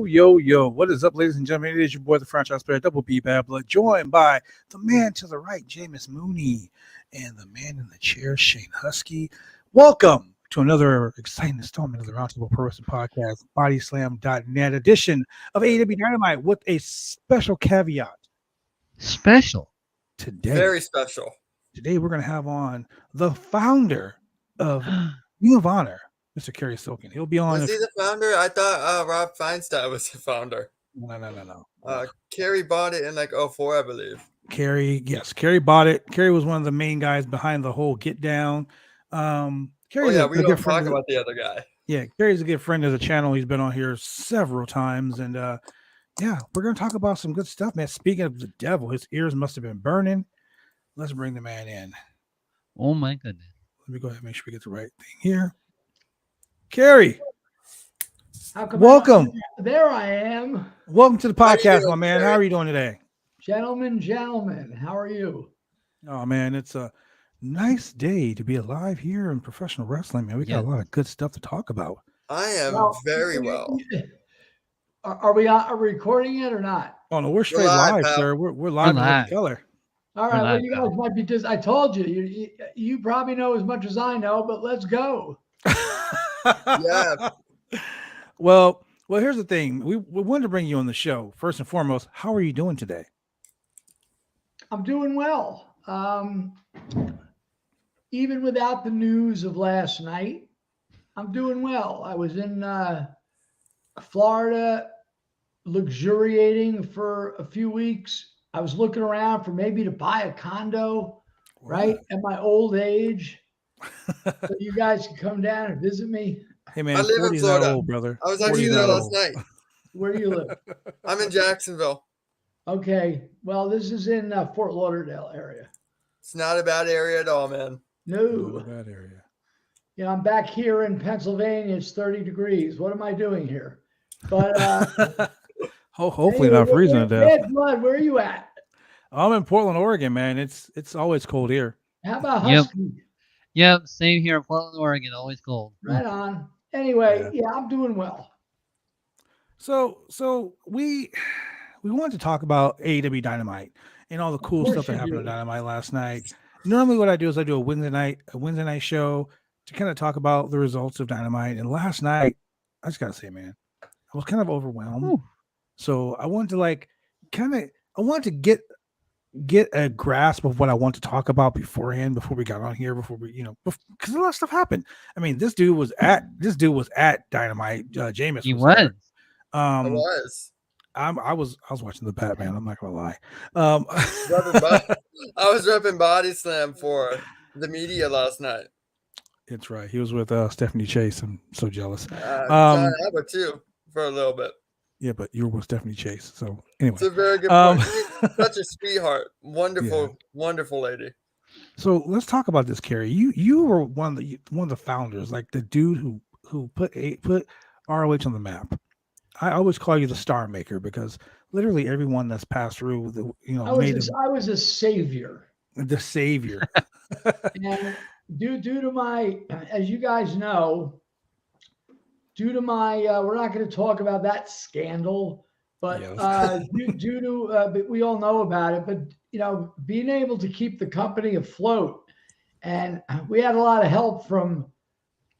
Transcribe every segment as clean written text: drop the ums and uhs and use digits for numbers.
Yo. What is up, ladies and gentlemen? It is your boy, the franchise player, Double B Babbler, joined by the man to the right, Jameus Mooney, and the man in the chair, Shane Husky. Welcome to another exciting installment of the Roundtable Pro Wrestling Podcast, bodyslam.net edition of AEW Dynamite with a special caveat. Special? Today. Very special. Today we're going to have on the founder of Ring of Honor, Mr. Cary Silkin. He'll be on. Was he the founder? I thought Rob Feinstein was the founder. No. Cary bought it in like 2004, I believe. Cary bought it. Cary was one of the main guys behind the whole Get Down. We don't talk about the other guy. Yeah, Cary's a good friend of the channel. He's been on here several times, and we're gonna talk about some good stuff, man. Speaking of the devil, his ears must have been burning. Let's bring the man in. Oh my goodness. Let me go ahead and make sure we get the right thing here. Cary, welcome. There I am. Welcome to the podcast, my man. How are you doing today? Gentlemen, how are you? Oh, man, it's a nice day to be alive here in professional wrestling, man. We got a lot of good stuff to talk about. I am very well. Are we recording it or not? Oh, no, we're straight live, sir. We're live with color. All right, well, you guys might be just, I told you, you probably know as much as I know, but let's go. Yeah. Well, here's the thing. We wanted to bring you on the show. First and foremost, how are you doing today? I'm doing well. Even without the news of last night, I'm doing well. I was in Florida luxuriating for a few weeks. I was looking around for maybe to buy a condo, right, at my old age. So you guys can come down and visit me. Hey, man, I live in Florida. Old, brother. I was actually there last night. Where do you live? I'm in Jacksonville. Okay. Well, this is in Fort Lauderdale area. It's not a bad area at all, man. No. Not a bad area. You know, I'm back here in Pennsylvania. It's 30 degrees. What am I doing here? But hopefully not freezing to death. Red Blood, where are you at? I'm in Portland, Oregon, man. It's always cold here. How about Husky? Yep, same here in Portland, Oregon. Always cold. Right on. Anyway, I'm doing well. So we wanted to talk about AEW Dynamite and all the cool stuff that happened on Dynamite last night. Normally, what I do is I do a Wednesday night show to kind of talk about the results of Dynamite. And last night, I just gotta say, man, I was kind of overwhelmed. Ooh. So I wanted to get a grasp of what I want to talk about beforehand, before we got on here, because a lot of stuff happened. I mean, this dude was at Dynamite. Jameus. He was. I was. I was watching the Batman. I'm not gonna lie. I was repping Body Slam for the media last night. It's right. He was with Stephanie Chase. I'm so jealous. I would too for a little bit. Yeah, but you were with Stephanie Chase. So anyway, it's a very good point. Such a sweetheart, wonderful lady. So let's talk about this, Cary. You were one of the founders, like the dude who put ROH on the map. I always call you the star maker because literally everyone that's passed through I was a savior. The savior. And due to my, as you guys know, due to my, we're not going to talk about that scandal, but due to, we all know about it, but, being able to keep the company afloat. And we had a lot of help from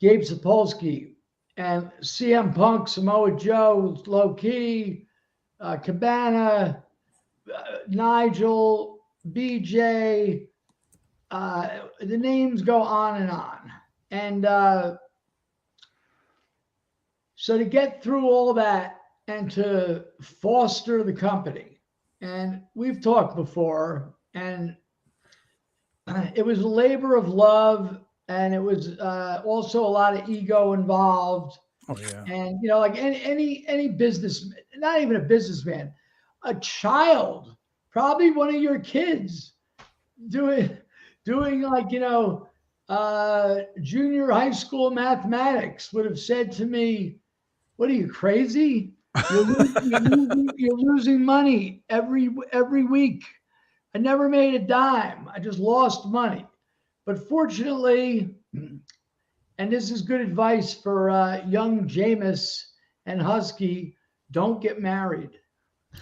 Gabe Sapolsky and CM Punk, Samoa Joe, Low Key, Cabana, Nigel, BJ, the names go on and on. And, so to get through all that and to foster the company, and we've talked before, and it was a labor of love, and it was also a lot of ego involved. Oh yeah. And like any business, not even a businessman, a child, probably one of your kids, doing like junior high school mathematics would have said to me, "What are you, crazy? You're losing money every week. I never made a dime. I just lost money." But fortunately, and this is good advice for young Jameus and Husky, don't get married.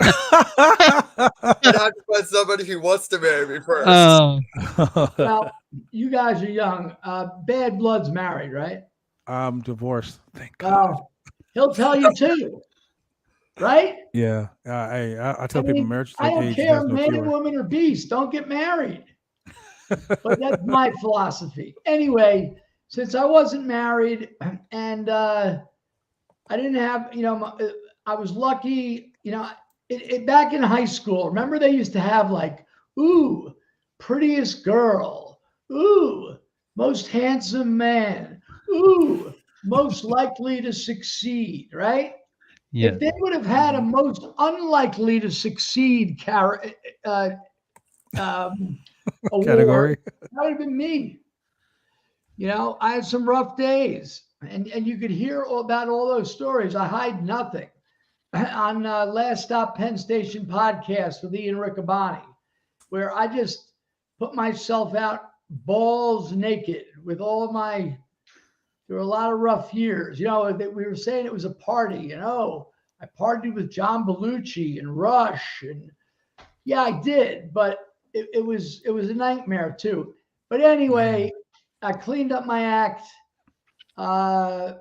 I'd have to find somebody who wants to marry me first. Well, you guys are young. Bad Blood's married, right? I'm divorced. Thank God. Well, he'll tell you too, right? Yeah. I tell people marriage is I like don't age care, has no man, cure. woman, or beast. Don't get married. But that's my philosophy. Anyway, since I wasn't married and I didn't have, I was lucky, back in high school. Remember they used to have like, ooh, prettiest girl, ooh, most handsome man, ooh, most likely to succeed, right? Yeah. If they would have had a most unlikely to succeed award, Category. that would have been me. I had some rough days, and you could hear about all those stories. I hide nothing on Last Stop Penn Station podcast with Ian Riccaboni, where I just put myself out balls naked with all of my. There were a lot of rough years. That we were saying it was a party. I partied with John Belushi and Rush, and yeah, I did, but it was a nightmare too. But anyway, I cleaned up my act. Was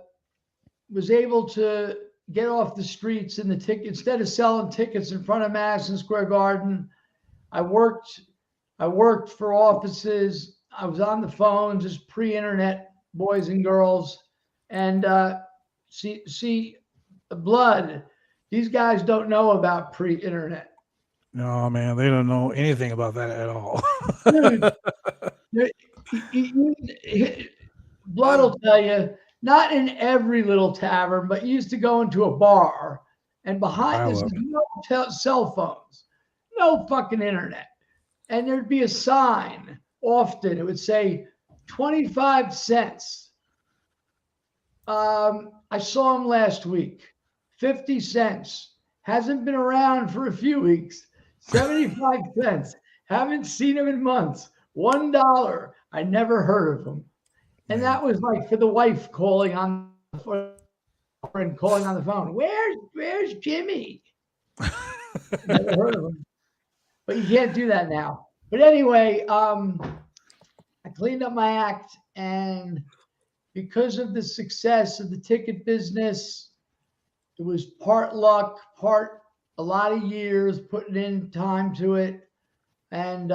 able to get off the streets in the ticket instead of selling tickets in front of Madison Square Garden. I worked for offices. I was on the phone, just pre-internet boys and girls, and see, Blood. These guys don't know about pre-internet. No, man, they don't know anything about that at all. Dude, Blood will tell you, not in every little tavern, but you used to go into a bar, and behind this, no cell phones, no fucking internet. And there'd be a sign often, it would say 25 cents. I saw him last week, 50 cents. Hasn't been around for a few weeks. 75 cents. Haven't seen him in months. $1. I never heard of him. And that was like for the wife calling on the phone. Where's Jimmy? Never heard of him. But you can't do that now. But anyway, I cleaned up my act, and because of the success of the ticket business, it was part luck, part a lot of years putting in time to it, and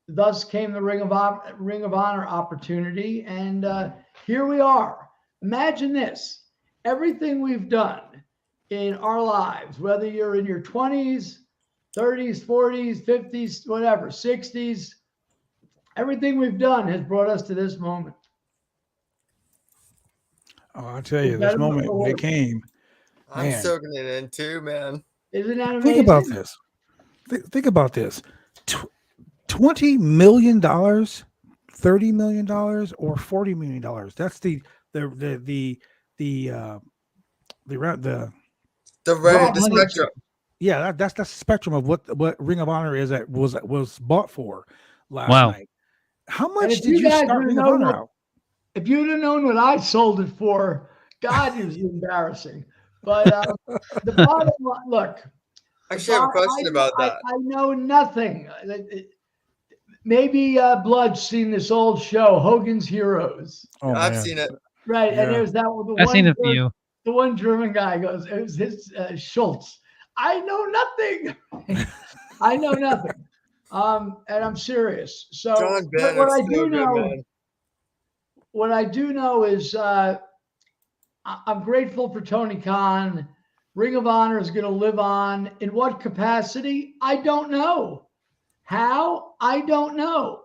thus came the Ring of Honor opportunity, and here we are. Imagine this: everything we've done in our lives, whether you're in your 20s, 30s, 40s, 50s, whatever, 60s, everything we've done has brought us to this moment. Oh, I'll tell you, this moment when it came. I'm soaking it in too, man. Isn't that amazing? Think about this. Think about this. $20 million, $30 million, or $40 million. That's the spectrum. Yeah, that's the spectrum of what Ring of Honor is that was bought for last night. How much did you start Ring of Honor out? If you'd have known what I sold it for, God, it was embarrassing. But the bottom line, look. I actually have a question about that. I know nothing. Maybe Blood's seen this old show, Hogan's Heroes. Oh, I've seen it. Right, yeah. And there's that one. I've seen a few. The one German guy goes, it was his Schultz. I know nothing. I know nothing. And I'm serious. So what I do know is I'm grateful for Tony Kahn. Ring of Honor is going to live on. In what capacity? I don't know. How? I don't know.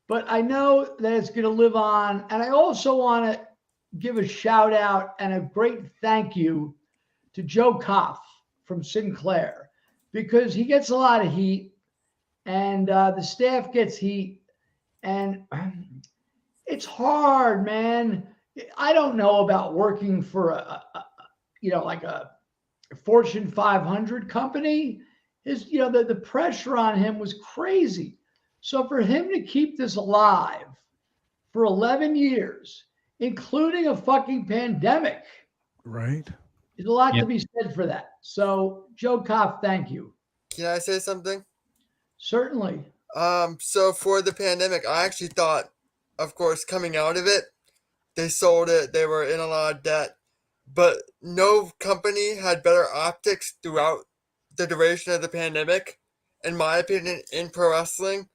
But I know that it's going to live on. And I also want to give a shout out and a great thank you to Joe Koff from Sinclair, because he gets a lot of heat and the staff gets heat, and it's hard, man. I don't know about working for like a Fortune 500 company. The pressure on him was crazy. So for him to keep this alive for 11 years, including a fucking pandemic, right? There's a lot to be said for that. So, Joe Koff, thank you. Can I say something? Certainly. So for the pandemic, I actually thought, of course, coming out of it, they sold it. They were in a lot of debt, but no company had better optics throughout the duration of the pandemic, in my opinion, in pro wrestling,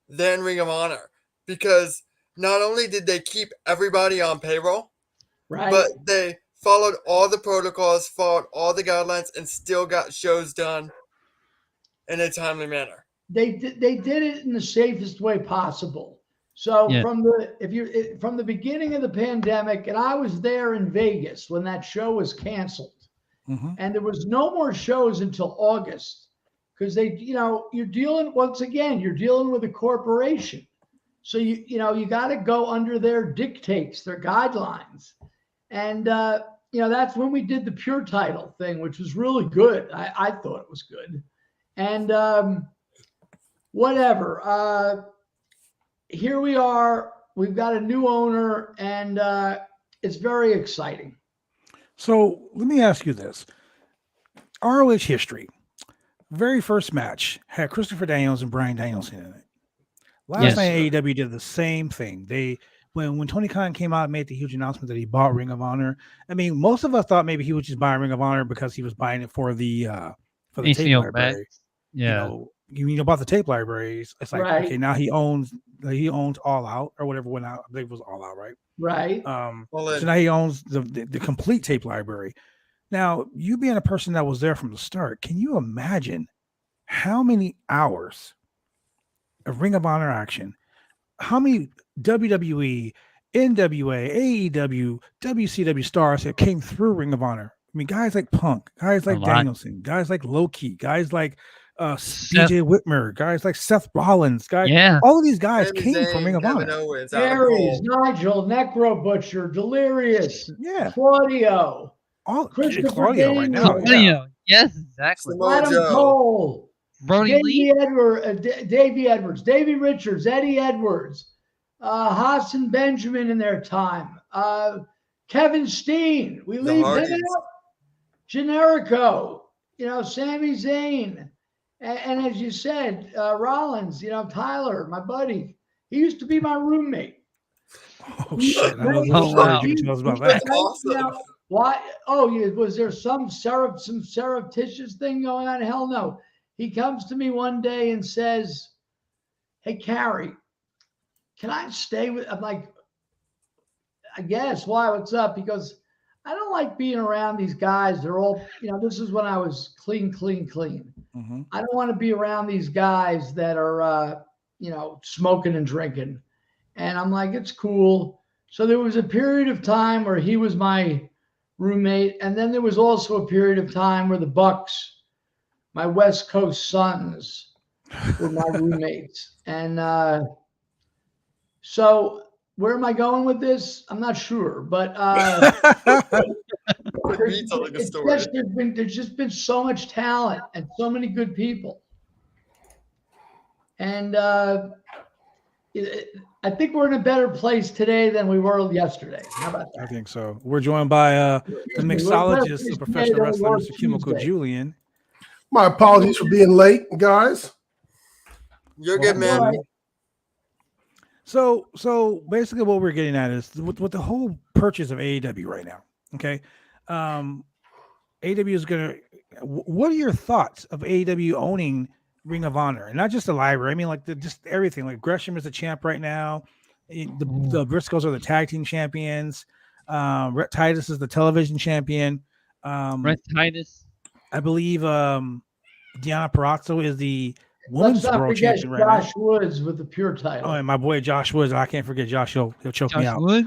than Ring of Honor, because not only did they keep everybody on payroll, Right. but they followed all the protocols, followed all the guidelines, and still got shows done in a timely manner. They did it in the safest way possible. So from the beginning of the pandemic, and I was there in Vegas when that show was canceled, and there was no more shows until August, because you're dealing with a corporation, so you got to go under their dictates, their guidelines, and that's when we did the pure title thing, which was really good. I thought it was good, and whatever. Here we are. We've got a new owner, and it's very exciting. So let me ask you this. ROH history. Very first match had Christopher Daniels and Bryan Danielson in it. Last night, AEW did the same thing. When Tony Khan came out and made the huge announcement that he bought Ring of Honor, I mean, most of us thought maybe he was just buying Ring of Honor because he was buying it for the tape library. Yeah. You about the tape libraries. It's like, okay, now he owns All Out or whatever went out. I think it was All Out, right? Right. So now he owns the complete tape library. Now, you being a person that was there from the start, can you imagine how many hours of Ring of Honor action, how many WWE, NWA, AEW, WCW stars that came through Ring of Honor? I mean, guys like Punk, guys like Danielson, guys like Low-Ki, guys like BJ Whitmer, guys like Seth Rollins, all of these guys came from Ring of Honor. Aries, Nigel, Necro Butcher, Delirious, Claudio, Claudio right now. Claudio, yes, exactly. Adam Cole, Brody Lee, Davey Edwards, Davey Richards, Eddie Edwards, Haas and Benjamin in their time, Kevin Steen. We leave him out. Generico, Sami Zayn. And as you said, Rollins, Tyler, my buddy, he used to be my roommate. Oh, shit. Wow. Details about that. Awesome. Why? Oh, was there some surreptitious thing going on? Hell no. He comes to me one day and says, "Hey, Cary, can I stay with?" I'm like, "I guess. Why? What's up?" He goes, "I don't like being around these guys. They're all, this is when I was clean. Mm-hmm. I don't want to be around these guys that are, smoking and drinking." And I'm like, "It's cool." So there was a period of time where he was my roommate. And then there was also a period of time where the Bucks, my West Coast Sons, were my roommates. And so where am I going with this? I'm not sure, but there's just been so much talent and so many good people. And I think we're in a better place today than we were yesterday. How about that? I think so. We're joined by the mixologist, the professional wrestler, Mr. Chemical Julian. My apologies for being late, guys. You're good, man. Right. So basically what we're getting at is with the whole purchase of AEW right now, okay? AEW is going to – what are your thoughts of AEW owning Ring of Honor? And not just the library. I mean, like just everything. Like Gresham is the champ right now. The Briscoes are the tag team champions. Rhett Titus is the television champion. Rhett Titus. I believe Deonna Purrazzo is the women's world champion right now. Josh Woods with the pure title. Oh, and my boy Josh Woods. I can't forget Josh. He'll choke me out. Wood?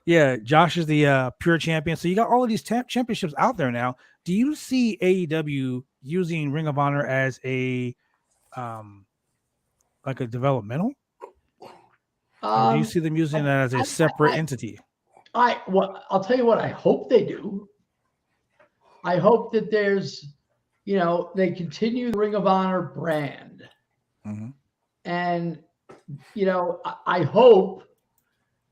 Yeah, Josh is the pure champion. So you got all of these championships out there now. Do you see AEW using Ring of Honor as a like a developmental? Or do you see them using that as a separate entity? I'll tell you what, I hope they do. I hope that there's, they continue the Ring of Honor brand. Mm-hmm. And, I hope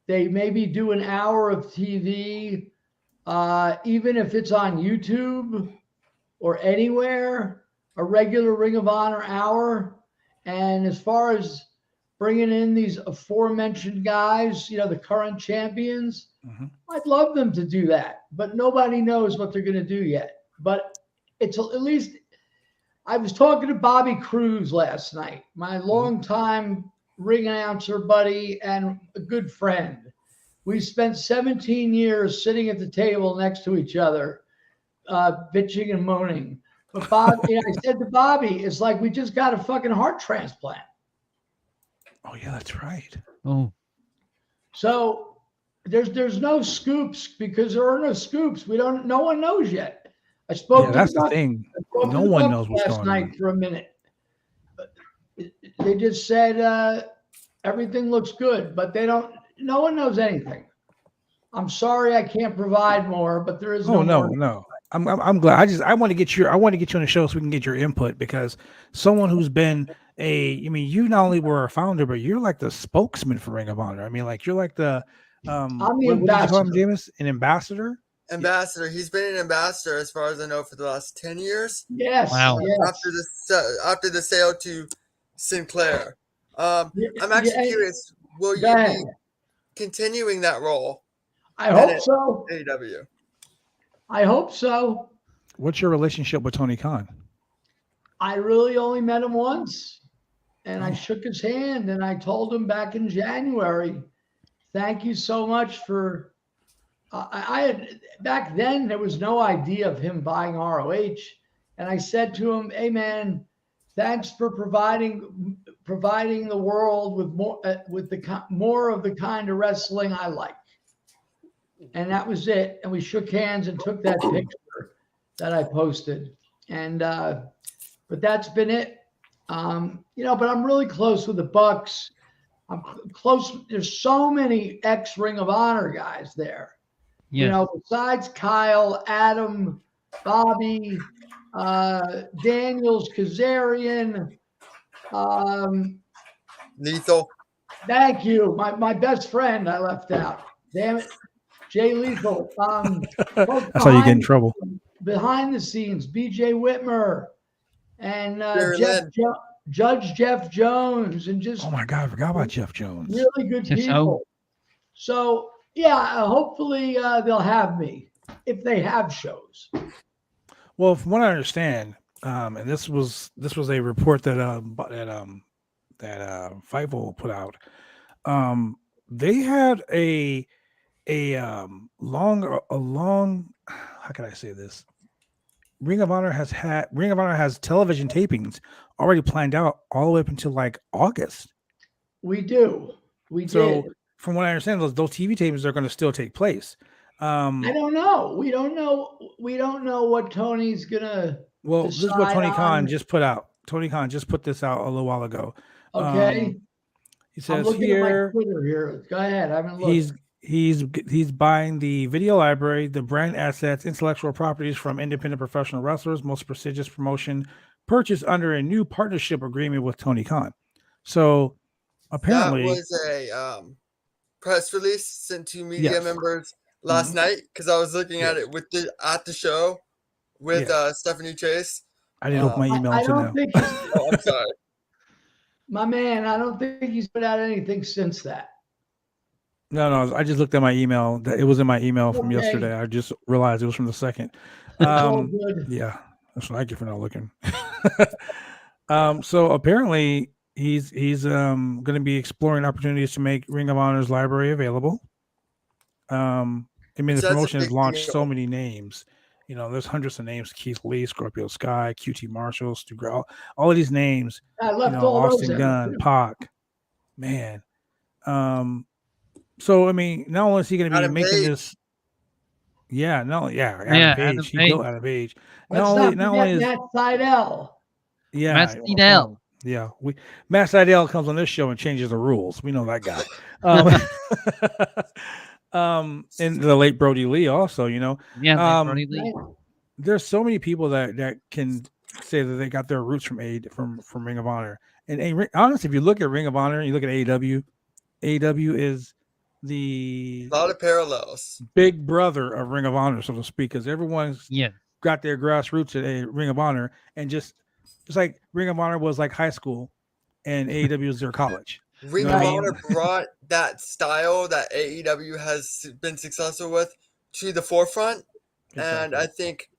they maybe do an hour of TV even if it's on YouTube or anywhere, a regular Ring of Honor hour. And as far as bringing in these aforementioned guys, the current champions, I'd love them to do that, but nobody knows what they're going to do yet. But it's at least, I was talking to Bobby Cruz last night, my longtime ring announcer buddy and a good friend. We spent 17 years sitting at the table next to each other, bitching and moaning. But I said to Bobby, it's like we just got a fucking heart transplant. Oh yeah, that's right. Oh, so there's no scoops because there are no scoops. No one knows yet. I spoke. Yeah, that's the thing. No one knows what's going on. Last night for a minute, they just said everything looks good, but they don't. No one knows anything. I'm sorry I can't provide more, but there is no. I'm glad. I want to get you on the show so we can get your input, because someone who's been you not only were a founder, but you're like the spokesman for Ring of Honor. I mean, like you're like the I'm the ambassador. What did you call him, Jameus? An ambassador? Ambassador. He's been an ambassador as far as I know for the last 10 years. Yes. Wow. Yes. After the sale to Sinclair. I'm actually curious, will you be continuing that role? I hope so. AEW. I hope so. What's your relationship with Tony Kahn? I really only met him once, and I shook his hand, and I told him back in January, thank you so much for, I had, back then, there was no idea of him buying ROH. And I said to him, hey man, thanks for providing the world with more of the kind of wrestling I like. And that was it. And we shook hands and took that picture that I posted. And, but that's been it. But I'm really close with the Bucks. I'm close. There's so many ex-Ring of Honor guys there. yes. Besides Kyle, Adam, Bobby, Daniels, Kazarian, Lethal. thank you. My best friend I left out. Damn it. Jay Lethal. That's how you get in trouble. Behind the scenes, BJ Whitmer and Judge Jeff Jones, and just oh my God, I forgot about Jeff Jones. really good people. So yeah, hopefully they'll have me if they have shows. Well, from what I understand, and this was a report that Fightful put out. They had a long how can I say this? Ring of Honor has television tapings already planned out all the way up until like August. We do. So from what I understand, those TV tapings are going to still take place. I don't know. We don't know what Tony's gonna. Well, this is what Tony Khan just put out. Tony Khan just put this out a little while ago. Okay. He says I'm looking here. at my Twitter here. Go ahead. I haven't looked. He's buying the video library, the brand assets, intellectual properties from independent professional wrestlers, most prestigious promotion, purchased under a new partnership agreement with Tony Khan. So apparently that was a press release sent to media members last night, because I was looking at it at the show with Stephanie Chase. I didn't open my email until now. I'm sorry. My man, I don't think he's put out anything since that. No, I just looked at my email. It was in my email from yesterday. I just realized it was from the second. Yeah, that's what I get for not looking. So apparently he's going to be exploring opportunities to make Ring of Honor's library available. I mean, the promotion has launched so many names. There's hundreds of names: Keith Lee, Scorpio Sky, QT Marshall, Stu Grau, all of these names. I left all Austin Gunn, Pac, man. So I mean, not only is he going to be making this, Adam Page. He built Adam Page. Not only is Matt Seidel. Matt Seidel. Matt Seidel comes on this show and changes the rules. We know that guy. And the late Brody Lee also. Brody Lee. There's so many people that can say that they got their roots from Ring of Honor. And honestly, if you look at Ring of Honor, and you look at AEW is the a lot of parallels. big brother of Ring of Honor, so to speak, because everyone's got their grassroots at a Ring of Honor, and just like Ring of Honor was like high school, and AEW was their college. Ring of Honor brought that style that AEW has been successful with to the forefront, and I think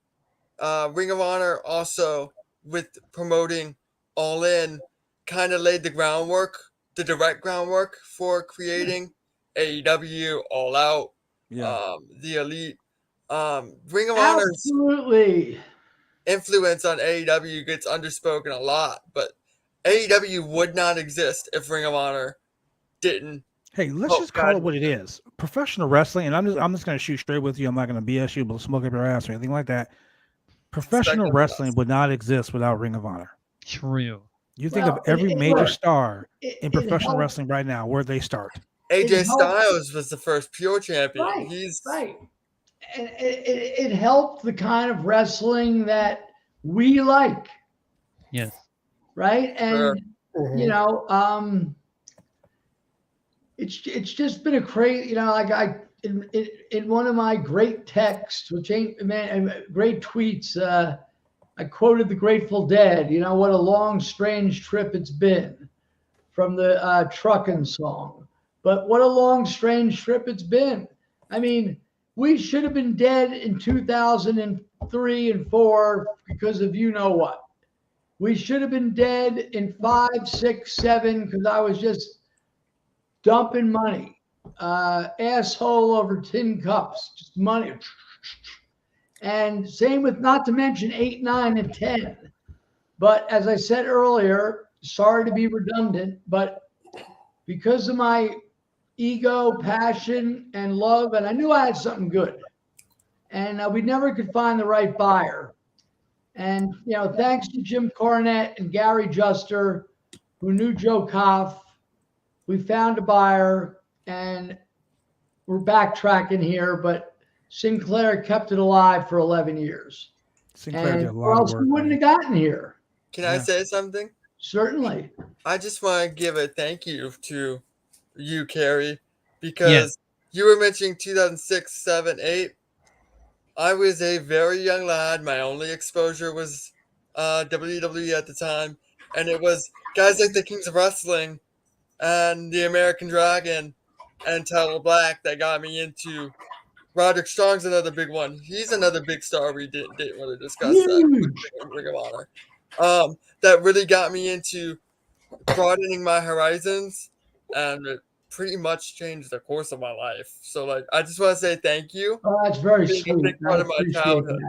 Ring of Honor also, with promoting All In, kind of laid the direct groundwork for creating AEW, All Out, the Elite. Ring of Honor's influence on AEW gets underspoken a lot, but AEW would not exist if Ring of Honor didn't. Hey, let's just call it what it is. Professional wrestling, and I'm just going to shoot straight with you. I'm not going to BS you, but smoke up your ass or anything like that. Professional wrestling would not exist without Ring of Honor. True. You think of every major star in professional wrestling right now, where they start. AJ Styles was the first pure champion. Right. And it helped the kind of wrestling that we like. Yes. Right. And it's just been a crazy, like in one of my great texts, which ain't great tweets, I quoted the Grateful Dead. What a long, strange trip it's been, from the Truckin' song. But what a long, strange trip it's been. I mean, we should have been dead in 2003 and 4 because of you know what. We should have been dead in 5, 6, 7 because I was just dumping money, asshole over tin cups, just money. And same with, not to mention 8, 9, and 10. But as I said earlier, sorry to be redundant, but because of my ego, passion, and love, and I knew I had something good, and we never could find the right buyer. And, thanks to Jim Cornette and Gary Juster, who knew Joe Koff, we found a buyer, and we're backtracking here, but Sinclair kept it alive for 11 years. Sinclair did a lot of work. We wouldn't have gotten here. Can I say something? Certainly. I just want to give a thank you to you, Cary, because you were mentioning 2006, 7, 8. I was a very young lad. My only exposure was WWE at the time, and it was guys like the Kings of Wrestling and the American Dragon and Tyler Black that got me into. Roderick Strong's another big one. He's another big star we didn't really discuss that with Ring of Honor. That really got me into broadening my horizons, and it pretty much changed the course of my life. So, I just want to say thank you. Oh, that's very sweet. A big part of my childhood.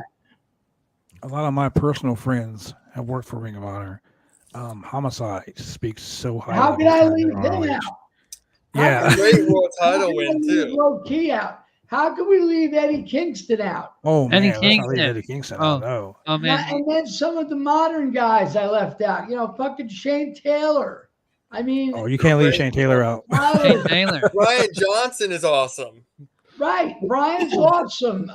A lot of my personal friends have worked for Ring of Honor. Homicide speaks so highly. How can I leave him out? Yeah. Great world title win, too. Low key out. How can we leave Eddie Kingston out? Oh, man. Eddie Kingston. No. Oh, man. And then some of the modern guys I left out. Fucking Shane Taylor. I mean. Oh, you can't leave Shane Taylor out. Shane Taylor. Brian Johnson is awesome. Right. Brian's awesome.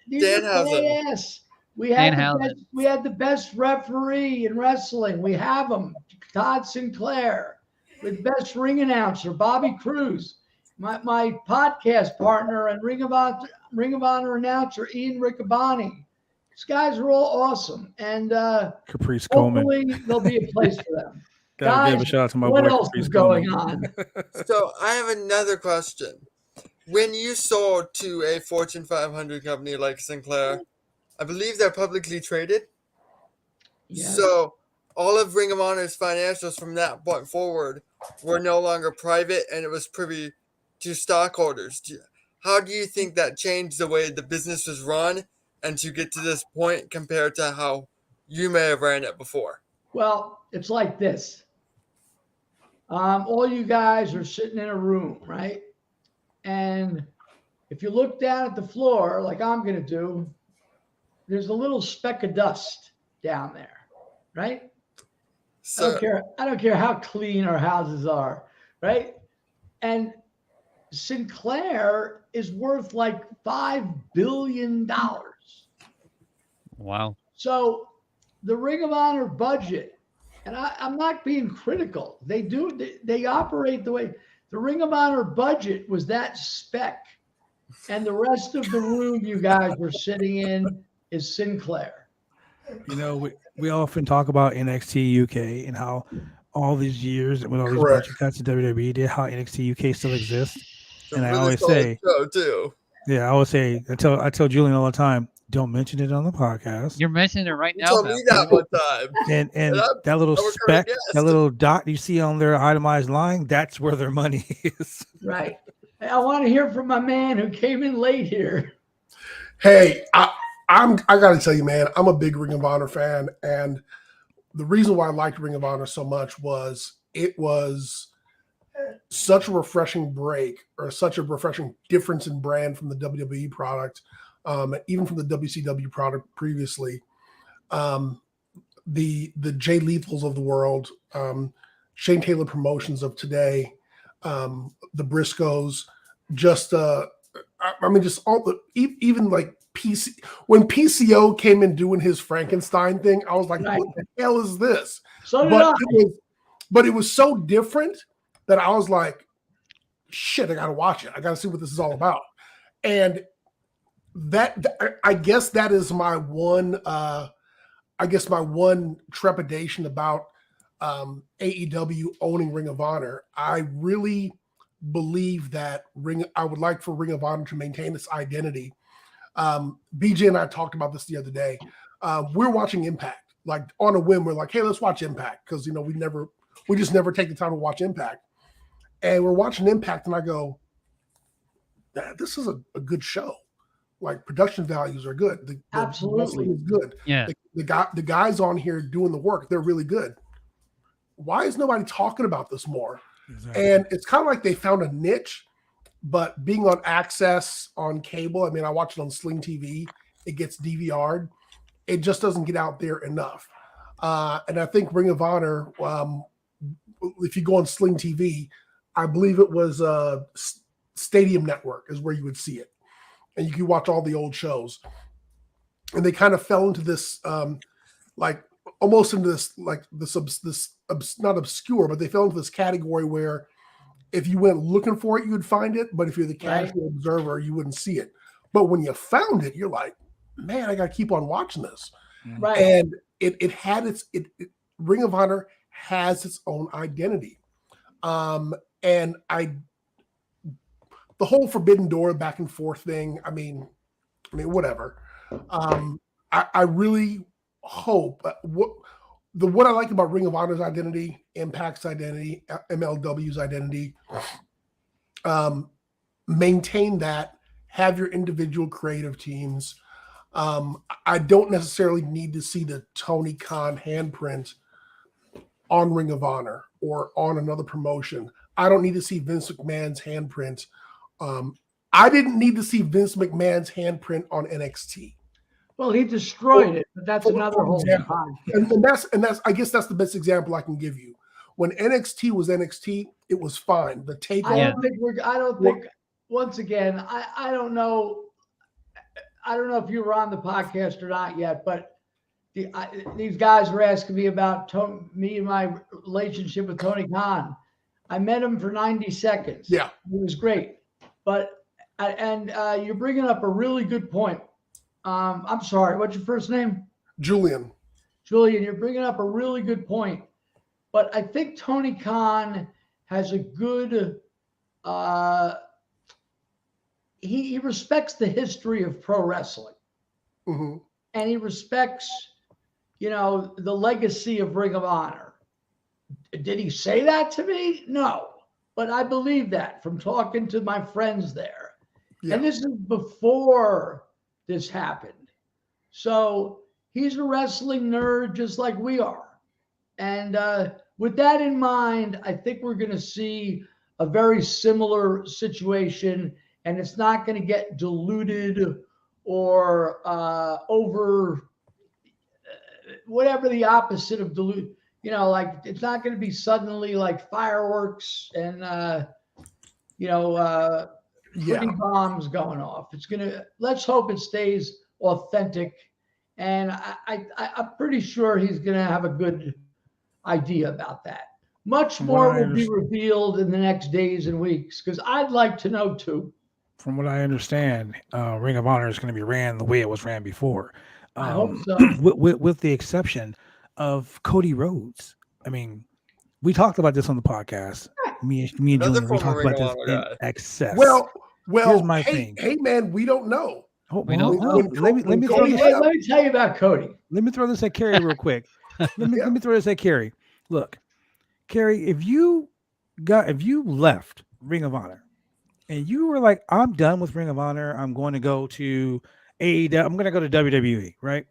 Danhausen. We had the best referee in wrestling. We have him. Todd Sinclair. With best ring announcer, Bobby Cruz. My podcast partner and Ring of Honor announcer, Ian Riccaboni. These guys are all awesome. And Caprice Coleman. Hopefully there'll be a place for them. Gotta give a shout out to my what boy else Caprice is going Coleman. on? So I have another question. When you sold to a Fortune 500 company like Sinclair, I believe they're publicly traded. Yes. So all of Ring of Honor's financials from that point forward were no longer private, and it was privy to stockholders. How do you think that changed the way the business was run and to get to this point compared to how you may have ran it before? Well, it's like this. All you guys are sitting in a room, right? And if you look down at the floor, like I'm going to do, there's a little speck of dust down there, right? So, I don't care how clean our houses are, right? And Sinclair is worth like $5 billion. Wow. So the Ring of Honor budget, and I'm not being critical. They operate the way The Ring of Honor budget was that spec, and the rest of the room you guys were sitting in is Sinclair. You know, we often talk about NXT UK and how all these years with all these Correct. budget cuts in WWE did, how NXT UK still exists. It's a And I really always solid say, show too. yeah, I always say, I tell Julian all the time, don't mention it on the podcast. You're mentioning it right You now. told me that one time. And And that little I'm a spec, current that guest. little dot you see on their itemized line, that's where their money is. Right. I want to hear from my man who came in late here. Hey, I got to tell you, man, I'm a big Ring of Honor fan, and the reason why I liked Ring of Honor so much was it was such a refreshing break, or such a refreshing difference in brand from the WWE product, even from the WCW product previously. The Jay Lethals of the world, Shane Taylor Promotions of today, the Briscoes, just I mean, just all the even like PC. When PCO came in doing his Frankenstein thing, I was like, Right. "What the hell is this?" So did I. But it was so different that I was like, "Shit, I got to watch it. I got to see what this is all about." And I guess that is my one. I guess my one trepidation about AEW owning Ring of Honor. I really believe that I would like for Ring of Honor to maintain its identity. BJ and I talked about this the other day. We're watching Impact, like on a whim. We're like, hey, let's watch Impact, because we just never take the time to watch Impact. And we're watching Impact, and I go, this is a good show. Like, production values are good. The Absolutely. wrestling is good. Yeah. The guys on here doing the work, they're really good. Why is nobody talking about this more? Exactly. And it's kind of like they found a niche, but being on Access on cable, I mean, I watch it on Sling TV, it gets DVR'd. It just doesn't get out there enough. And I think Ring of Honor, if you go on Sling TV, I believe it was Stadium Network is where you would see it. And you can watch all the old shows. And they kind of fell into this, like almost into this, like not obscure, but they fell into this category where if you went looking for it, you would find it. But if you're the casual observer, you wouldn't see it. But when you found it, you're like, man, I got to keep on watching this. Right. And it had Ring of Honor has its own identity. And the whole Forbidden Door back and forth thing, I mean, whatever. I really hope what I like about Ring of Honor's identity, Impact's identity, MLW's identity, maintain that, have your individual creative teams. I don't necessarily need to see the Tony Khan handprint on Ring of Honor or on another promotion. I don't need to see Vince McMahon's handprint. I didn't need to see Vince McMahon's handprint on NXT. Well, he destroyed it, but that's another whole example. And that's I guess that's the best example I can give you. When NXT was NXT, it was fine. The takeover. I don't think. Once again, I don't know. I don't know if you were on the podcast or not yet, but these guys were asking me about me and my relationship with Tony Khan. I met him for 90 seconds. Yeah, it was great. But you're bringing up a really good point. I'm sorry, what's your first name? Julian. Julian, you're bringing up a really good point. But I think Tony Khan has a good. He respects the history of pro wrestling, mm-hmm. and he respects, the legacy of Ring of Honor. Did he say that to me? No, but I believe that from talking to my friends there. Yeah. And this is before this happened. So he's a wrestling nerd just like we are. And with that in mind, I think we're going to see a very similar situation, and it's not going to get diluted or over whatever the opposite of dilute. Like it's not going to be suddenly like fireworks and bombs going off. It's let's hope it stays authentic. And I'm pretty sure he's going to have a good idea about that. Much more will be revealed in the next days and weeks because I'd like to know too. From what I understand, Ring of Honor is going to be ran the way it was ran before. I hope so. With the exception of Cody Rhodes. I mean, we talked about this on the podcast. Me and Julian, we talked about this in excess. Well, here's my thing. Hey, man, we don't know. We don't know. Let me tell you about Cody. Let me throw this at Cary real quick. Let me throw this at Cary. Look, Cary, if you left Ring of Honor and you were like, I'm done with Ring of Honor, I'm going to go to AEW, I'm going to go to WWE, right?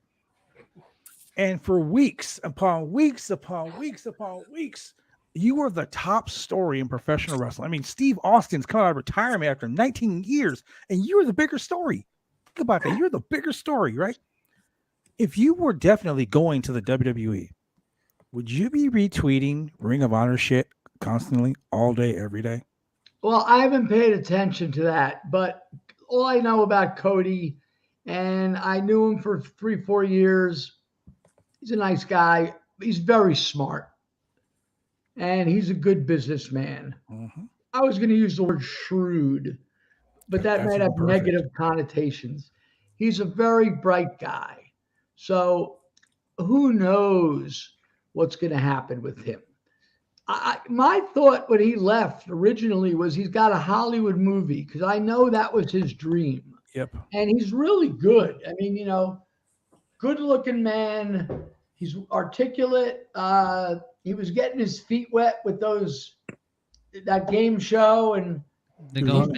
And for weeks upon weeks upon weeks upon weeks, you were the top story in professional wrestling. I mean, Steve Austin's coming out of retirement after 19 years, and you were the bigger story. Think about that. You're the bigger story, right? If you were definitely going to the WWE, would you be retweeting Ring of Honor shit constantly, all day, every day? Well, I haven't paid attention to that, but all I know about Cody, and I knew him for 3-4 years. He's a nice guy. He's very smart. And he's a good businessman. Mm-hmm. I was going to use the word shrewd, but that might have negative connotations. He's a very bright guy. So who knows what's going to happen with him? My thought when he left originally was he's got a Hollywood movie because I know that was his dream. Yep. And he's really good. I mean, good looking man. He's articulate. He was getting his feet wet with that game show and wasn't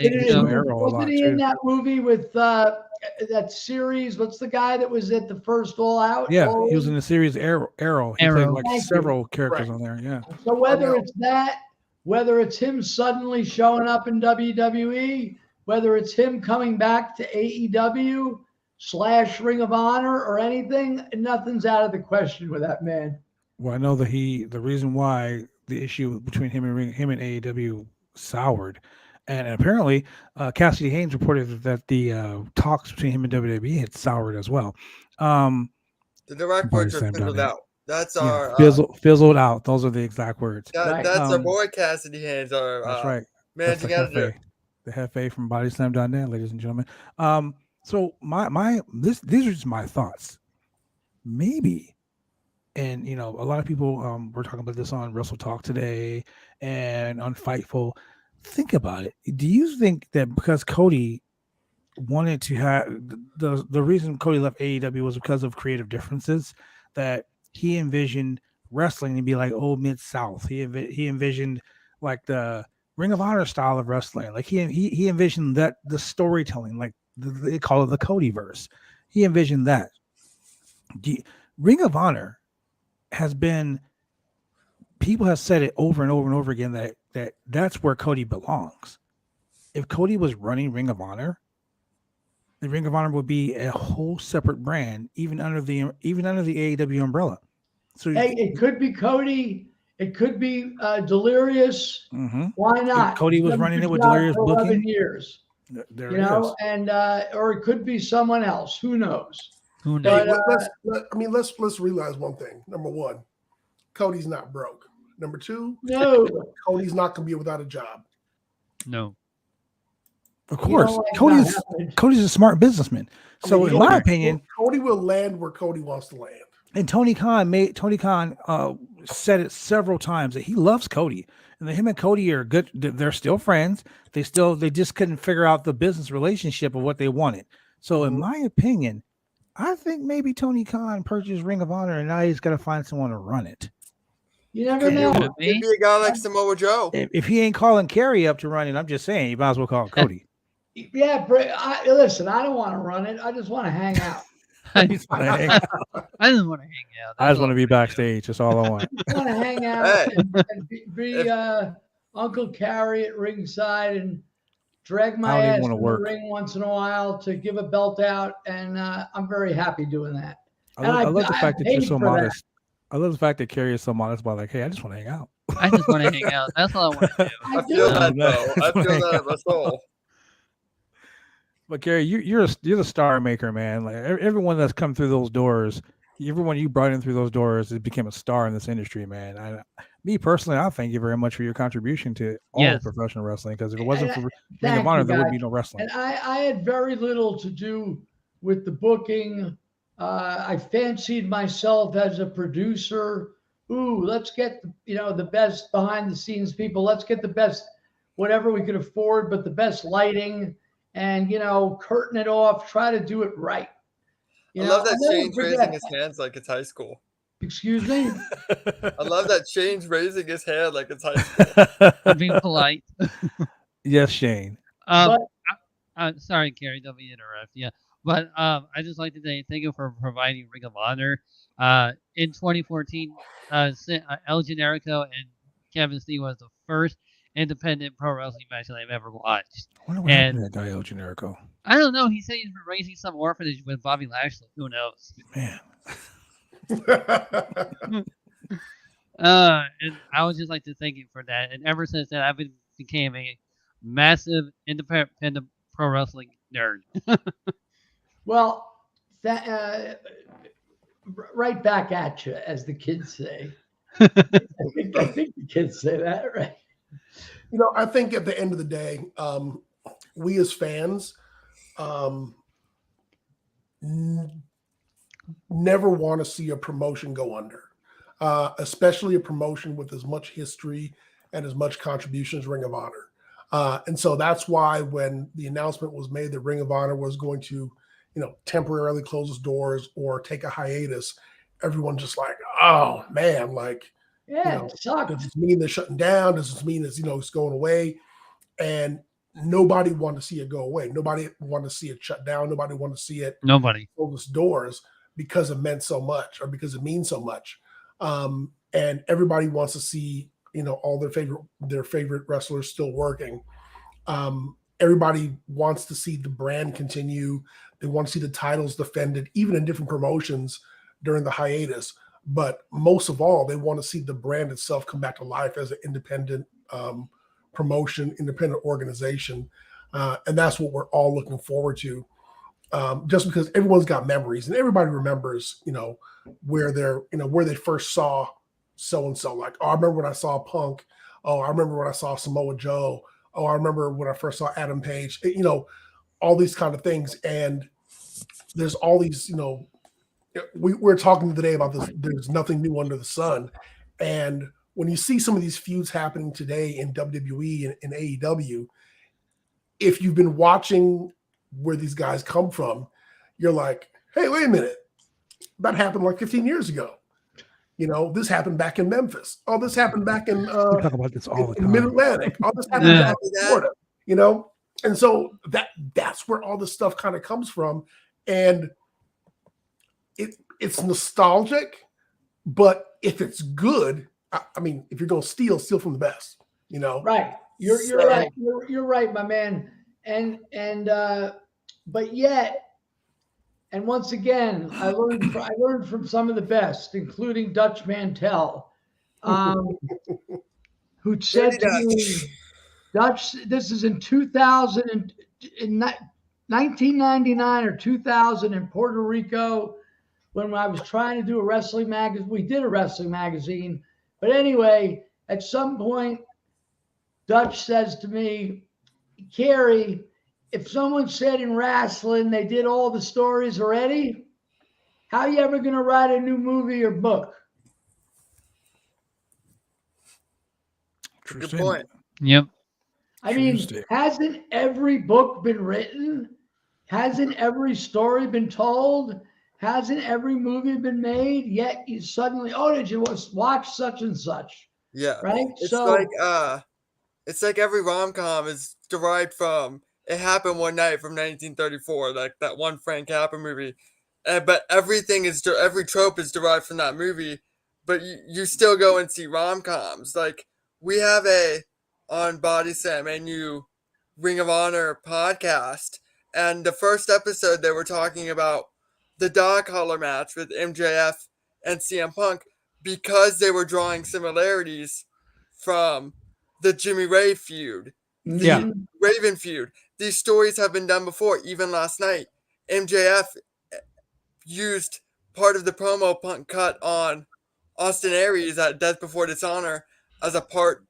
he in that movie with that series? What's the guy that was at the first All Out? Yeah, he was in the series Arrow. He played like several characters on there. Yeah. So whether it's that, whether it's him suddenly showing up in WWE, whether it's him coming back to AEW / Ring of Honor or anything, nothing's out of the question with that man. Well, I know that the reason why the issue between him and AEW soured, and apparently Cassidy Haynes reported that the talks between him and WWE had soured as well. The direct words are fizzled out. That's our fizzled out. Those are the exact words. That's our boy Cassidy Haynes. That's right. Managing editor. The Hefe from BodySlam.net, ladies and gentlemen. So these are just my thoughts. Maybe. And, a lot of people were talking about this on Wrestle Talk today and on Fightful. Think about it. Do you think that because Cody wanted to have the reason Cody left AEW was because of creative differences, that he envisioned wrestling to be like old Mid-South? He envisioned like the Ring of Honor style of wrestling. Like he envisioned that the storytelling, like they call it the Codyverse. He envisioned that. Ring of Honor has been, people have said it over and over and over again that's where Cody belongs. If Cody was running Ring of Honor, the Ring of Honor would be a whole separate brand, even under the AEW umbrella. So it could be Cody, it could be Delirious. Mm-hmm. Why not? If Cody was running it with Delirious for 11 booking. years. There it is. And or it could be someone else. Who knows? But, let's realize one thing. Number one, Cody's not broke. Number two, no, Cody's not going to be without a job. No. Of course, Cody's a smart businessman. So, in my opinion, Cody will land where Cody wants to land. And Tony Khan said it several times that he loves Cody, and that him and Cody are good. They're still friends. They just couldn't figure out the business relationship of what they wanted. So, in my opinion, I think maybe Tony Khan purchased Ring of Honor, and now he's got to find someone to run it. You never know. Maybe a guy like Samoa Joe. If he ain't calling Cary up to run it, I'm just saying, you might as well call Cody. Yeah, listen, I don't want to run it. I just want to hang out. I just want to hang out. I just want to be backstage. That's all I want. I want to hang out and be Uncle Cary at ringside and drag my ass in the ring once in a while to give a belt out, and I'm very happy doing that. I love the fact that you're so modest. I love the fact that Cary is so modest about like, hey, I just want to hang out. I just want to hang out. That's all I want to do. I feel that though. I feel that in my soul. But Cary, you're the star maker, man. Like everyone that's come through those doors everyone you brought in through those doors has became a star in this industry, man. Me personally, I thank you very much for your contribution to all Yes. of professional wrestling. Because if it wasn't for Ring Thank of Honor, you, there would guys. be no wrestling. And I had very little to do with the booking. I fancied myself as a producer. Ooh, let's get the best behind the scenes people. Let's get the best whatever we could afford, but the best lighting and curtain it off. Try to do it right. I love that I'll never Shane's forget- raising his hands like it's high school. Excuse me. I love that Shane's raising his hand like it's high school. I'm being polite. Yes, Shane. Sorry, Cary, don't mean to interrupt. Yeah, but I just like to say thank you for providing Ring of Honor. In 2014, El Generico and Kevin Steen was the first independent pro wrestling match that I've ever watched. I wonder what happened to that guy, El Generico. I don't know. He said he's raising some orphanage with Bobby Lashley. Who knows? Man. And I would just like to thank you for that. And ever since then, I've became a massive independent pro wrestling nerd. Well, that right back at you, as the kids say. I think the kids say that, right? I think at the end of the day, we as fans never want to see a promotion go under, especially a promotion with as much history and as much contribution as Ring of Honor. And so that's why when the announcement was made that Ring of Honor was going to, temporarily close its doors or take a hiatus, everyone just like, oh man, like, Yeah, it sucked. does this mean they're shutting down? Does this mean it's going away? And nobody wanted to see it go away. Nobody wanted to see it shut down. Nobody wanted to see it close its doors because it meant so much or because it means so much. And everybody wants to see, all their favorite wrestlers still working. Everybody wants to see the brand continue. They want to see the titles defended, even in different promotions during the hiatus. But most of all, they want to see the brand itself come back to life as an independent promotion, independent organization. And that's what we're all looking forward to. Just because everyone's got memories and everybody remembers, where they first saw so-and-so. Like, oh, I remember when I saw Punk. Oh, I remember when I saw Samoa Joe. Oh, I remember when I first saw Adam Page. All these kind of things. And there's all these, we're talking today about this. There's nothing new under the sun. And when you see some of these feuds happening today in WWE and AEW, if you've been watching where these guys come from, you're like, hey, wait a minute. That happened like 15 years ago. This happened back in Memphis. Oh, this happened back in We talk about this all the time. Mid-Atlantic. Oh, this happened back in Florida, And so that's where all this stuff kind of comes from. And it's nostalgic, but if it's good, I mean, if you're going to steal from the best, Right. You're right. You're right, my man. And but yet, and once again, I learned from some of the best, including Dutch Mantel, who said to me, Dutch, this is in 1999 or 2000 in Puerto Rico, when I was trying to do a wrestling magazine. We did a wrestling magazine. But anyway, at some point, Dutch says to me, Cary, if someone said in wrestling they did all the stories already, how are you ever going to write a new movie or book? Good point. Yep. I mean, hasn't every book been written? Hasn't every story been told? Hasn't every movie been made? Yet you suddenly, did you watch such and such? Yeah. Right? It's like every rom-com is derived from It Happened One Night from 1934, like that one Frank Capra movie. But every trope is derived from that movie, but you still go and see rom-coms. Like, we have on Body Slam and Ring of Honor podcast, and the first episode they were talking about the dog collar match with MJF and CM Punk because they were drawing similarities from the Jimmy Ray feud, the Raven feud. These stories have been done before. Even last night, MJF used part of the promo Punk cut on Austin Aries at Death Before Dishonor as a part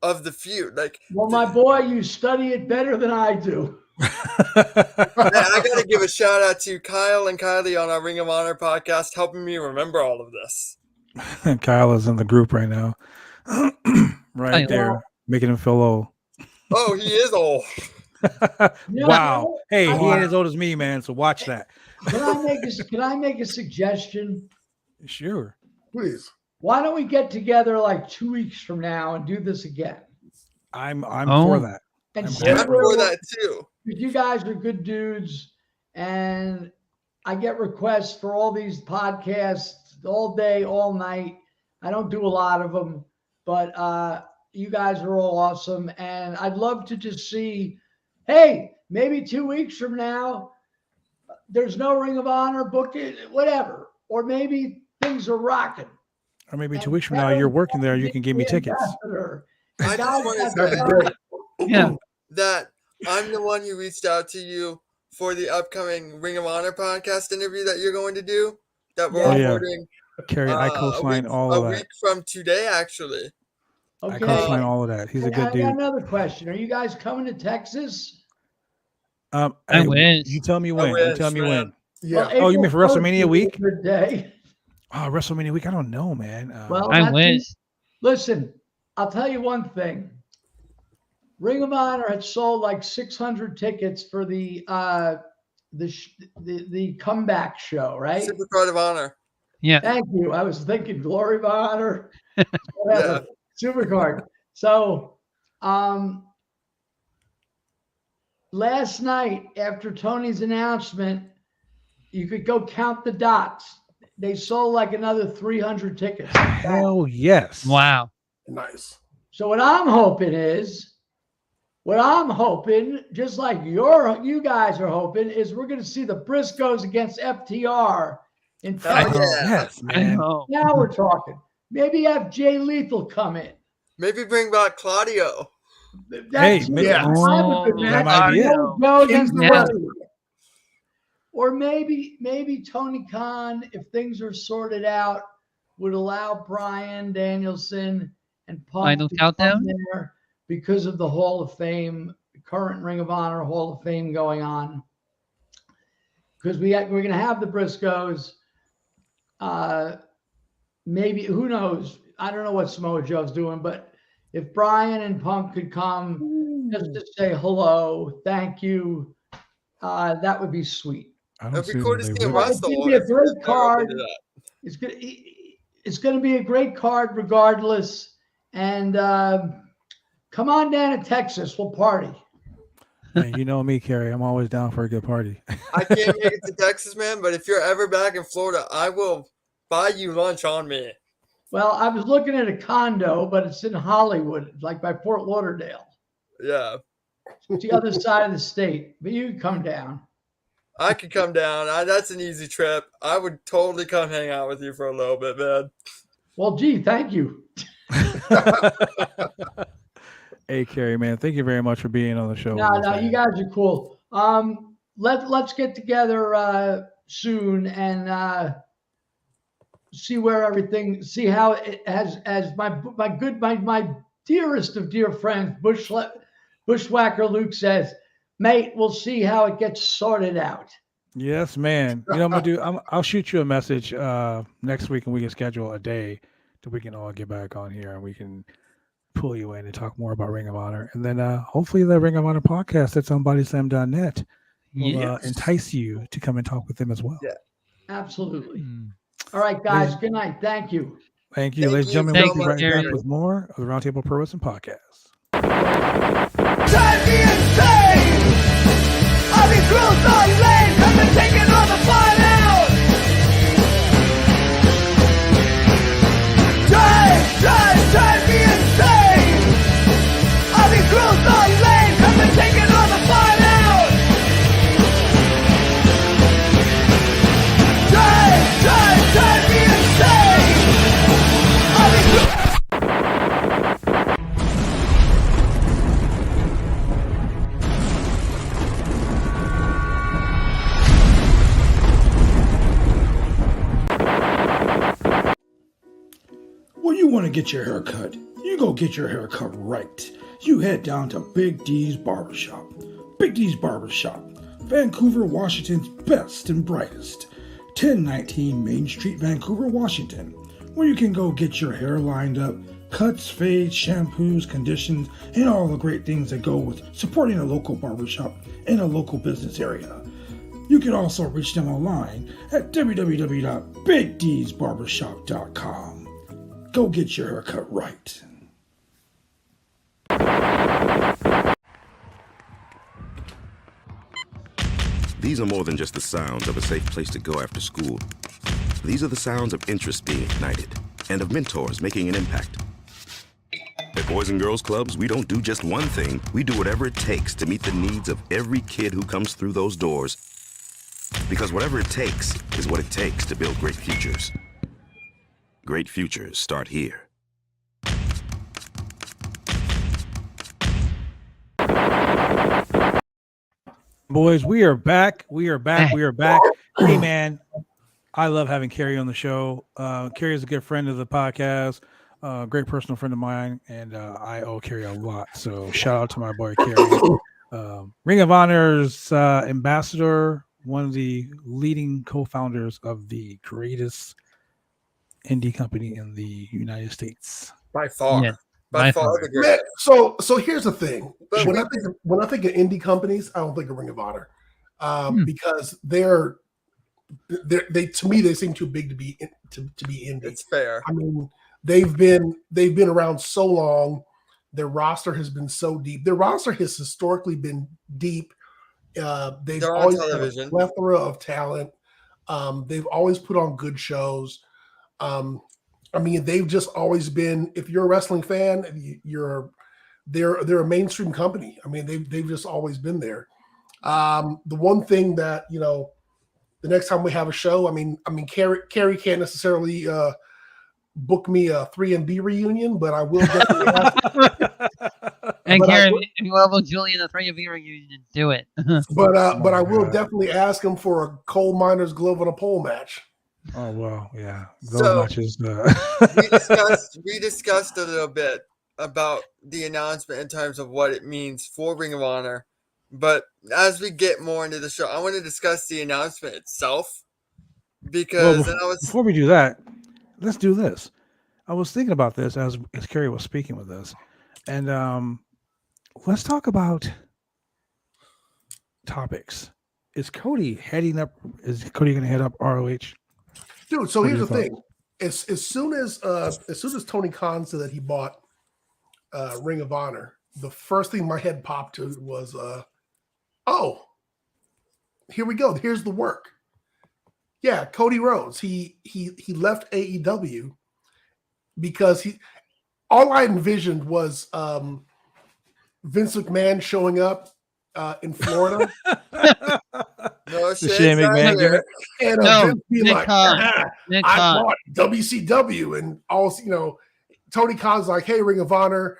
of the feud. Like, well, my boy, you study it better than I do. man, I gotta give a shout out to Kyle and Kylie on our Ring of Honor podcast, helping me remember all of this. Kyle is in the group right now, right there, making him feel old. Oh, he is old. Wow. Hey, he ain't as old as me, man. So watch that. Can I make a suggestion? Sure. Please. Why don't we get together like 2 weeks from now and do this again? I'm for that. And I'm see I'm where for that too. you guys are good dudes, and I get requests for all these podcasts all day, all night. I don't do a lot of them, but you guys are all awesome, and I'd love to just see, hey, maybe 2 weeks from now, there's no Ring of Honor, book it, whatever, or maybe things are rocking. Or maybe 2 weeks from now, you're working there. You can give me tickets. I just want to say that I'm the one who reached out to you for the upcoming Ring of Honor podcast interview that you're going to do. That we're recording. Cary, I co-sign all of that. A week from today, actually. Okay. I co-sign all of that. He's a good dude. I got another question. Are you guys coming to Texas? I wish. You tell me when. You tell me when. Yeah. Well, You mean for WrestleMania week? Good day. Oh, WrestleMania week. I don't know, man. Well, I wish. Listen, I'll tell you one thing. Ring of Honor had sold like 600 tickets for the comeback show, right? Supercard of Honor. Yeah. Thank you. I was thinking Glory of Honor, whatever. Supercard. So, last night after Tony's announcement, you could go count the dots. They sold like another 300 tickets. Hell yes. Wow. Nice. So what I'm hoping, just like you guys are hoping, is we're going to see the Briscoes against FTR in Texas. Yes, man. know. Now we're talking. Maybe have Jay Lethal come in. Maybe bring back Claudio. That's maybe- I'm a good that man. might be it. Go against the Yeah. West. Or maybe Tony Khan, if things are sorted out, would allow Bryan Danielson and Punk Final to countdown? come there because of the Hall of Fame, current Ring of Honor Hall of Fame going on. Because we're going to have the Briscoes. Maybe, who knows? I don't know what Samoa Joe's doing, but if Bryan and Punk could come just to say hello, thank you, that would be sweet. I don't It'd see be cool why to they see him would. wrestle. It'd be a if great they're open card. to that. It's going to be a great card regardless. And come on down to Texas. We'll party. Man, you know me, Cary. I'm always down for a good party. I can't make it to Texas, man, but if you're ever back in Florida, I will buy you lunch on me. Well, I was looking at a condo, but it's in Hollywood, like by Fort Lauderdale. Yeah. It's the other side of the state. But you can come down. I could come down. That's an easy trip. I would totally come hang out with you for a little bit, man. Well, gee, thank you. Hey, Cary, man, thank you very much for being on the show. No, with us, you man. guys are cool. Let's get together soon and see where everything. See how it has. As my dearest of dear friends, Bushwhacker Luke says, mate, we'll see how it gets sorted out. Yes, man. You know what I'm gonna do? I'll shoot you a message next week, and we can schedule a day that we can all get back on here, and we can pull you in and talk more about Ring of Honor, and then hopefully the Ring of Honor podcast that's on bodyslam.net will entice you to come and talk with them as well. Yeah. Absolutely. All right, guys. Good night. Thank you. Thank you, ladies and gentlemen. Thank We'll be you, right back Cary. with more of the Roundtable Pro Wrestling Podcast. Drive me insane! I'll be cruised on lane, come and take it on the fun out! Drive me insane! I'll be cruised on lane, come and take it on the fun out! Drive me insane! I'll be want to get your hair cut? You go get your hair cut right. You head down to Big D's Barbershop. Big D's Barbershop, Vancouver, Washington's best and brightest. 1019 Main Street, Vancouver, Washington, where you can go get your hair lined up, cuts, fades, shampoos, conditions, and all the great things that go with supporting a local barbershop in a local business area. You can also reach them online at www.bigdsbarbershop.com. Go get your haircut right. These are more than just the sounds of a safe place to go after school. These are the sounds of interest being ignited and of mentors making an impact. At Boys and Girls Clubs, we don't do just one thing. We do whatever it takes to meet the needs of every kid who comes through those doors. Because whatever it takes is what it takes to build great futures. Great futures start here. Boys, we are back. We are back. We are back. Hey, man, I love having Cary on the show. Cary is a good friend of the podcast, great personal friend of mine, and I owe Cary a lot. So shout out to my boy Cary. Ring of Honor's ambassador, one of the leading co-founders of the greatest indie company in the United States. By far. Yeah. By far the Man, greatest. so here's the thing. But When I think of indie companies, I don't think of Ring of Honor, because they to me they seem too big to be indie. It's fair. I mean, they've been around so long. Their roster has been so deep. Their roster has historically been deep. They've They're on always had a television. plethora of talent. They've always put on good shows. I mean, they've just always been. If you're a wrestling fan, they're a mainstream company. I mean, they've just always been there. The one thing that the next time we have a show, I mean, Cary can't necessarily book me a 3MB reunion, but I will definitely ask. And But Cary, if you love Julian, the 3 of you, do it. But I will definitely ask him for a coal miner's glove on a pole match. Oh well, yeah. So- Matches. we discussed a little bit about the announcement in terms of what it means for Ring of Honor. But as we get more into the show, I want to discuss the announcement itself. Because Before we do that, let's do this. I was thinking about this as Cary was speaking with us, and let's talk about topics. Is Cody heading up? Is Cody going to head up ROH? Dude, so What here's are the your thing. As soon as Tony Khan said that he bought Ring of Honor, the first thing my head popped to was, oh, here we go. Here's the work. Yeah, Cody Rhodes. He left AEW because all I envisioned was Vince McMahon showing up in Florida. no shit, Shane McMahon gimmick. And No, Vince be Nick like, Khan. "Ah, Nick I Khan. bought WCW," and all Tony Khan's like, "Hey, Ring of Honor,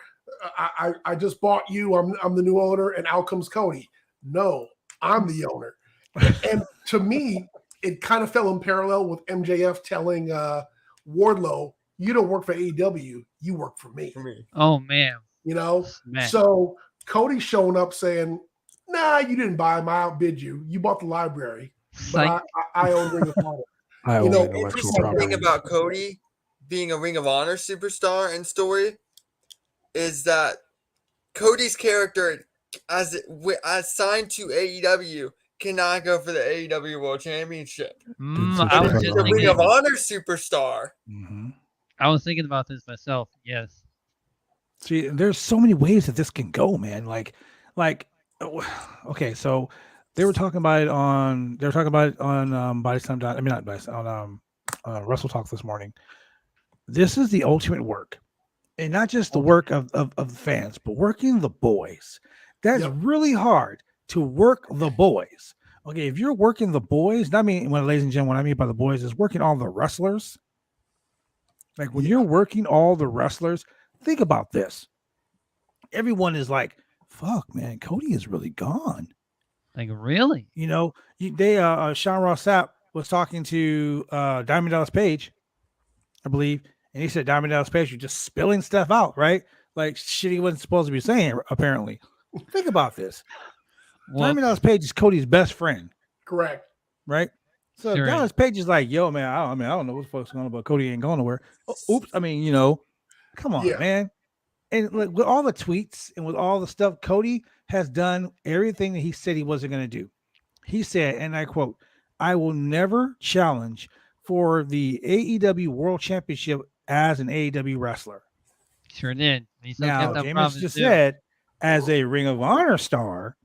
I just bought you. I'm the new owner," and out comes Cody. No, I'm the owner. And to me, it kind of fell in parallel with MJF telling Wardlow, "You don't work for AEW, you work for me." Oh, man. Man. So Cody's showing up saying, "Nah, you didn't buy him. I outbid you. You bought the library, but Like, I own Ring of Honor." I own intellectual Interesting property. thing about Cody being a Ring of Honor superstar and story is that Cody's character, as signed to AEW, cannot go for the AEW World Championship. I was But just He's a Ring of thinking. Honor superstar. Mm-hmm. I was thinking about this myself. Yes. See, there's so many ways that this can go, man. Okay, so they were talking about it on Body Slam. I mean, not Body Slam, on Wrestle Talk this morning. This is the ultimate work, and not just the work of the fans, but working the boys. That's Yep. really hard to work the boys. Okay, if you're working the boys, ladies and gentlemen, what I mean by the boys is working all the wrestlers. Like when you're working all the wrestlers, think about this. Everyone is like, "Fuck, man, Cody is really gone." Like, really? Sean Ross Sapp was talking to Diamond Dallas Page, I believe, and he said Diamond Dallas Page was just spilling stuff out, right? Like shit he wasn't supposed to be saying. Apparently, think about this. Well, Diamond Dallas Page is Cody's best friend, Correct. right? So Sure Dallas Page is like, yo, man, I don't know what the fuck's going on, but Cody ain't going nowhere. Oops, I mean, come on, Yeah. man. And like, with all the tweets and with all the stuff, Cody has done everything that he said he wasn't going to do. He said, and I quote, "I will never challenge for the AEW World Championship as an AEW wrestler." sure did. He still Now, kept that Jameis promise just too. said, as a Ring of Honor star,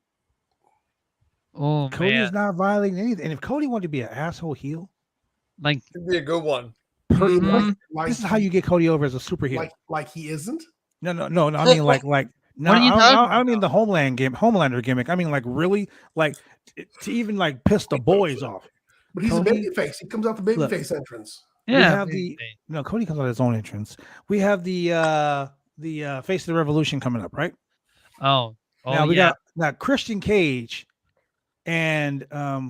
Oh Cody man, is not violating anything. And if Cody wanted to be an asshole heel, like Could be a good one. Mhm. this is how you get Cody over as a super heel. like he isn't. No. I mean, like, no, What are you I talking don't mean the Homelander gimmick. I mean, like, really, like, to even like piss the boys off. But he's Cody- a baby face. He comes out the baby face entrance. We yeah, have Cody comes out his own entrance. We have the Face of the Revolution coming up, right? oh Now we yeah. got now Christian Cage and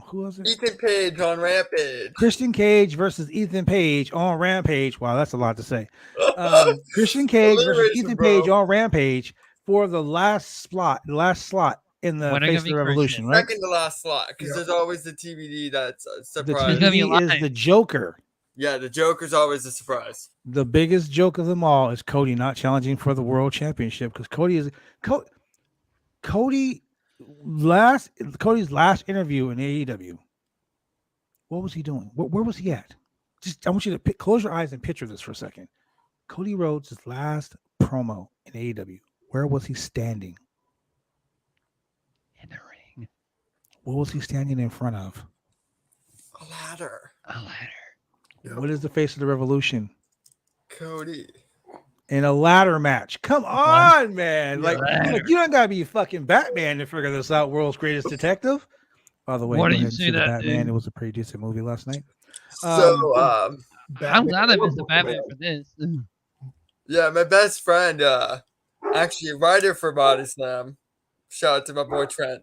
who was it? Ethan Page on Rampage. Christian Cage versus Ethan Page on Rampage. Wow, that's a lot to say. Christian Cage versus Alliteration, Ethan bro. Page on Rampage for the last slot in the When are Face gonna of be the Revolution, right? Second to last slot, because there's always the TBD that's a The surprise. gonna be TBD is live. the Joker. Yeah, the Joker's always a surprise. The biggest joke of them all is Cody not challenging for the World Championship because Cody's last interview in AEW. What was he doing? Where was he at? Just I want you to close your eyes and picture this for a second. Cody Rhodes' last promo in AEW. Where was he standing? In the ring, What was he standing in front of? A ladder. a ladder. What is the Face of the Revolution? Cody. In a ladder match. Come on, man. Like Ladder. you don't gotta be fucking Batman to figure this out, world's greatest detective. By the way, Why go do you ahead and say see the that, Batman. dude? It was a pretty decent movie last night. So, I'm glad I missed the Batman for this. yeah, my best friend, actually a writer for Body Slam, shout out to my boy Trent,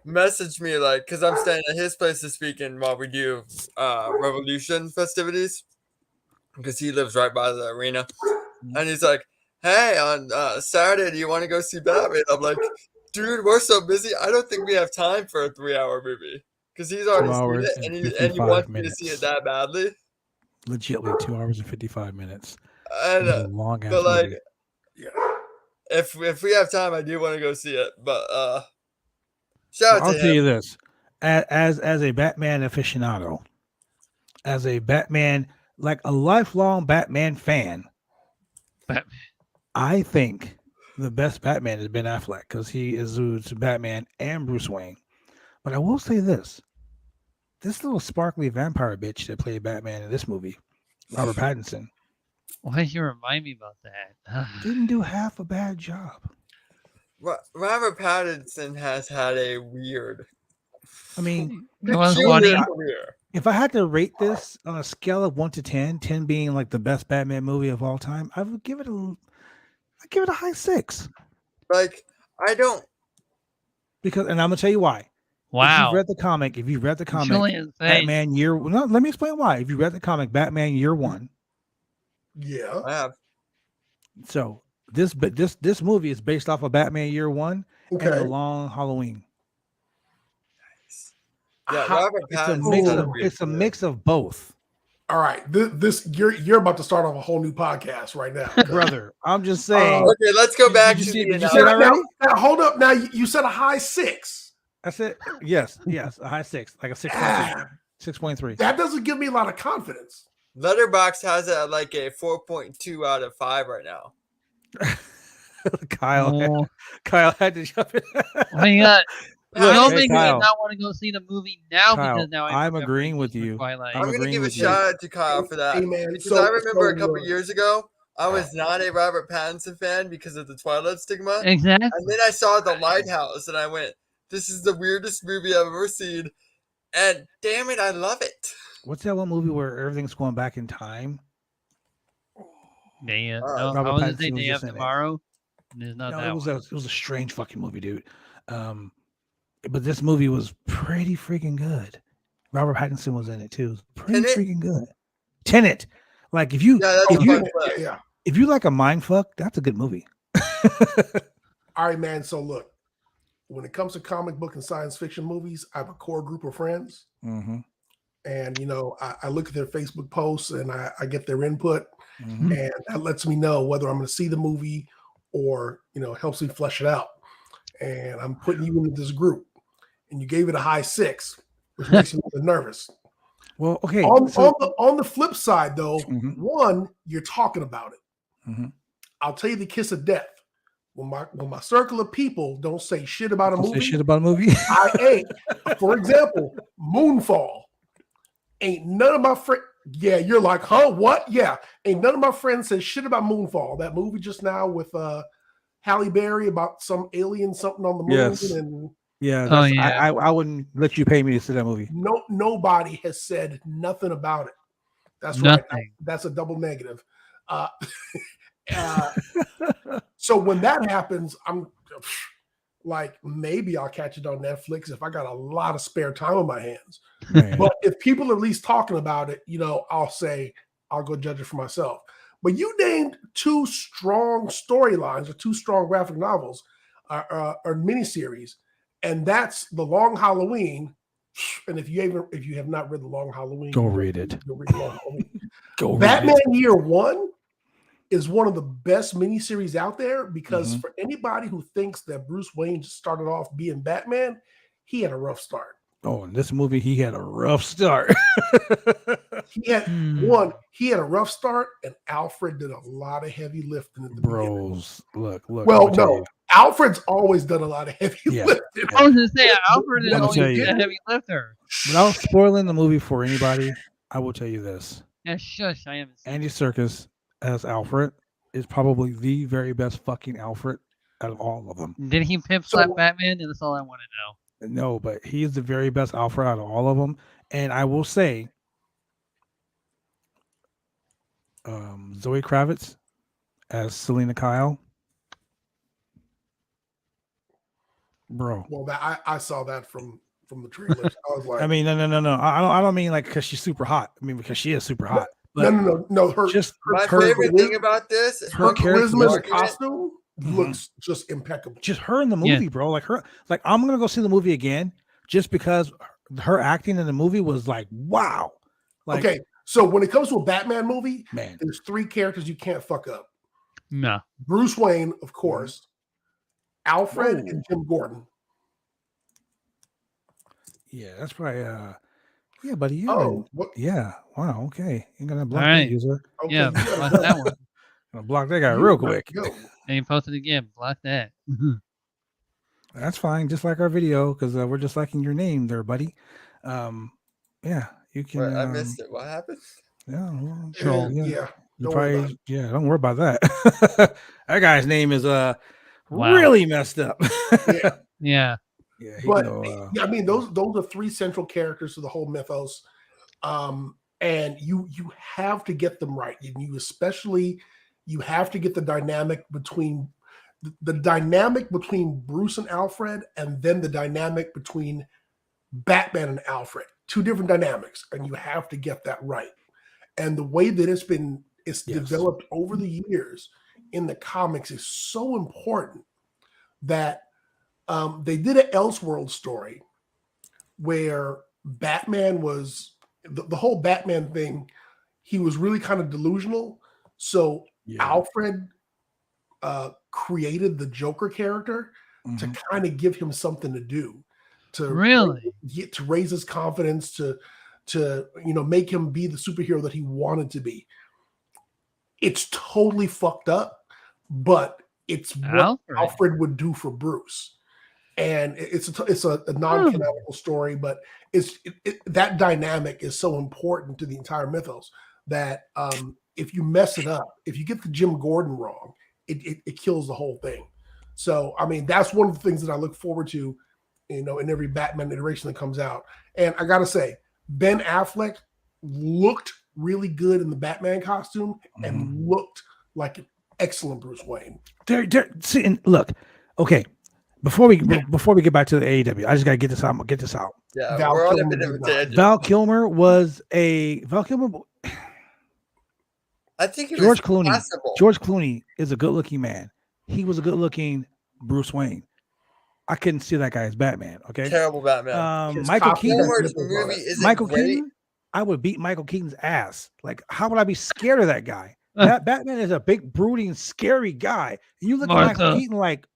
messaged me like, because I'm staying at his place this weekend while we do Revolution festivities, because he lives right by the arena, and he's like, hey, on Saturday, do you want to go see Batman? I'm like, dude, we're so busy, I don't think we have time for a 3-hour movie, because he's already 2 seen hours it, and and he 55 wants me to minutes. see it that badly. Legitly 2 hours and 55 minutes. And, It was a long ass but like, movie. if we have time, I do want to go see it. But shout out I'll to tell him. you this. As a Batman aficionado, as a Batman, like a lifelong Batman fan, Batman. I think the best Batman is Ben Affleck because he exudes Batman and Bruce Wayne. But I will say this little sparkly vampire bitch that played Batman in this movie, Robert Pattinson, Why did you remind me about that? didn't do half a bad job. Robert Pattinson has had a weird I mean, It was peculiar funny. career. if I had to rate this on a scale of 1 to 10, 10 being like the best Batman movie of all time, I'd give it a high 6. Like, I don't. Because, and I'm gonna tell you why. If Wow. you've read the comic, Julian's face. Batman Year. No, let me explain why. If you read the comic, Batman Year One. Yeah. I have. So this movie is based off of Batman Year One and The Okay. Long Halloween. Yeah, How- Robert It's a Pattinson. mix had of weird it's a career. mix of both, All right. This you're about to start off a whole new podcast right now. brother. I'm just saying. Okay, let's go back Did to you see- the did you see that analogy. already? Now, hold up. Now you said a high 6. I said yes, a high 6, like a 6.3. 6.3. That doesn't give me a lot of confidence. Letterboxd has it at like a 4.2 out of 5 right now. Oh, Kyle had to jump in. oh my God. Look, Don't hey, make me Kyle. not want to go see the movie now Kyle, because now I'm remember agreeing it with was for you. Twilight. I'm I'm going to agreeing give a with you. shout out to Kyle for that. Hey, man, Because so- I remember so, a couple uh, years ago, I was not a Robert Pattinson fan because of the Twilight stigma. Exactly. And then I saw The Lighthouse and I went, this is the weirdest movie I've ever seen. And damn it, I love it. What's that one movie where everything's going back in time? Man, Robert no, I was gonna say Pattinson was Day just After in it. Tomorrow. There's not No, that it was one. it was a strange fucking movie, dude. But this movie was pretty freaking good. Robert Pattinson was in it too. It was pretty Tenet? freaking good. Tenet. Like if you Yeah, that's if a you fun clip. Yeah. if you like a mind fuck, that's a good movie. All right, man. So look, when it comes to comic book and science fiction movies, I have a core group of friends. Mm-hmm. And, you know, I look at their Facebook posts and I get their input. Mm-hmm. And that lets me know whether I'm going to see the movie or, you know, helps me flesh it out. And I'm putting you into this group. And you gave it a high 6, which makes me a little nervous. Well, okay. On the flip side, though, Mhm. one, you're talking about it. Mhm. I'll tell you the kiss of death. When my circle of people don't say shit about a Don't say movie, shit about a movie. I ain't. For example, Moonfall. Ain't none of my friends. Yeah, you're like, huh? What? Yeah. Ain't none of my friends said shit about Moonfall. That movie just now with Halle Berry about some alien something on the moon. Yes. And Yeah. Oh, yeah. I wouldn't let you pay me to see that movie. nobody has said nothing about it. That's right. Nothing. That's a double negative. So when that happens, I'm like, maybe I'll catch it on Netflix if I got a lot of spare time on my hands. Man. But if people are at least talking about it, you know, I'll say I'll go judge it for myself. But you named 2 strong storylines or 2 strong graphic novels or miniseries, and that's The Long Halloween. And if you have not read The Long Halloween, Go read it. Go read Long Halloween. Go read Batman it. Year One is one of the best miniseries out there because Mhm. for anybody who thinks that Bruce Wayne just started off being Batman, he had a rough start. Oh, in this movie, he had a rough start. He had he had a rough start, and Alfred did a lot of heavy lifting at the beginning. Bros, look. Well, I'ma tell no, you. Alfred's always done a lot of heavy Yeah. lifting. I was gonna say Alfred is Let me always tell a you. heavy lifter. Without spoiling the movie for anybody, I will tell you this: Yeah, shush, I haven't seen. Andy Serkis as Alfred is probably the very best fucking Alfred out of all of them. Did he pimp slap Batman? That's all I want to know. No, but he is the very best Alfred out of all of them. And I will say, Zoe Kravitz as Selena Kyle, bro. Well, I saw that from the trailers. I was like, I mean, no. I don't mean like because she's super hot. I mean because she is super hot. But no. Her My her favorite thing about this, her charisma as a charisma- costume Mhm. looks just impeccable. just her in the movie, bro. Like I'm gonna go see the movie again just because her acting in the movie was like, wow. Like, Okay, so when it comes to a Batman movie, man. there's 3 characters you can't fuck up. No. Bruce Wayne, of course, Alfred, Whoa. and Jim Gordon. Yeah, that's probably yeah, buddy. Yeah. Oh, what? Yeah. Wow. Okay. You're gonna block All that right. user. Okay, Yeah, you gotta block go. that one. Gonna block that guy You real gotta quick. go. And you posted again. Block that. That's fine. Just like our video, because we're just liking your name there, buddy. Yeah, you can. Wait, I missed it. What happened? Yeah. Well, Troll. Yeah. Yeah. You Don't worry about probably. Yeah. Don't worry about that. That guy's name is Wow. really messed up. Yeah. Yeah. Yeah. He But go, yeah, I mean those are 3 central characters to the whole mythos. And you have to get them right. You have to get the dynamic between Bruce and Alfred, and then the dynamic between Batman and Alfred. 2 different dynamics, and you have to get that right. And the way that it's Yes. developed over the years in the comics is so important that they did an Elseworld story where Batman was the whole Batman thing. He was really kind of delusional. So yeah. Alfred created the Joker character to Mhm. kind of give him something to do, to Really? to raise his confidence, to make him be the superhero that he wanted to be. It's totally fucked up, but it's what Alfred would do for Bruce. And it's a non-canonical story, but that dynamic is so important to the entire mythos that if you mess it up, if you get the Jim Gordon wrong, it kills the whole thing. So, I mean, that's one of the things that I look forward to, in every Batman iteration that comes out. And I got to say, Ben Affleck looked really good in the Batman costume and looked like an excellent Bruce Wayne. See, and look, okay. Before we get back to the AEW, I just gotta get this out. Yeah, Val we're on a Kilmer bit of a did not. tangent. Val Kilmer was a Val Kilmer. I think it George was Clooney. passable. George Clooney is a good-looking man. He was a good-looking Bruce Wayne. I couldn't see that guy as Batman. Okay. Terrible Batman. His Michael costume Keaton. Homer's nipples on movie it. isn't Michael great. Keaton. I would beat Michael Keaton's ass. Like, how would I be scared of that guy? That Batman is a big, brooding, scary guy. And you look at Michael Martha. Keaton like,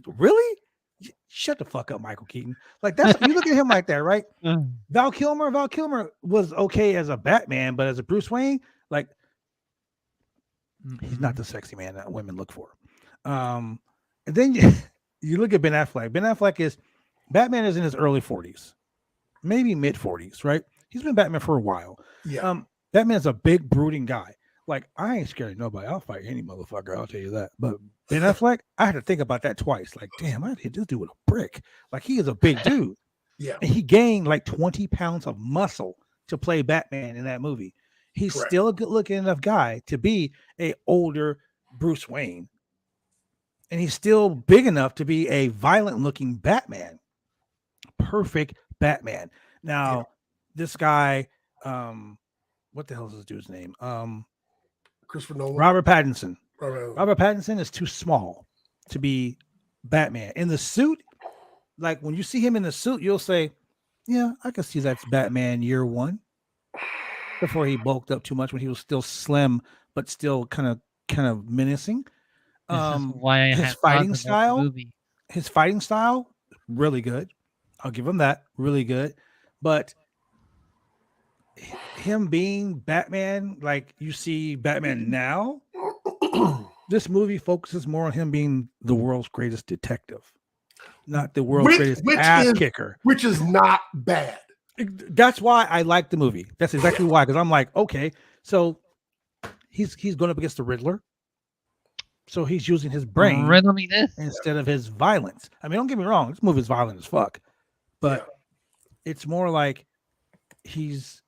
really? Shut the fuck up, Michael Keaton. Like, that's you look at him like that, right? Val Kilmer was okay as a Batman, but as a Bruce Wayne, like, he's not the sexy man that women look for. And then you look at Ben Affleck. Ben Affleck Batman is in his early 40s, maybe mid 40s, right? He's been Batman for a while. Yeah. Batman is a big, brooding guy. Like, I ain't scared of nobody. I'll fight any motherfucker. I'll tell you that. But Ben Affleck, I had to think about that twice. Like, damn, I hit this dude with a brick. Like, he is a big dude. Yeah. And he gained like 20 pounds of muscle to play Batman in that movie. He's Correct. still a good-looking enough guy to be a older Bruce Wayne. And he's still big enough to be a violent-looking Batman. Perfect Batman. Now, this guy, what the hell is this dude's name? Christopher Nolan. Robert Pattinson. Robert- Robert Pattinson is too small to be Batman. In the suit, like when you see him in the suit, you'll say, yeah, I can see that's Batman year one. Before he bulked up too much when he was still slim, but still kind of menacing. This is why I his had fighting thoughts about the style, movie. his fighting style, really good. I'll give him that, really good. But him being Batman, like you see Batman now, this movie focuses more on him being the world's greatest detective, not the world's greatest ass kicker. Which is not bad. That's why I like the movie. That's exactly why, because I'm like, okay, so he's going up against the Riddler. So he's using his brain Riddle me this. instead of his violence. I mean, don't get me wrong, this movie is violent as fuck. But it's more like he's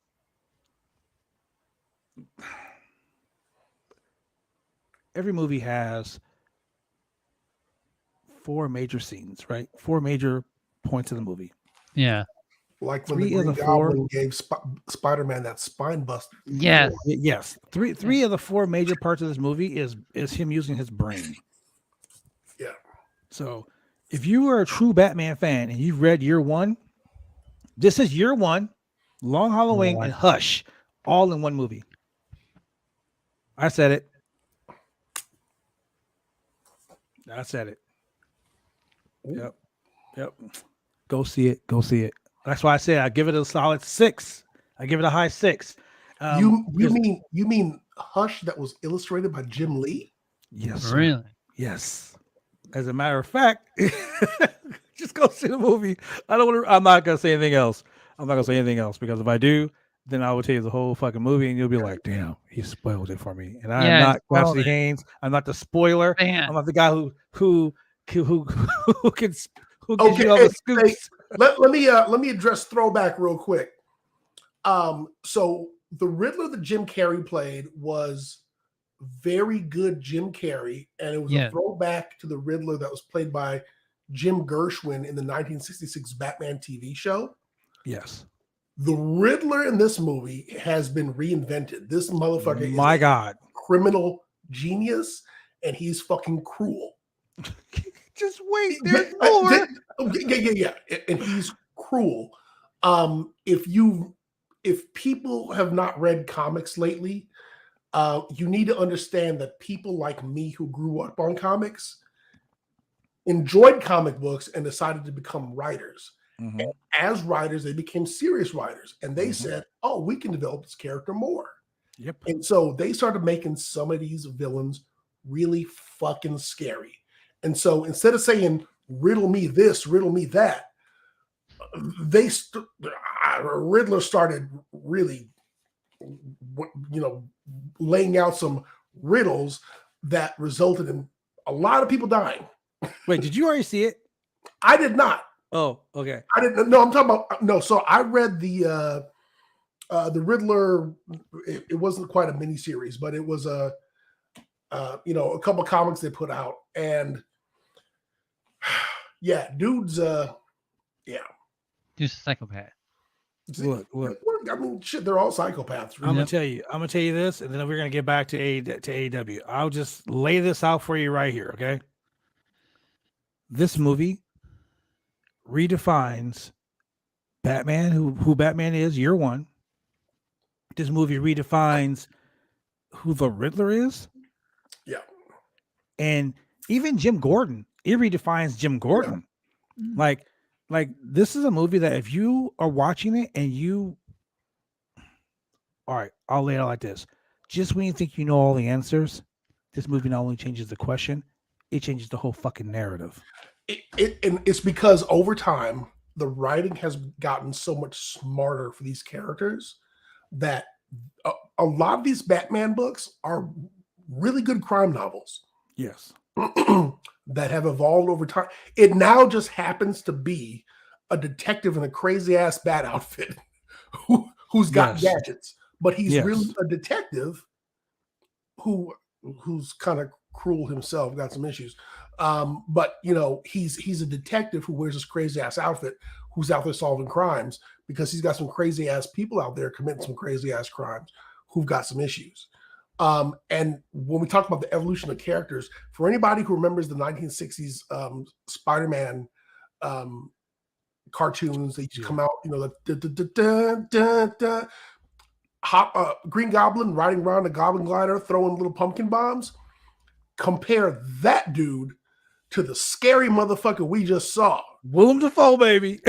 every movie has 4 major scenes, right? 4 major points of the movie. Yeah. Like when 3 the of Green the 4 Goblin gave Spider-Man that spine buster. Yes. Yes. Three of the 4 major parts of this movie is him using his brain. Yeah. So if you are a true Batman fan and you've read Year One, this is Year One, Long Halloween, and Hush, all in one movie. I said it. Yep. Go see it. That's why I said I give it a solid 6. I give it a high 6. You mean Hush that was illustrated by Jim Lee? Yes. Sir. Really? Yes. As a matter of fact, just go see the movie. I'm not gonna say anything else. Because if I do, then I will tell you the whole fucking movie, and you'll be like, "Damn, he spoiled it for me." And I am not Wesley Haynes. I'm not the spoiler. Man. I'm not the guy who gives you all the scoops. Let me address throwback real quick. So the Riddler that Jim Carrey played was very good Jim Carrey, and it was a throwback to the Riddler that was played by Jim Gershwin in the 1966 Batman TV show. Yes. The Riddler in this movie has been reinvented. This motherfucker is God, criminal genius, and he's fucking cruel. Just wait, there's more. Yeah. And he's cruel. If people have not read comics lately, you need to understand that people like me who grew up on comics enjoyed comic books and decided to become writers. Mm-hmm. And as writers, they became serious writers. And they said, oh, we can develop this character more. Yep. And so they started making some of these villains really fucking scary. And so instead of saying, riddle me this, riddle me that, Riddler started really, laying out some riddles that resulted in a lot of people dying. Wait, did you already see it? I did not. Oh, okay. I didn't. No, I'm talking about no. So I read the Riddler. It wasn't quite a miniseries, but it was a couple of comics they put out, and yeah, dude's Dude's a psychopath. Look. I mean, shit, they're all psychopaths. Really. I'm gonna tell you this, and then we're gonna get back to AEW. I'll just lay this out for you right here, okay? This movie redefines Batman, who Batman is, year one. This movie redefines who the Riddler is. Yeah. And even Jim Gordon, it redefines Jim Gordon. Yeah. Like this is a movie that if you are watching it and all right, I'll lay it out like this. Just when you think you know all the answers, this movie not only changes the question, it changes the whole fucking narrative. And it's because over time, the writing has gotten so much smarter for these characters that a lot of these Batman books are really good crime novels. Yes. That have evolved over time. It now just happens to be a detective in a crazy ass bat outfit who's got gadgets, but he's really a detective who's kind of cruel himself, got some issues. But you know, he's a detective who wears this crazy ass outfit who's out there solving crimes because he's got some crazy ass people out there committing some crazy ass crimes who've got some issues. And when we talk about the evolution of characters, for anybody who remembers the 1960s Spider-Man cartoons, they used to come out, you know, the Green Goblin riding around a goblin glider, throwing little pumpkin bombs. Compare that dude to the scary motherfucker we just saw. Willem Dafoe, baby.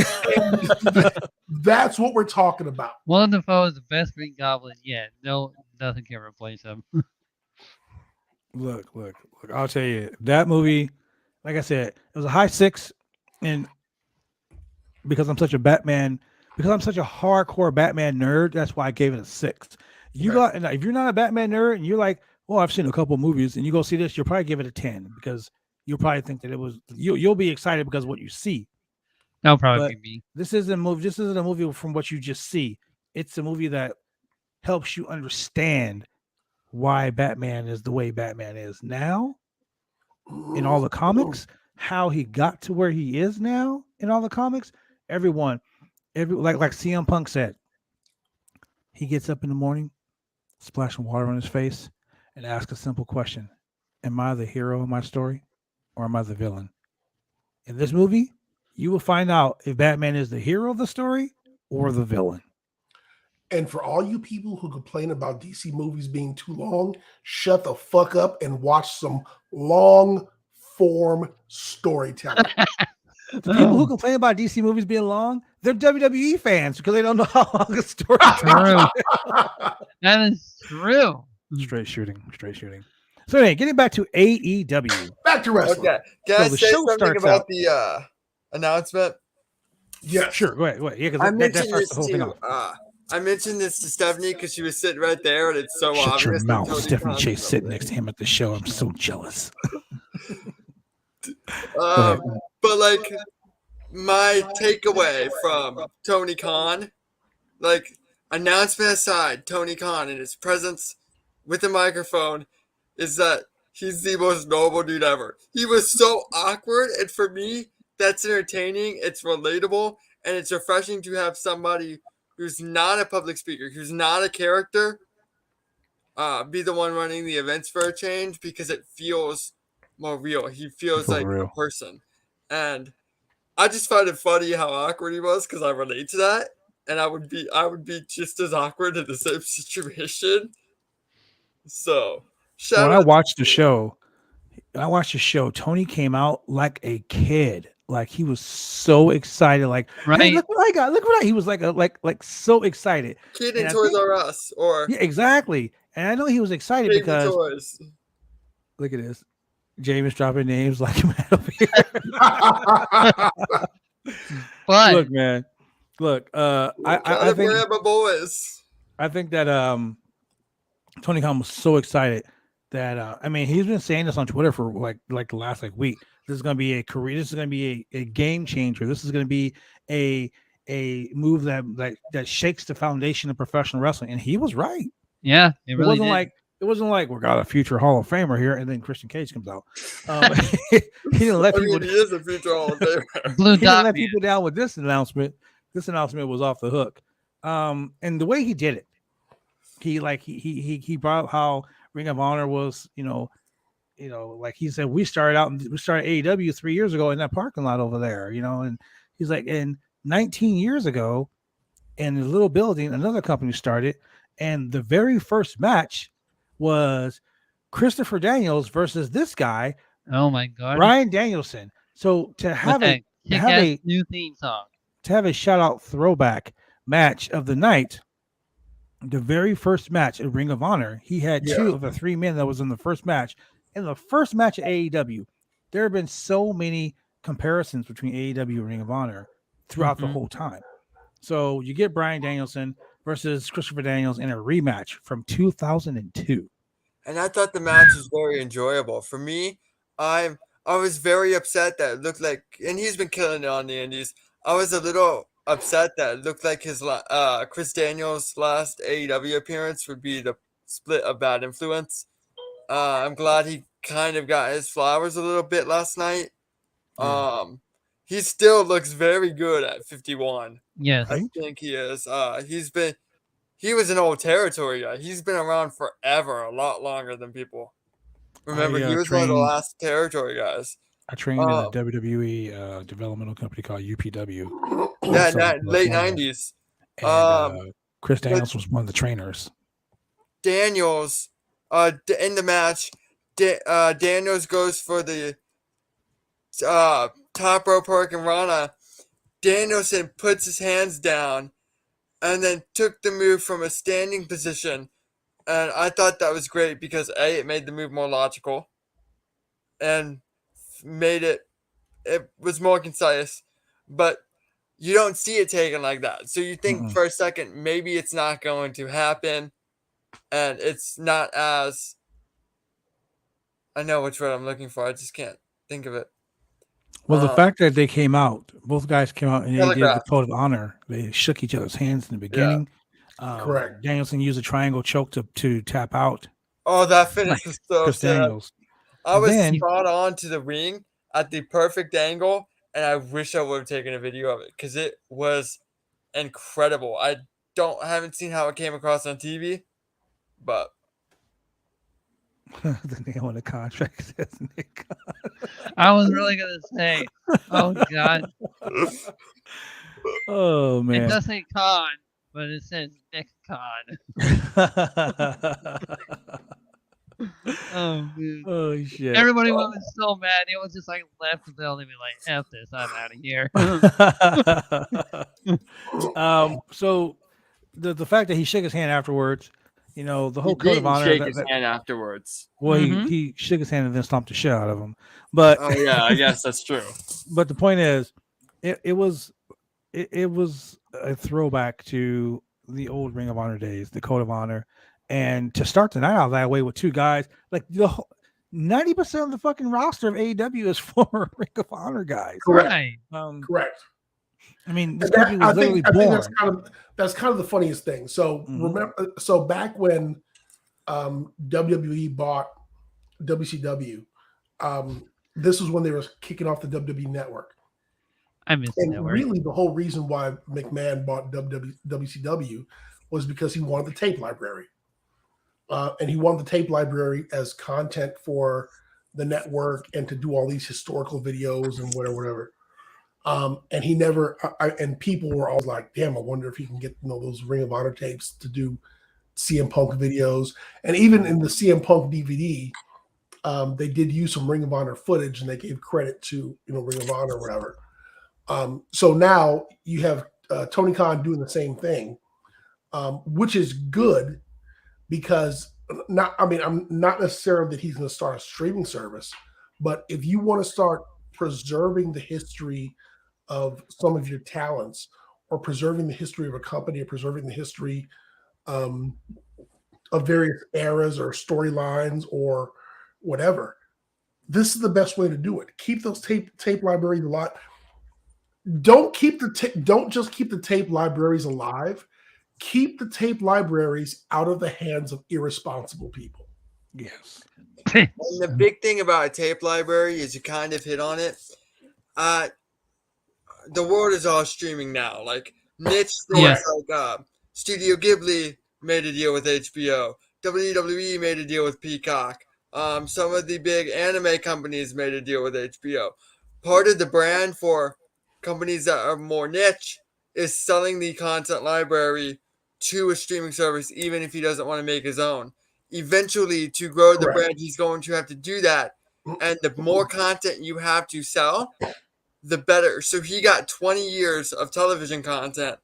That's what we're talking about. Willem Dafoe is the best Green Goblin yet. No, nothing can replace him. Look. I'll tell you, that movie, like I said, it was a high 6, and because I'm such a hardcore Batman nerd, that's why I gave it a 6. If you're not a Batman nerd and you're like, well, I've seen a couple of movies, and you go see this, you'll probably give it a 10 because you'll probably think that it was you'll be excited because of what you see. That'll probably be me. This isn't a movie from what you just see. It's a movie that helps you understand why Batman is the way Batman is now in all the comics, how he got to where he is now in all the comics. Like CM Punk said, he gets up in the morning, splashing water on his face, and asks a simple question: am I the hero of my story, or am I the villain? In this movie, you will find out if Batman is the hero of the story or the villain. And for all you people who complain about DC movies being too long, shut the fuck up and watch some long form storytelling. The people who complain about DC movies being long, they're WWE fans because they don't know how long a story is. That is true. Straight shooting. So anyway, getting back to AEW. Back to wrestling. Okay. Can I say something about the announcement? Yeah, sure. Go ahead. Yeah, because that starts the whole thing off. I mentioned this to Stephanie because she was sitting right there, and it's so Shut obvious. Your mouth. Stephanie Chase sitting next to him at the show. I'm so jealous. But like, my takeaway from Tony Khan, like, announcement aside, Tony Khan and his presence with the microphone is that he's the most noble dude ever. He was so awkward, and for me, that's entertaining, it's relatable, and it's refreshing to have somebody who's not a public speaker, who's not a character, be the one running the events for a change, because it feels more real. He feels like a person. And I just find it funny how awkward he was, because I relate to that, and I would be just as awkward in the same situation. So when I watched the show, Tony came out like a kid. Like he was so excited. Like, right. Hey, look what I got. Look what he was like so excited. Kid in Toys R Us, or exactly. And I know he was excited because toys. Look at this. Jameis dropping names like him over here. But look, man. Look, I think boys. I think that Tony Khan was so excited that I mean, he's been saying this on Twitter for like the last week. This is going to be a career. This is going to be a game changer. This is going to be a move that shakes the foundation of professional wrestling. And he was right. Yeah, it wasn't like we got a future Hall of Famer here, and then Christian Cage comes out. He didn't let people. He is a future Hall of Famer. Blue he didn't let people down with this announcement. This announcement was off the hook. And the way he did it, he brought up how Ring of Honor was, like he said, we started AEW 3 years ago in that parking lot over there, and he's like, and 19 years ago in a little building, another company started, and the very first match was Christopher Daniels versus this guy, Oh my God. Bryan Danielson. So to have a new theme song. to have a shout out throwback match of the night, the very first match at Ring of Honor, he had two of the three men that was in the first match. In the first match at AEW, there have been so many comparisons between AEW and Ring of Honor throughout the whole time. So you get Bryan Danielson versus Christopher Daniels in a rematch from 2002. And I thought the match was very enjoyable. For me, I was very upset that it looked like, and he's been killing it on the indies. I was a little upset that it looked like his Chris Daniels' last AEW appearance would be the split of Bad Influence. I'm glad he kind of got his flowers a little bit last night. He still looks very good at 51. Yes. I think he is. He was an old territory guy. He's been around forever, a lot longer than people remember. He was one of the last territory guys. I trained in a WWE developmental company called UPW. Late 90s. And Chris Daniels was one of the trainers. Daniels, in the match, Daniels goes for the top rope Hurricane Rana. Danielson puts his hands down and then took the move from a standing position. And I thought that was great because it made the move more logical and it was more concise, but you don't see it taken like that. So you think for a second, maybe it's not going to happen. And it's not as, I know which word I'm looking for. I just can't think of it. Well, the fact that they came out, both guys came out and they did the code of honor. They shook each other's hands in the beginning. Correct. Danielson used a triangle choke to tap out. Oh, that finish was so Chris sad. Daniels. I was spot on to the ring at the perfect angle, and I wish I would have taken a video of it because it was incredible. I haven't seen how it came across on TV, but the name on the contract says Nick Kahn. I was really gonna say, oh God. Oh man. It does say Kahn, but it says Nick Kahn. Oh man. Oh shit. Everybody was so mad. It was just like left the building, be like, "F this, I'm out of here." So the fact that he shook his hand afterwards, the whole He code of honor. shake his hand afterwards. Well, he shook his hand and then stomped the shit out of him. But Oh yeah, I guess that's true. But the point is, it was a throwback to the old Ring of Honor days, the code of honor, and to start the night out that way with two guys, like 90% of the fucking roster of AEW is former Ring of Honor guys. Correct. Right. Correct. I mean, this company was literally I think born. that's kind of the funniest thing. So remember, so back when WWE bought WCW, this was when they were kicking off the WWE network. I missed the And network. really, the whole reason why McMahon bought WCW was because he wanted the tape library. And he wanted the tape library as content for the network and to do all these historical videos and whatever. And he never, and people were all like, damn, I wonder if he can get those Ring of Honor tapes to do CM Punk videos. And even in the CM Punk DVD, they did use some Ring of Honor footage and they gave credit to, Ring of Honor or whatever. So now you have Tony Khan doing the same thing, which is good because I'm not necessarily that he's going to start a streaming service, but if you want to start preserving the history of some of your talents or preserving the history of a company or preserving the history of various eras or storylines or whatever, this is the best way to do it. Keep those tape libraries alive. Don't just keep the tape libraries alive. Keep the tape libraries out of the hands of irresponsible people. Yes. And the big thing about a tape library is you kind of hit on it. The world is all streaming now. Like niche things like Studio Ghibli made a deal with HBO. WWE made a deal with Peacock. Some of the big anime companies made a deal with HBO. Part of the brand for companies that are more niche is selling the content library to a streaming service, even if he doesn't want to make his own. Eventually, to grow the Correct. brand, he's going to have to do that. And the more content you have to sell, the better. So he got 20 years of television content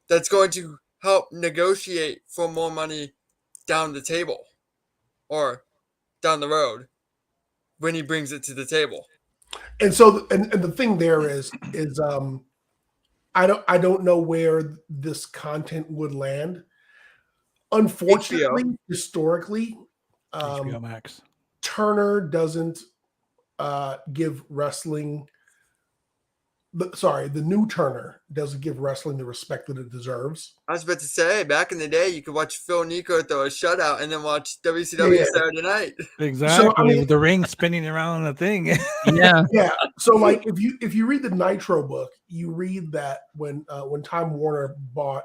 that's going to help negotiate for more money down the table or down the road when he brings it to the table. And so, and the thing there is I don't know where this content would land. Unfortunately, historically, HBO Max. Turner doesn't give wrestling. The new Turner doesn't give wrestling the respect that it deserves. I was about to say, back in the day, you could watch Phil Nico throw a shutout and then watch WCW Saturday Night. Exactly. So, I mean, with the ring spinning around the thing. Yeah. Yeah. So like if you read the Nitro book, you read that when Time Warner bought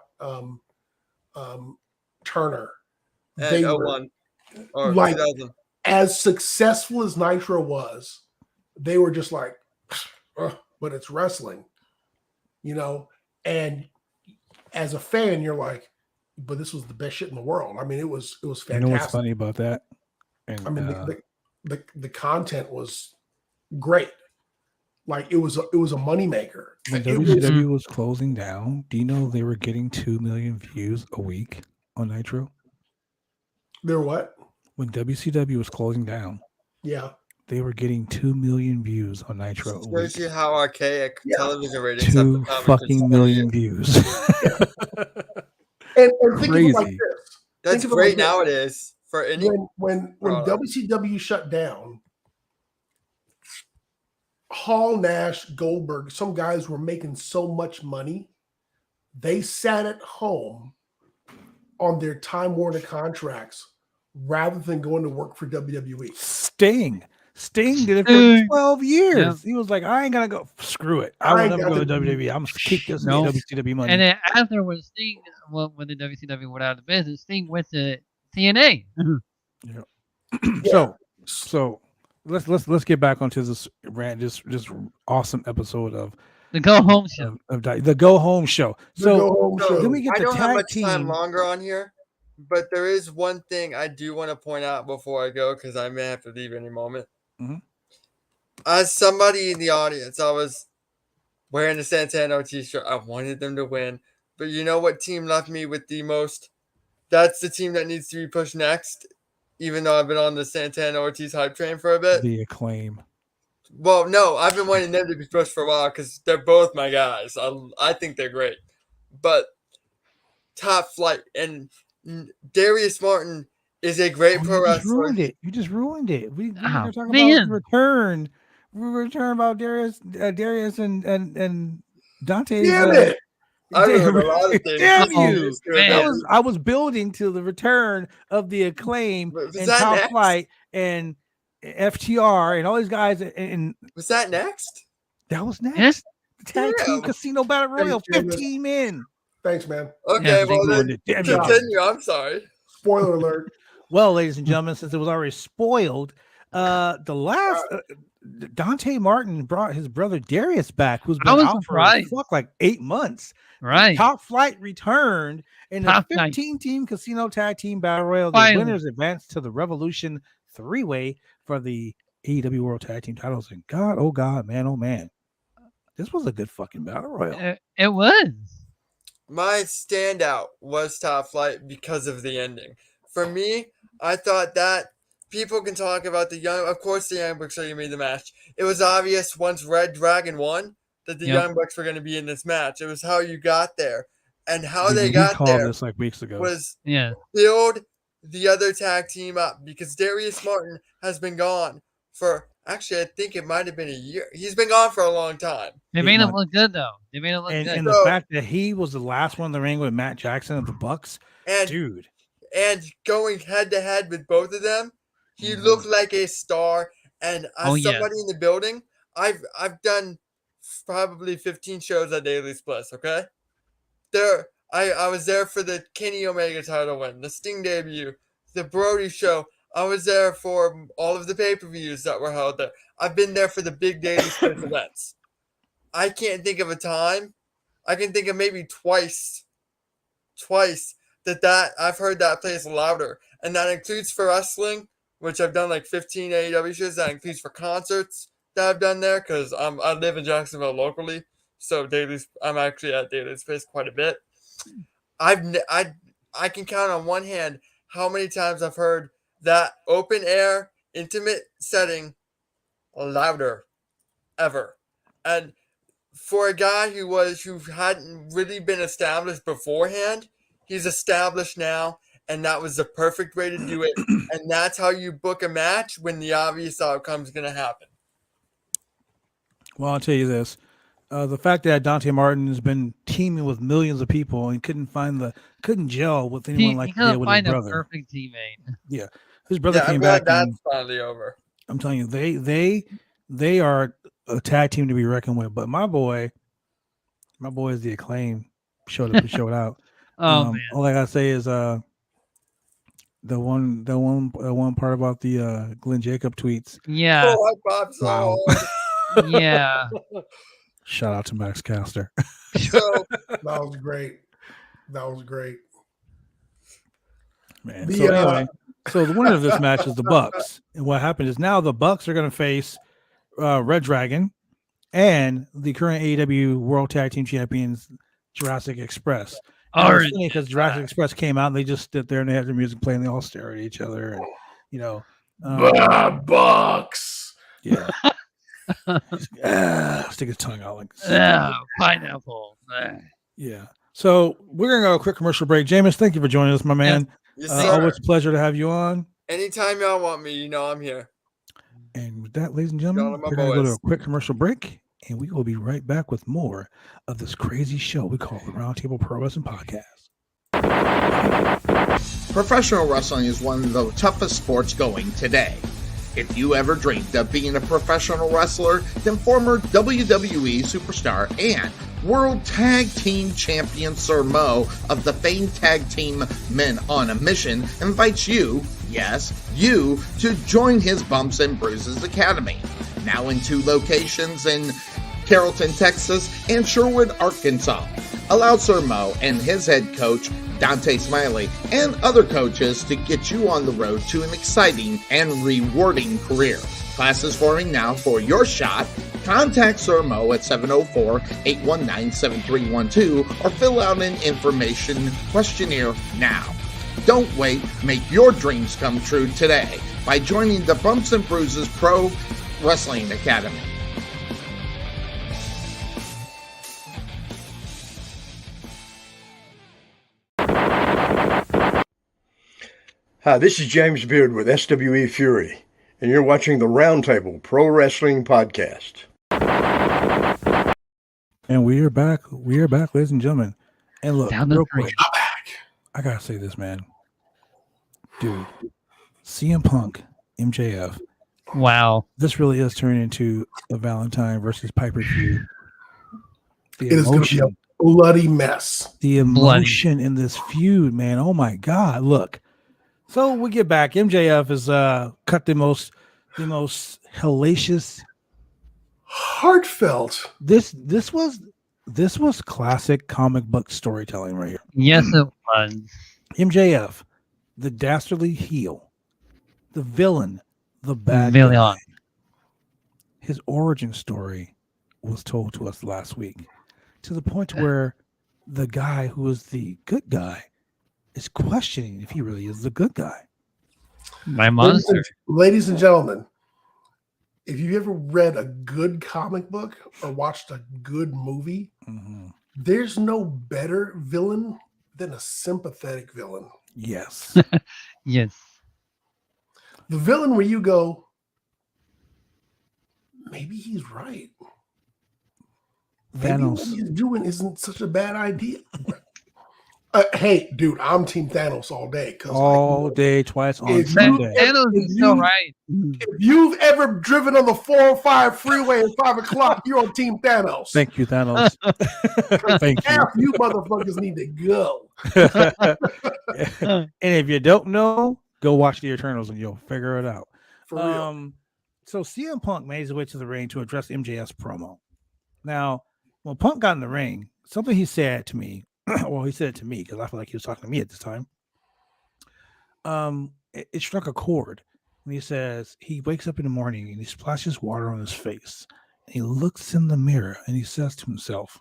Turner, And they were 01 or like 2000. as successful as Nitro was, they were just like, but it's wrestling, and as a fan, you're like, but this was the best shit in the world. I mean, it was fantastic. You know what's funny about that? And, I mean, the content was great. Like it was a moneymaker. when WCW was closing down, do you know they were getting 2 million views a week on Nitro? They're what? When WCW was closing down, Yeah. they were getting 2 million views on Nitro. Shows you how archaic television ratings 2 have become. fucking million views. And think of it like Crazy. this. That's Think of it great like this. nowadays for any. When product. WCW shut down, Hall, Nash, Goldberg, some guys were making so much money, they sat at home on their Time Warner contracts rather than going to work for WWE. Sting did it for 12 years. Yeah. He was like, I ain't gonna go. Screw it. I will never go to WWE. I'm gonna keep this No. WCW money. And then after when Sting, when the WCW went out of business, Sting went to TNA. So let's get back onto this rant, this awesome episode of The Go Home Show. of the Go Home Show. So then we get I the don't have tag much time team. longer on here, but there is one thing I do want to point out before I go because I may have to leave any moment. Mhm. As somebody in the audience, I was wearing the Santana t-shirt. I wanted them to win, but you know what team left me with the most? That's the team that needs to be pushed next. Even though I've been on the Santana Ortiz hype train for a bit. The Acclaim. Well, no, I've been wanting them to be pushed for a while because they're both my guys. I think they're great. But Top Flight and Darius Martin is a great pro wrestler. You just ruined it. We were talking about man. the return. We were talking about Darius and Dante. Damn it. I ruined a lot of things. Damn you! man. I was building to the return of the Acclaim Was and that Top next? Flight and FTR and all these guys, and Was that next? that was next. Yes. The Tag Team Damn. Casino Battle Royal, Thanks, Jameis. 15 men. Thanks, man. Okay, Yeah, well then ruined it. Damn you. continue. I'm sorry. Spoiler alert. Well, ladies and gentlemen, since it was already spoiled, the last Dante Martin brought his brother Darius back, who's I been was out surprised. for like 8 months. Right. Top Flight returned in the Top Flight. 15-team Casino Tag Team Battle Royal. The Finally. winners advanced to the Revolution 3-way for the AEW World Tag Team titles. And God, oh God, man, oh man, this was a good fucking Battle Royal. It was. My standout was Top Flight because of the ending. For me, I thought that people can talk about of course the Young Bucks are going to be in the match. It was obvious once Red Dragon won that the Young Bucks were going to be in this match. It was how you got there. And how they got called there this like weeks ago. was Yeah. build the other tag team up because Darius Martin has been gone for, actually, I think it might have been a year. He's been gone for a long time. They made him look good, though. They made him look good. And the fact that he was the last one in the ring with Matt Jackson of the Bucks, dude. And going head to head with both of them, he looked like a star. And as somebody in the building, I've done probably 15 shows at Daily Splits, okay? I was there for the Kenny Omega title win, the Sting debut, the Brody show. I was there for all of the pay-per-views that were held there. I've been there for the big daily space events. I can't think of a time. I can think of maybe twice that I've heard that place louder. And that includes for wrestling, which I've done like 15 AEW shows. That includes for concerts that I've done there because I live in Jacksonville locally. So I'm actually at Daily Space quite a bit. I can count on one hand how many times I've heard that open air, intimate setting louder ever. And for a guy who hadn't really been established beforehand, he's established now, and that was the perfect way to do it. And that's how you book a match when the obvious outcome is going to happen. Well, I'll tell you this. The fact that Dante Martin has been teaming with millions of people and couldn't gel with anyone like he did with his brother. A perfect teammate. Yeah, his brother came I'm back. glad that's finally over. I'm telling you, they are a tag team to be reckoned with. But my boy is the Acclaim. Showed up and showed out. Man. All I gotta say is the one part about the Glenn Jacob tweets. Yeah. Oh, I popped so hard. Yeah. Shout out to Max Caster. So That was great. Man. The, So anyway, so the winner of this match is the Bucks. And what happened is now the Bucks are going to face Red Dragon and the current AEW World Tag Team Champions Jurassic Express. It's funny because Jurassic Express came out and they just stood there and they had their music playing. They all stare at each other and Bucks. Yeah. Stick his tongue out like pineapple. Yeah. So we're gonna go a quick commercial break. Jameis, thank you for joining us, my man. Yes, sir. Always a pleasure to have you on. Anytime y'all want me, I'm here. And with that, ladies and gentlemen, Y'all are my we're gonna go to boys. a quick commercial break, and we will be right back with more of this crazy show we call the Roundtable Pro Wrestling Podcast. Professional wrestling is one of the toughest sports going today. If you ever dreamed of being a professional wrestler, then former WWE superstar and World Tag Team Champion Sir Mo of the famed tag team Men on a Mission invites you, yes, you, to join his Bumps and Bruises Academy. Now in 2 locations in Carrollton, Texas and Sherwood, Arkansas. Allow Sir Mo and his head coach, Dante Smiley, and other coaches to get you on the road to an exciting and rewarding career. Classes forming now for your shot. Contact Sir Mo at 704-819-7312 or fill out an information questionnaire now. Don't wait, make your dreams come true today by joining the Bumps and Bruises Pro Wrestling Academy. Hi, this is James Beard with SWE Fury, and you're watching the Roundtable Pro Wrestling Podcast. And we are back. We are back, ladies and gentlemen. And look, real quick, I'm back. I gotta say this, man. Dude, CM Punk, MJF. Wow. This really is turning into a Valentine versus Piper feud. It is going to be a bloody mess. The emotion in this feud, man. Oh my God. Look. So we get back. MJF has cut the most hellacious, heartfelt. This was classic comic book storytelling right here. Yes, it was. MJF, the dastardly heel, the villain, the bad villain. guy. His origin story was told to us last week, to the point where the guy who is the good guy is questioning if he really is the good guy. My monster. Ladies and gentlemen, if you've ever read a good comic book or watched a good movie, there's no better villain than a sympathetic villain. Yes. Yes. The villain where you go, maybe he's right. Maybe what he's doing isn't such a bad idea. Hey, dude, I'm Team Thanos all day. All day, twice on if Sunday. Thanos is so right. If you've ever driven on the 405 freeway at 5 o'clock, you're on Team Thanos. Thank you, Thanos. Thank you. Half you motherfuckers need to go. And if you don't know, go watch the Eternals and you'll figure it out. For real. So CM Punk made his way to the ring to address MJF's promo. Now, when Punk got in the ring, something he said to me, well, he said it to me because I feel like he was talking to me at this time. It struck a chord. And he says he wakes up in the morning and he splashes water on his face. And he looks in the mirror and he says to himself,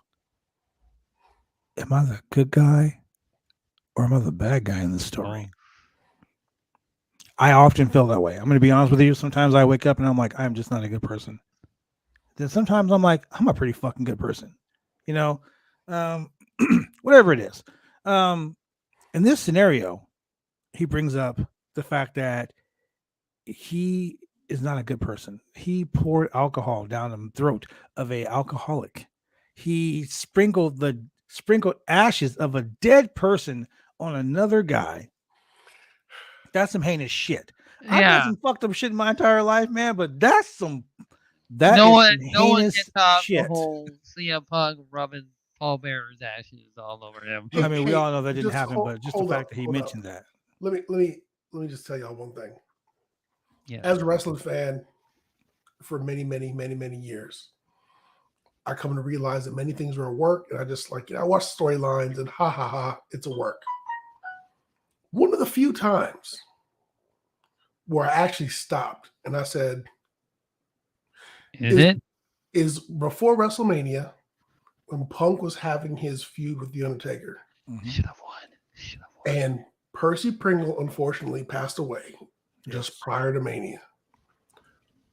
am I the good guy or am I the bad guy in this story? I often feel that way. I'm going to be honest with you. Sometimes I wake up and I'm like, I'm just not a good person. Then sometimes I'm like, I'm a pretty fucking good person. You know, whatever it is. In this scenario, he brings up the fact that he is not a good person. He poured alcohol down the throat of an alcoholic. He sprinkled ashes of a dead person on another guy. That's some heinous shit. I've done some fucked up shit in my entire life, man, but that's some no one can top shit. the whole CM Punk rubbing Paul Bearer's ashes all over him. I mean, we all know that didn't happen, hold- but just hold the up, fact that he hold up. mentioned that. Let me just tell y'all one thing. Yeah. As a wrestling fan for many years, I come to realize that many things are a work, and I just I watch storylines and ha ha ha, it's a work. One of the few times where I actually stopped and I said, is before WrestleMania when Punk was having his feud with The Undertaker. Should have won. And Percy Pringle, unfortunately, passed away just prior to Mania.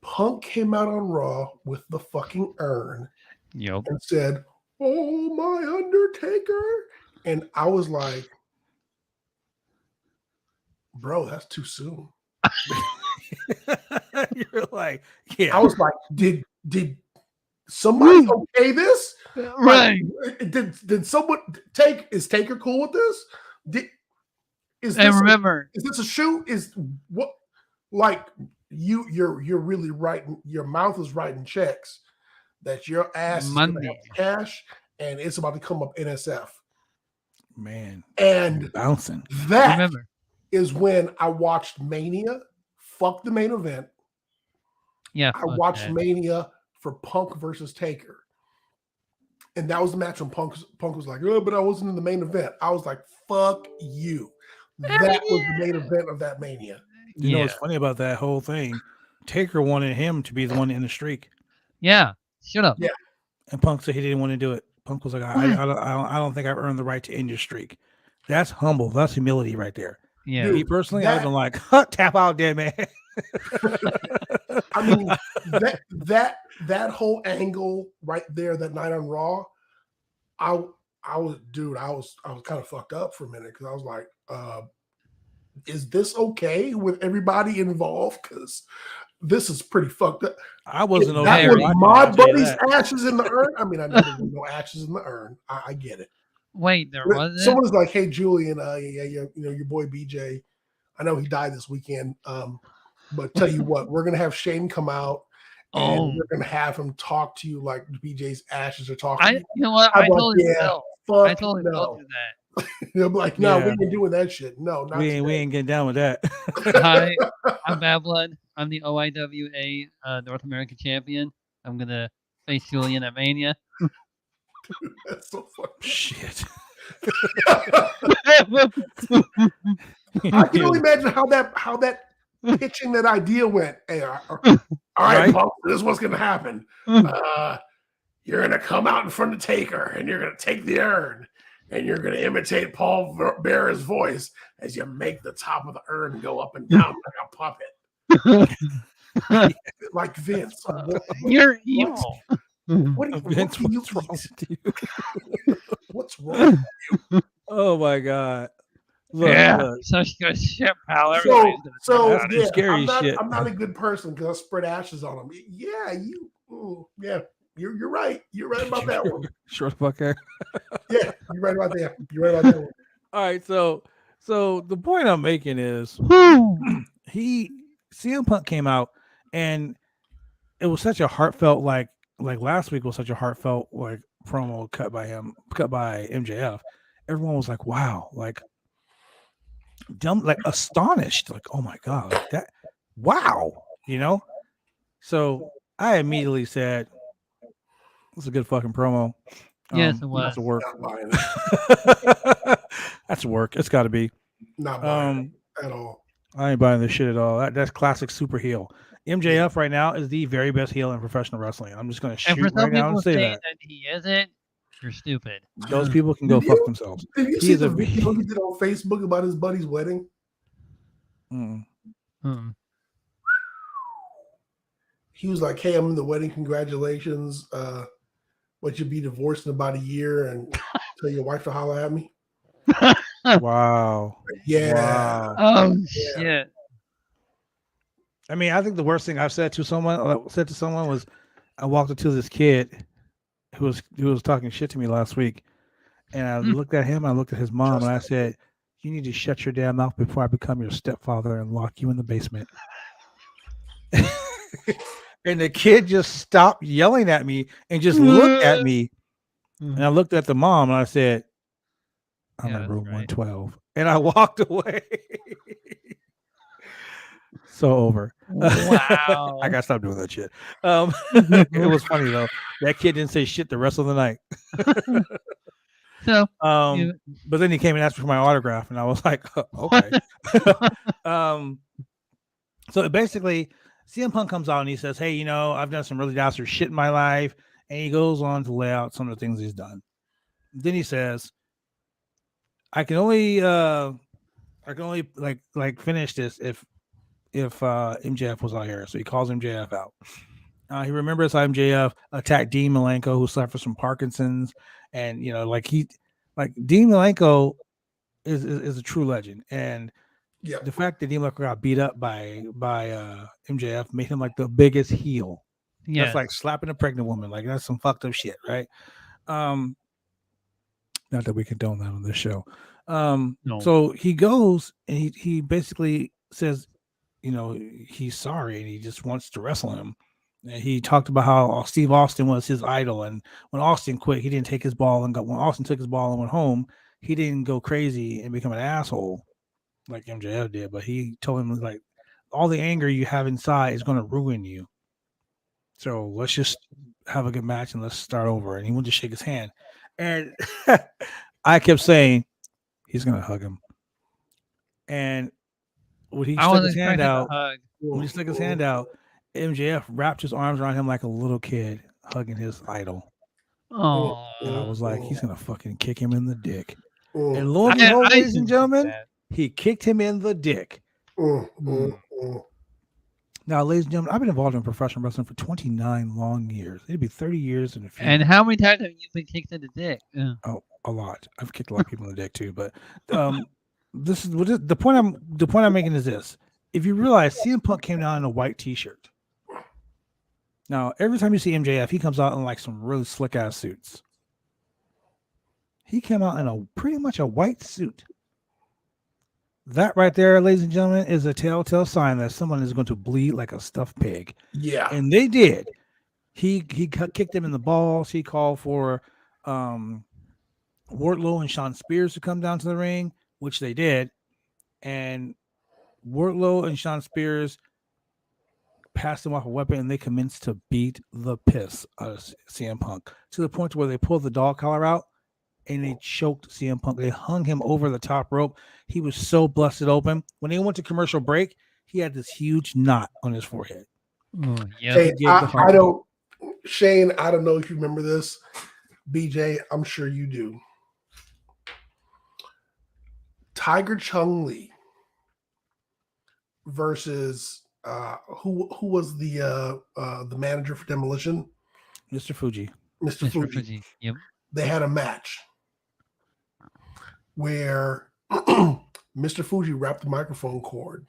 Punk came out on Raw with the fucking urn and said, "Oh, my Undertaker." And I was like, bro, that's too soon. You're like, yeah. I was like, did somebody okay this? Right. Like, did someone is Taker cool with this? Is this a shoot? Is what like you're really writing, your mouth is writing checks that your ass is gonna have to cash and it's about to come up NSF. Man. And bouncing. That is when I watched Mania. Fuck the main event. Yeah. I watched Mania for Punk versus Taker. And that was the match when Punk was like, oh, but I wasn't in the main event. I was like, fuck you. That was the main event of that Mania. You know what's funny about that whole thing? Taker wanted him to be the one in the streak. Yeah. Shut up. Yeah. And Punk said he didn't want to do it. Punk was like, I don't think I've earned the right to end your streak. That's humble. That's humility right there. Yeah. Me personally, I've been like, tap out, dead man. I mean, that whole angle right there, that night on Raw, I was kind of fucked up for a minute because I was like, is this okay with everybody involved? Because this is pretty fucked up. I wasn't okay. okay. That was my buddy's ashes in the urn. I mean, I know there were no ashes in the urn. I get it. Wait, there wasn't? Someone's like, hey, Julian, your boy BJ, I know he died this weekend, but tell you what, we're going to have Shane come out and we're going to have him talk to you like BJ's ashes are talking to you. You know what? I totally will. I totally will do that. They'll be like, no, we ain't doing that shit. No, not we ain't getting down with that. Hi, I'm Bad Blood. I'm the OIWA North American champion. I'm going to face Julian at Mania. That's so fucking shit. I can only imagine how that pitching that idea went. Hey, all right, Punk, this is what's gonna happen. You're gonna come out in front of Taker and you're gonna take the urn and you're gonna imitate Paul Bearer's voice as you make the top of the urn go up and down like a puppet. Like Vince. You're evil. What's wrong with you? What's wrong with you? Oh my god! Look, look. Such good shit, pal. Scary shit. I'm not a good person because I spread ashes on him. Yeah, you're right. You're right about that one. Short fucker. Yeah, you're right about that. You're right about that one. All right, so the point I'm making is CM Punk came out and it was such a heartfelt like last week was such a heartfelt like promo cut by MJF. Everyone was like, wow, like dumb, like astonished, like, oh my god, like that, wow, you know. So I immediately said, "It's a good fucking promo." Yes, it was. That's work. Not buying it. That's work. It's got to be. Not buying it at all. I ain't buying this shit at all. That's classic super heel. MJF right now is the very best heel in professional wrestling. I'm just going to And for shoot some right now people and say saying that. he isn't, you're stupid. Those people can go fuck themselves. Did you He see is the a video he did on Facebook about his buddy's wedding? He was like, "Hey, I'm in the wedding. Congratulations. But you'll be divorced in about a year, and tell your wife to holler at me." Wow. Yeah. Wow. Oh shit. I mean, I think the worst thing I've said to someone was I walked up to this kid who was talking shit to me last week, and I looked at him, I looked at his mom, and I said, "You need to shut your damn mouth before I become your stepfather and lock you in the basement." And the kid just stopped yelling at me and just looked at me. And I looked at the mom and I said, "I'm in room 112." And I walked away. So over. Wow. I gotta stop doing that shit. It was funny though. That kid didn't say shit the rest of the night. So, but then he came and asked me for my autograph, and I was like, okay. So basically, CM Punk comes out and he says, "Hey, I've done some really dastardly shit in my life," and he goes on to lay out some of the things he's done. Then he says, "I can only like finish this if MJF was out here." So he calls MJF out. He remembers how MJF attacked Dean Malenko, who suffers from Parkinson's, and Dean Malenko is a true legend, and the fact that Dean Malenko got beat up by MJF made him like the biggest heel. That's like slapping a pregnant woman. Like that's some fucked up shit, right? Not that we condone that on this show. No. So he goes and he basically says, he's sorry and he just wants to wrestle him. And he talked about how Steve Austin was his idol, and when Austin quit, he didn't take his ball and when Austin took his ball and went home, he didn't go crazy and become an asshole like MJF did, but he told him like all the anger you have inside is going to ruin you. So let's just have a good match and let's start over. And he went to shake his hand, and I kept saying he's going to hug him. And when he stuck his hand out, MJF wrapped his arms around him like a little kid hugging his idol. Oh, and I was like, he's gonna fucking kick him in the dick. And lo and behold, ladies and gentlemen, he kicked him in the dick. Now, ladies and gentlemen, I've been involved in professional wrestling for 29 long years. It'd be 30 years in a few. And how many times have you been kicked in the dick? Oh, a lot. I've kicked a lot of people in the dick too. But this is the point I'm making is this: if you realize CM Punk came down in a white T-shirt. Now, every time you see MJF, he comes out in like some really slick ass suits. He came out in pretty much a white suit. That right there, ladies and gentlemen, is a telltale sign that someone is going to bleed like a stuffed pig. Yeah. And they did. He kicked him in the balls. He called for Wardlow and Shawn Spears to come down to the ring, which they did. And Wardlow and Shawn Spears passed him off a weapon, and they commenced to beat the piss out of CM Punk to the point where they pulled the dog collar out and they choked CM Punk. They hung him over the top rope. He was so busted open. When they went to commercial break, he had this huge knot on his forehead. Oh, yeah. Hey, Shane, I don't know if you remember this. BJ, I'm sure you do. Tiger Chung Lee versus who was the manager for Demolition? Mr. Fuji. Mr. Fuji. Yep. They had a match where Mr. Fuji wrapped the microphone cord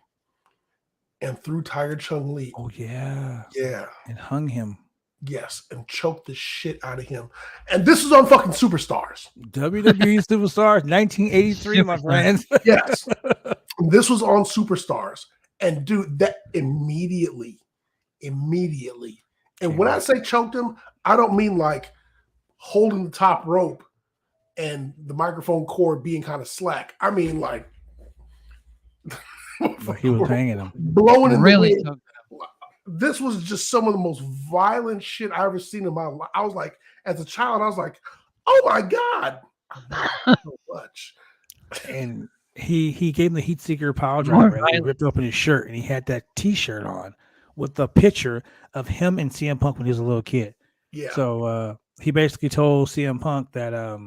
and threw Tiger Chung Lee. Oh yeah. Yeah. And hung him. Yes, and choke the shit out of him. And this is on fucking Superstars. WWE Superstars, 1983, my friends. Yes. This was on Superstars. And dude, that immediately. And when I say choked him, I don't mean like holding the top rope and the microphone cord being kind of slack. I mean like he was hanging him. Blowing in Really the wind. This was just some of the most violent shit I've ever seen in my life. I was like, as a child, I was like, oh my God. So much. And he gave him the heat seeker power driver and he ripped open his shirt and he had that t-shirt on with the picture of him and CM Punk when he was a little kid. Yeah. So he basically told CM Punk that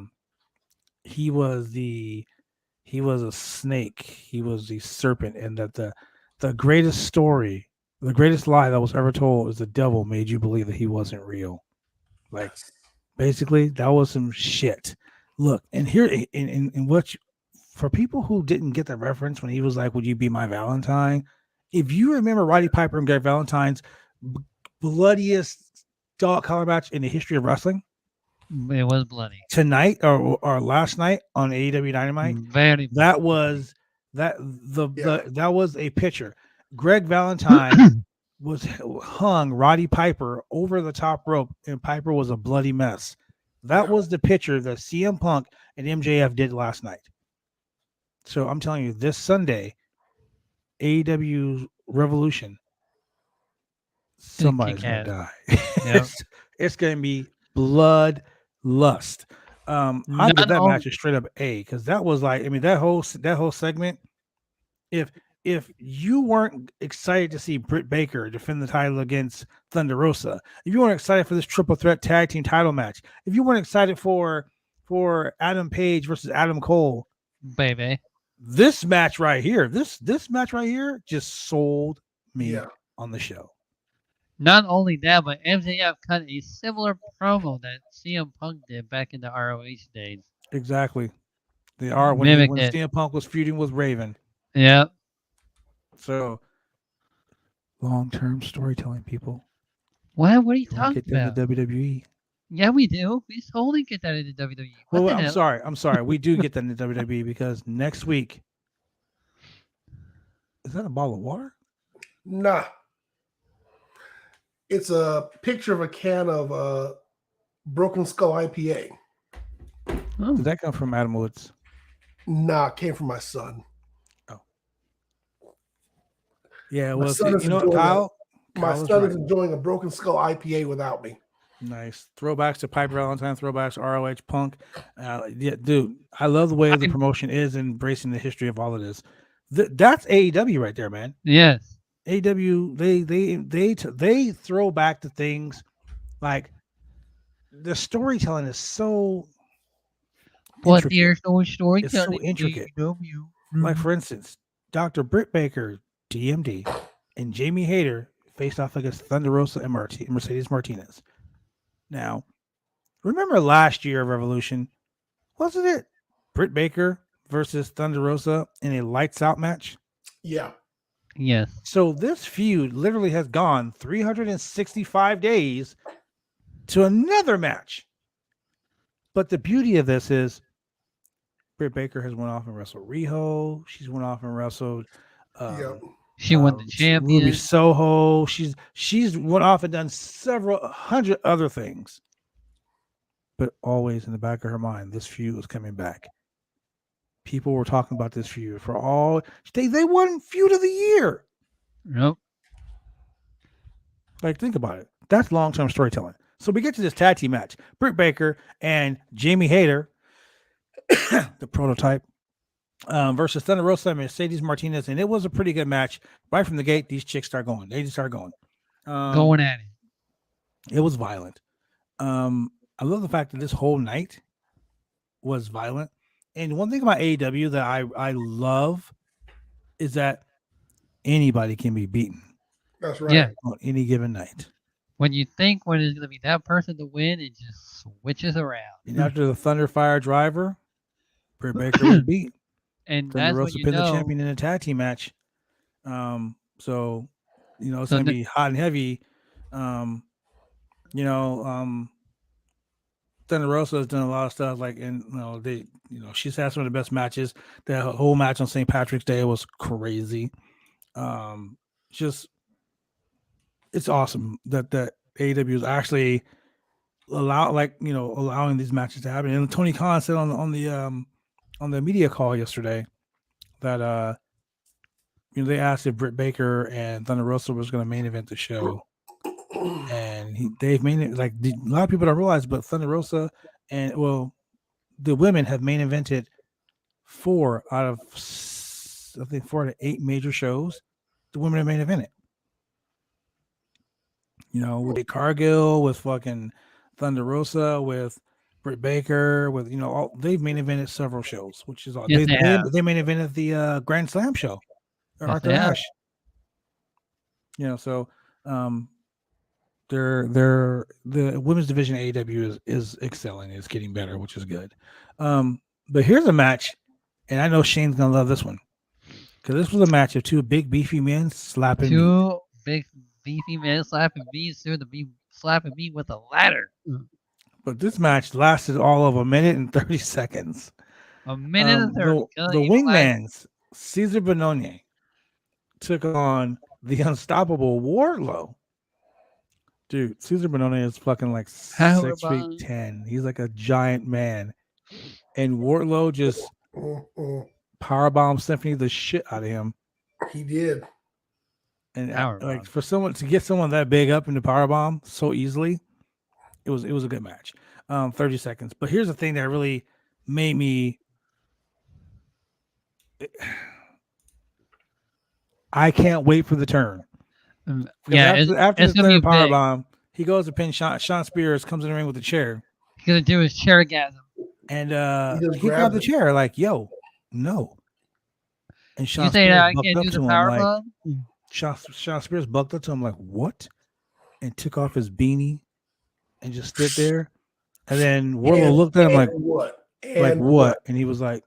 he was a snake, he was the serpent, and that the greatest story, the greatest lie that was ever told is the devil made you believe that he wasn't real. Like, basically, that was some shit. Look, and here, in what, for people who didn't get the reference when he was like, "Would you be my Valentine?" If you remember Roddy Piper and Greg Valentine's bloodiest dog collar match in the history of wrestling, it was bloody tonight or last night on AEW Dynamite. That was a picture. Greg Valentine hung Roddy Piper over the top rope, and Piper was a bloody mess. That was the picture that CM Punk and MJF did last night. So I'm telling you, this Sunday, AEW Revolution, somebody's gonna die. Yep. It's gonna be bloodlust. I give that match a straight up A, because that was like, I mean, that whole segment. If you weren't excited to see Britt Baker defend the title against Thunder Rosa, if you weren't excited for this triple threat tag team title match, if you weren't excited for Adam Page versus Adam Cole, baby, this match right here, this match right here just sold me on the show. Not only that, but MJF cut a similar promo that CM Punk did back in the ROH days. Exactly. They are when CM Punk was feuding with Raven. Yeah. So, long-term storytelling, people. What are you talking about? Get that in the WWE. Yeah, we do. We totally get that in the WWE. Well, I'm sorry. We do get that in the WWE because next week. Is that a bottle of water? Nah. It's a picture of a can of Broken Skull IPA. Oh. Did that come from Adam Woods? Nah, it came from my son. Yeah, well, Kyle. My son is is enjoying a Broken Skull IPA without me. Nice throwbacks to Piper Valentine, throwbacks to ROH Punk. Yeah, dude, I love the way the promotion is embracing the history of all of this. That's AEW right there, man. Yes, AEW. They throw back to things like the storytelling is so. What there's no storytelling? It's so intricate. Like for instance, Dr. Britt Baker, DMD, and Jamie Hayter faced off against Thunder Rosa and Mercedes Martinez. Now, remember last year of Revolution, wasn't it Britt Baker versus Thunder Rosa in a lights out match? Yeah. Yes. So this feud literally has gone 365 days to another match. But the beauty of this is Britt Baker has went off and wrestled Riho. She's went off and wrestled she won the champion. Ruby Soho. She's went off and done several hundred other things. But always in the back of her mind, this feud was coming back. People were talking about this feud for all they won feud of the year. Nope. Like, think about it. That's long-term storytelling. So we get to this tag team match. Britt Baker and Jamie Hayter, the prototype, versus Thunder Rosa and Mercedes Martinez, and it was a pretty good match. Right from the gate, these chicks start going. They just start going. Going at it. It was violent. I love the fact that this whole night was violent. And one thing about AEW that I love is that anybody can be beaten. That's right. Yeah. On any given night. When you think when it's going to be that person to win, it just switches around. And after the Thunder Fire driver, Britt Baker was beat. And Thunder that's Rosa what you pinned know. the champion in a tag team match. So, it's going to be hot and heavy. You know, Thunder Rosa has done a lot of stuff. Like, and she's had some of the best matches. The whole match on St. Patrick's Day was crazy. Just it's awesome that AEW is actually allowing these matches to happen. And Tony Khan said on the media call yesterday that they asked if Britt Baker and Thunder Rosa was going to main event the show, and they've made it. Like, a lot of people don't realize, but Thunder Rosa and the women have main evented 4 out of 8 major shows. The women have main evented. With Cargill, with fucking Thunder Rosa, with Britt Baker, with they've main evented several shows, which is all. Yes, they main evented the Grand Slam show. Arthur Ashe. So the women's division at AEW is excelling. It's getting better, which is good. But here's a match, and I know Shane's gonna love this one because this was a match of 2 big beefy men slapping big beefy men slapping me, soon to be slapping me with a ladder. But this match lasted all of 1 minute and 30 seconds. A minute and 30. The wingmans, Cesar Bononi, took on the unstoppable Wardlow. Dude, Cesar Bononi is fucking like 6'10". He's like a giant man. And Wardlow just powerbomb Symphony the shit out of him. He did. And like for someone to get someone that big up into powerbomb so easily, it was a good match. 30 seconds. But here's the thing that really made me I can't wait for the turn. Yeah, after the third powerbomb, he goes to pin Sean Spears, comes in the ring with the chair. He's gonna do his chairgasm. And he grabbed the chair like, yo, no. And Sean you say Spears that I can't do the powerbomb? Sean Spears bucked up to him like, what? And took off his beanie and just stood there. And then Wardlow looked at him like, what? What? And he was like,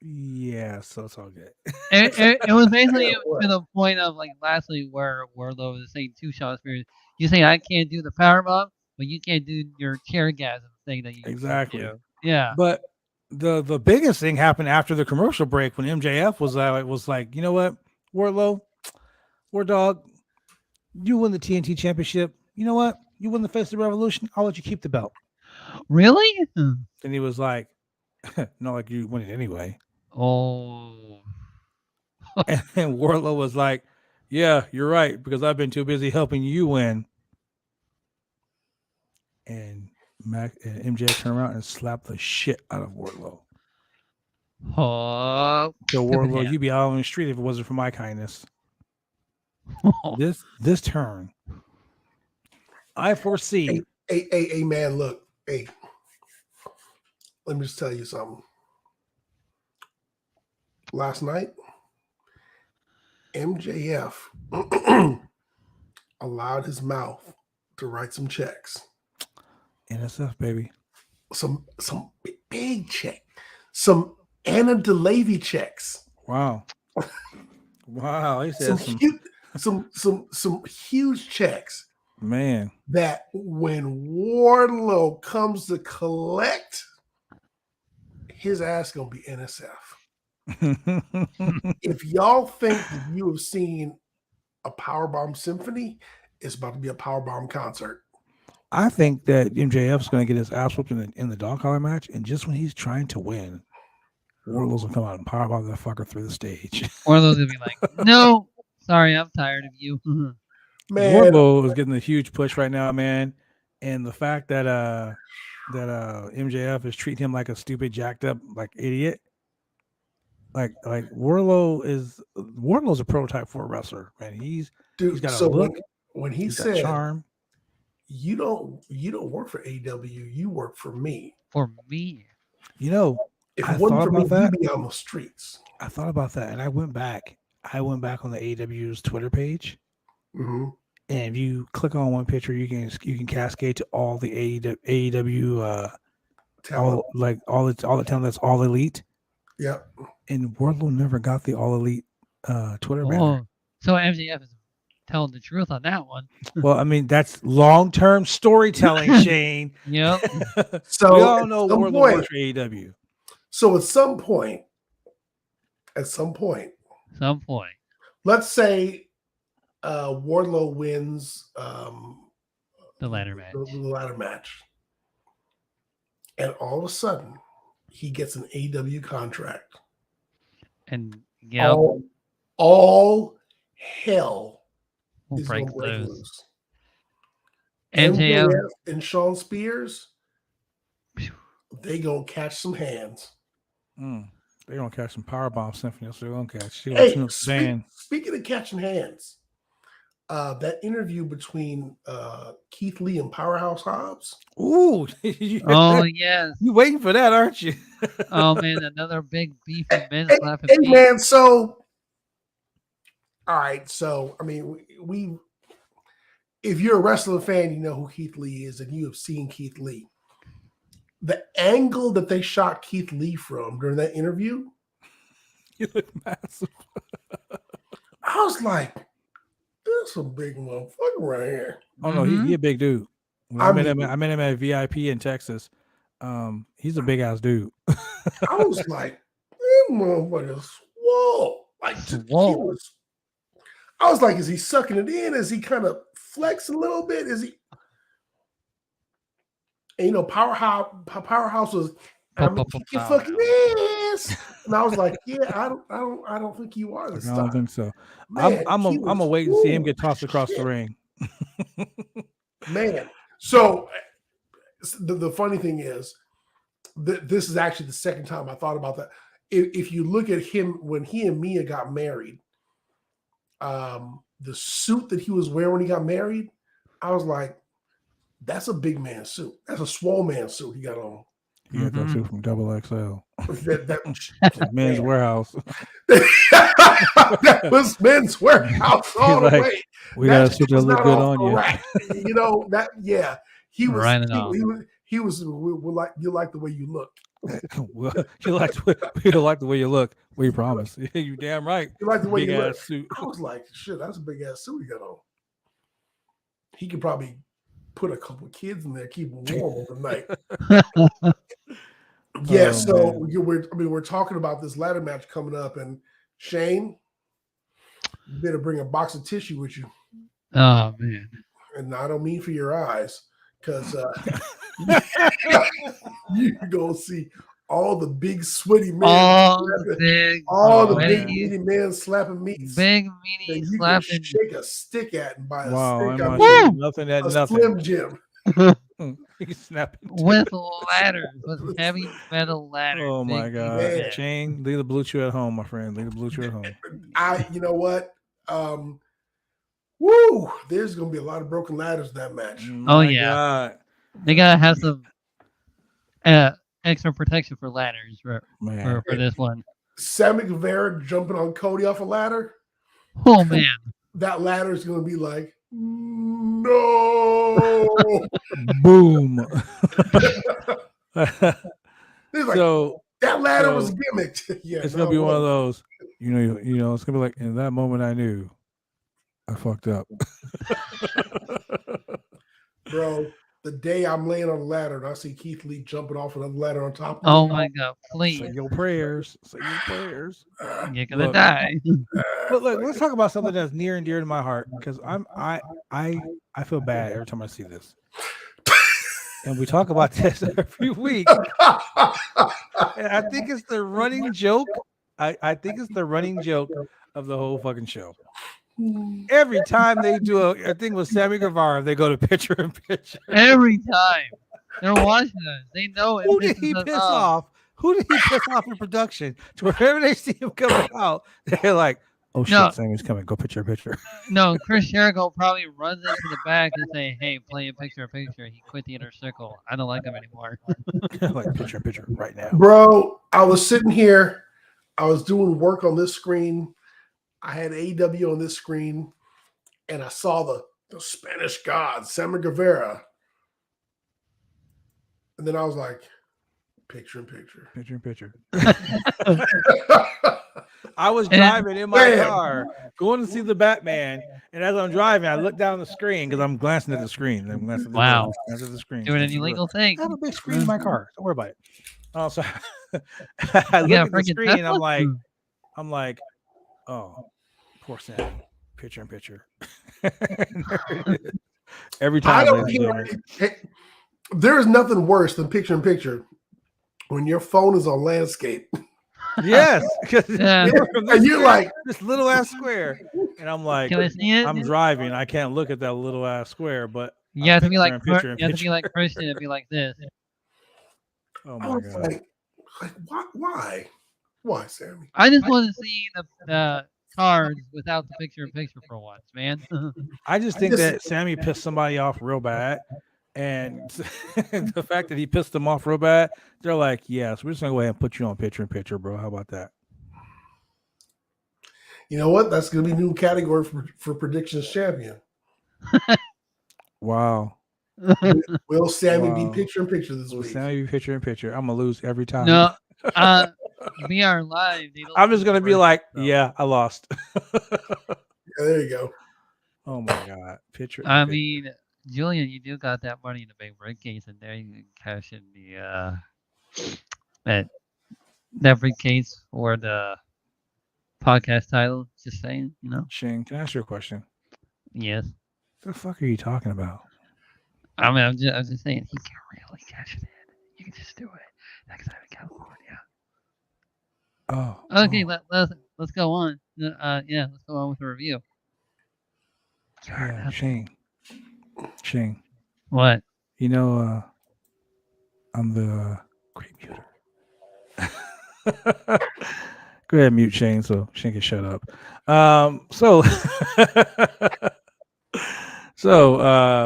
yeah, so it's all good. It was basically to the point of like lastly where Wardlow was saying to Sean Spears, you say I can't do the powerbomb, but you can't do your chairgasm thing that you exactly do. Yeah. But the biggest thing happened after the commercial break when MJF was like, you know what, Wardlow, War Dog, you win the TNT Championship. You know what? You win the Face of the Revolution. I'll let you keep the belt. Really? And he was like, no, like you win it anyway. Oh. And Wardlow was like, yeah, you're right, because I've been too busy helping you win. And MJ turned around and slapped the shit out of Wardlow. Oh. So Wardlow, you'd be out on the street if it wasn't for my kindness. This turn, I foresee. Hey, man, look, hey, let me just tell you something. Last night, MJF allowed his mouth to write some checks. NSF, baby. Some big check. Some Anna DeLavy checks. Wow. Wow. He said some huge checks. Man. That when Wardlow comes to collect, his ass gonna be NSF. If y'all think that you have seen a Powerbomb Symphony, it's about to be a Powerbomb concert. I think that MJF's going to get his ass whooped in the dog collar match, and just when he's trying to win, Wardlow's will come out and powerbomb that fucker through the stage. Wardlow's gonna be like, "No, sorry, I'm tired of you." Man, Wardlow is getting a huge push right now, man, and the fact that MJF is treating him like a stupid, jacked up, like idiot. Like Wardlow's a prototype for a wrestler, man. He's got a look. When he said charm, you don't work for AEW, you work for me. For me, if it wasn't for me, you'd be on the streets. I thought about that, and I went back on the AEW's Twitter page, mm-hmm. and if you click on one picture, you can cascade to all the AEW talent. all the talent that's all elite. Yep. And Wardlow never got the all elite Twitter banner. So MJF is telling the truth on that one. Well, I mean, that's long-term storytelling, Shane. Yep. So we all know at some Wardlow point- works for AEW. So at some point, let's say Wardlow wins The ladder match. the ladder match, and all of a sudden he gets an AEW contract. And yeah, All hell we'll is break gonna break loose. loose. MJF, MJF and Sean Spears, they gonna catch some hands. They're gonna catch some powerbomb symphony. That's what they're gonna catch. Hey, speaking of catching hands, that interview between Keith Lee and Powerhouse Hobbs. Ooh, oh yes. You waiting for that, aren't you? Oh man, another big beef and men slapping. Hey man, so all right, so I mean, we if you're a wrestling fan, you know who Keith Lee is, and you have seen Keith Lee. The angle that they shot Keith Lee from during that interview, you look massive. I was like, "There's some big motherfucker right here." Oh no, he a big dude. I met him at VIP in Texas. He's a big ass dude. I was like, "This motherfucker's swole." Like, I was like, "Is he sucking it in? Is he kind of flexing a little bit? Is he?" And, you know, Powerhouse was, I mean, kick your fucking ass, and I was like, "Yeah, I don't think you are this I don't time." think so. Man, I'm gonna wait and see him get tossed across the ring. Man, so the funny thing is, this is actually the second time I thought about that. If you look at him when he and Mia got married, the suit that he was wearing when he got married, I was like, that's a big man suit. That's a swole man suit he got on. He got that suit from Double XL. That Men's Warehouse. That was Men's Warehouse all the way. We got a suit that look good on you. Right. You know that? Yeah, he was. Right He was like, you like the way you look. Well, you like the way you look. We promise. You damn right. You like the way big you look. ass suit. I was like, shit, that's a big ass suit he got on. He could probably put a couple of kids in there, keep them warm overnight. Yeah, so we're talking about this ladder match coming up, and Shane, you better bring a box of tissue with you. Oh man. And I don't mean for your eyes, because you're gonna see all the big sweaty men, all the big meaty men slapping meats. Big meaty you slapping. can shake a stick at and buy a Wow, stick. I'm I not mean, nothing at a nothing. Slim Jim. You snap it. With ladders, with heavy metal ladders. Oh my God, man. Shane, leave the blue chew at home, my friend. Leave the blue chew at home. You know what? Woo! There's gonna be a lot of broken ladders in that match. Oh yeah, they gotta have some extra protection for ladders for this one. Sammy Guevara jumping on Cody off a ladder. Oh man, that ladder is gonna be like, no. Boom. Like, so that ladder was gimmicked. Yeah, it's gonna be one of those. You know, it's gonna be like, in that moment I knew I fucked up. Bro, the day I'm laying on the ladder and I see Keith Lee jumping off another ladder on top of oh me, my God, please. Say your prayers. Say your prayers. You're gonna die. But look, let's talk about something that's near and dear to my heart, because I feel bad every time I see this. And we talk about this every week. And I think it's the running joke. I think it's the running joke of the whole fucking show. Every time they do a thing with Sammy Guevara, they go to picture in picture. Every time. They're watching us. They know it. Who did he piss off? Who did he piss off in production? To wherever they see him coming out, they're like, oh shit, Sammy's coming. Go picture a picture. No, Chris Jericho probably runs into the back and say, hey, play a picture. He quit the inner circle. I don't like him anymore. Like picture right now. Bro, I was sitting here. I was doing work on this screen. I had AEW on this screen, and I saw the Spanish God, Sammy Guevara. And then I was like, picture in picture. Picture in picture. I was driving in my car, going to see the Batman, and as I'm driving, I look down the screen because I'm glancing at the screen. I'm glancing at the screen. Doing an illegal thing. I have a big screen in my car. Don't worry about it. So I look at the screen and I'm like, oh, poor Sam. Picture in picture. Every time. There is nothing worse than picture in picture when your phone is on landscape. Yes, and you're like this little ass square, and I'm like, can I see it? I'm driving. I can't look at that little ass square, but you have to be like Christian. It'd be like this. Oh my god! Why, Sammy? I just want to see the cards without the picture-in-picture for once, man. I just think that Sammy pissed somebody off real bad, and the fact that he pissed them off real bad, they're like, "Yes, we're just gonna go ahead and put you on picture-in-picture, bro. How about that?" You know what? That's gonna be a new category for predictions champion. Wow. Will Sammy be picture-in-picture this week? Sammy be picture-in-picture. I'm gonna lose every time. No. We are live. I'm just gonna be like, yeah, I lost. There you go. Oh my god, picture. I mean, Julian, you do got that money in the big briefcase, and there you can cash in the that briefcase for the podcast title. Just saying, you know. Shane, can I ask you a question? Yes. What the fuck are you talking about? I mean, I'm just saying he can really cash it in. You can just do it next time in California. Oh. Okay, let's go on. Yeah, let's go on with the review. Yeah, Shane. What? You know, I'm the great muter. Go ahead and mute Shane so Shane can shut up. So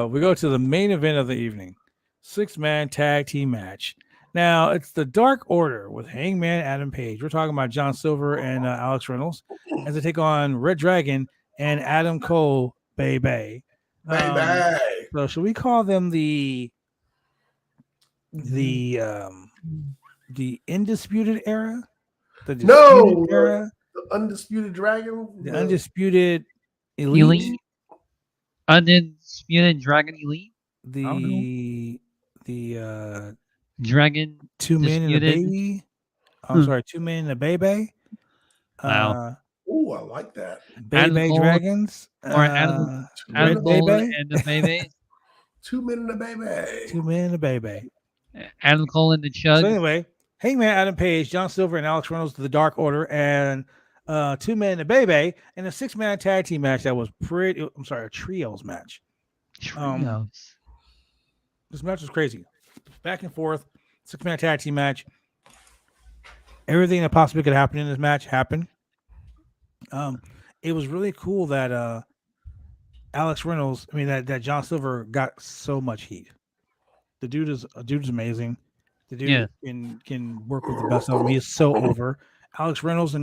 we go to the main event of the evening. 6-man tag team match. Now, it's the Dark Order with Hangman Adam Page. We're talking about John Silver and Alex Reynolds as they take on Red Dragon and Adam Cole, Bay. So should we call them the Undisputed Era? The Undisputed Dragon? The Undisputed Elite? Undisputed Dragon Elite? The Dragon 2 men and a baby. I'm sorry, 2 men and a baby. Wow. Oh, I like that. Baby Dragons. Or Adam Cole and the baby. 2 men and a baby. 2 men and a baby. Adam Cole and the Chug. So anyway, Hangman Adam Page, John Silver, and Alex Reynolds to the Dark Order, and 2 men and a baby, and a 6-man tag team match that was a trios match. This match was crazy. Back and forth, 6-man tag team match. Everything that possibly could happen in this match happened. It was really cool that Alex Reynolds, that John Silver got so much heat. The dude is amazing. The dude can work with the best of them. He is so over. Alex Reynolds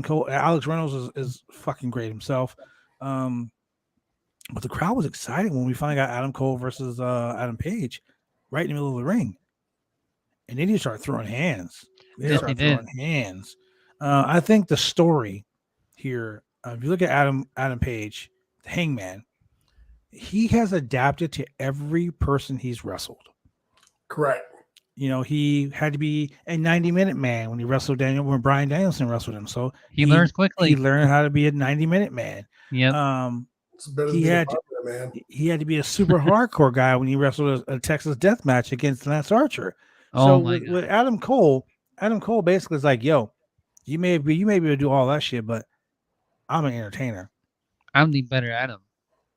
is fucking great himself. But the crowd was excited when we finally got Adam Cole versus Adam Page right in the middle of the ring. And then he started throwing hands. I think the story here, if you look at Adam Page, the Hangman, he has adapted to every person he's wrestled. Correct. He had to be a 90-minute man when he wrestled when Bryan Danielson wrestled him. So he learns quickly. He learned how to be a 90-minute man. Yeah. He had to be a super hardcore guy when he wrestled a Texas death match against Lance Archer. So with Adam Cole basically is like, yo, you may be able to do all that shit, but I'm an entertainer. I'm the better Adam.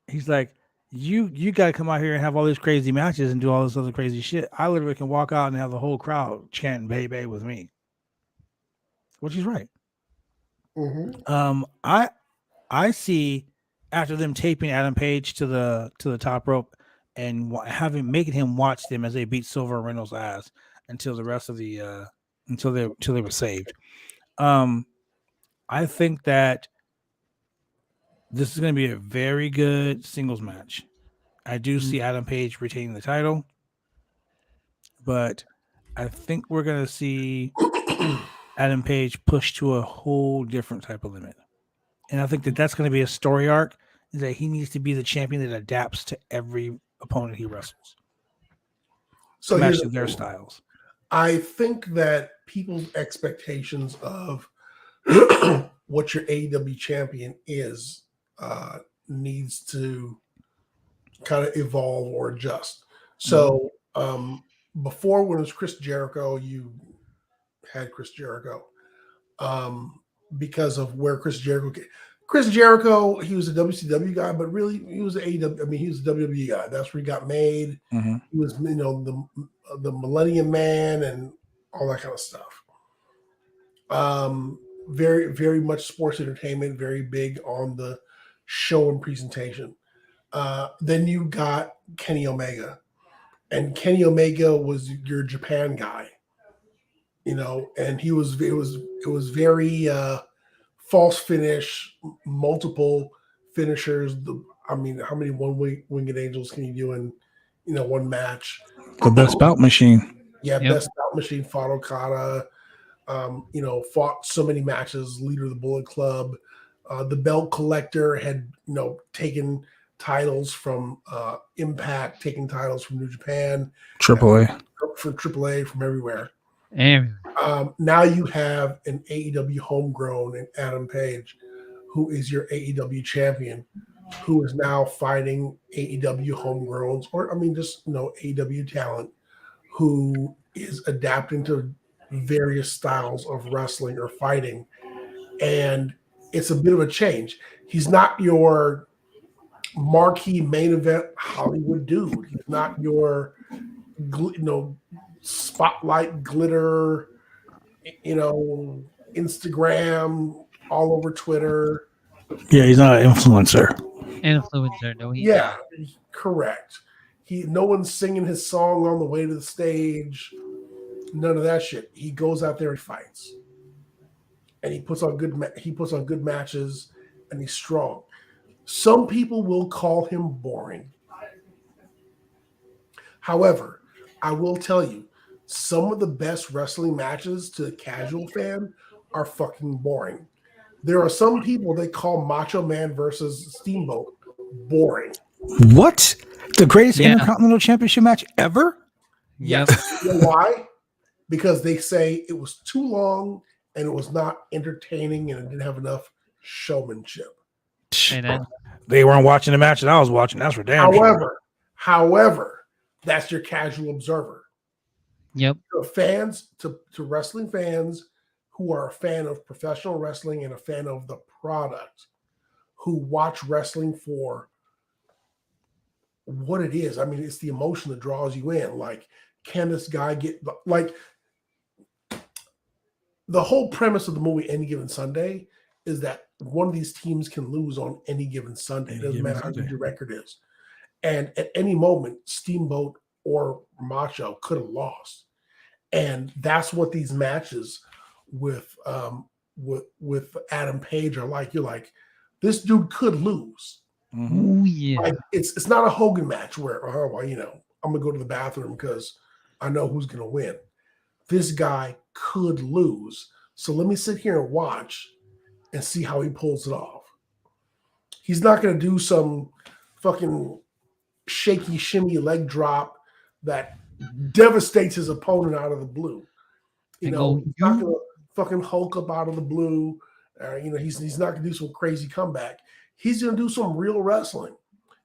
He's like, you got to come out here and have all these crazy matches and do all this other crazy shit. I literally can walk out and have the whole crowd chanting "Baby" with me, which is right. Mm-hmm. I see after them taping Adam Page to the top rope and making him watch them as they beat Silver and Reynolds' ass until the rest of the until they were saved. I think that this is going to be a very good singles match. I do see Adam Page retaining the title, but I think we're going to see Adam Page pushed to a whole different type of limit. And I think that that's going to be a story arc, is that he needs to be the champion that adapts to every opponent he wrestles. So to match here's their styles. I think that people's expectations of what your AEW champion is needs to kind of evolve or adjust. So before, when it was Chris Jericho, you had Chris Jericho because of where Chris Jericho came. Chris Jericho, he was a WCW guy, but really he was an AEW. I mean, he was a WWE guy. That's where he got made. He was, you know, the Millennium Man and all that kind of stuff. Very, very much sports entertainment, very big on the show and presentation. Then you got Kenny Omega, and Kenny Omega was your Japan guy, you know, and it was very false finish, multiple finishers. I mean, how many one-winged angels can you do in, you know, one match? The best bout machine. Yeah, best bout machine, fought Okada. You know, fought so many matches, leader of the Bullet Club. The belt collector had, you know, taken titles from Impact, taking titles from New Japan, AAA. From AAA, from everywhere. Everywhere. Now you have an AEW homegrown in Adam Page, who is your AEW champion, who is now fighting AEW homegrowns, or I mean, just, you know, AEW talent, who is adapting to various styles of wrestling or fighting, and it's a bit of a change. He's not your marquee main event Hollywood dude. He's not your, you know, spotlight glitter, you know, Instagram all over Twitter. Yeah, he's not an influencer. No, he's yeah, not. correct. No one's singing his song on the way to the stage. None of that shit. He goes out there and fights, and he puts on good matches, and he's strong. Some people will call him boring. However, I will tell you, some of the best wrestling matches to the casual fan are fucking boring. There are some people they call Macho Man versus Steamboat boring. What? The greatest Intercontinental Championship match ever? Yes. You know why? Because they say it was too long and it was not entertaining and it didn't have enough showmanship. They weren't watching the match that I was watching. That's for damn sure. However, that's your casual observer. Yep. To wrestling fans who are a fan of professional wrestling and a fan of the product, who watch wrestling for what it is. I mean, it's the emotion that draws you in. Like, can this guy get, like, the whole premise of the movie Any Given Sunday is that one of these teams can lose on any given Sunday. It doesn't matter how good your record is. And at any moment, Steamboat or Macho could have lost. And that's what these matches with Adam Page are like. You're like, this dude could lose. Oh yeah. Like, it's not a Hogan match where, oh, well, you know, I'm gonna go to the bathroom because I know who's gonna win. This guy could lose. So let me sit here and watch and see how he pulls it off. He's not gonna do some fucking shaky shimmy leg drop that devastates his opponent out of the blue. You know, he's not gonna fucking Hulk up out of the blue. You know, he's not gonna do some crazy comeback. He's gonna do some real wrestling.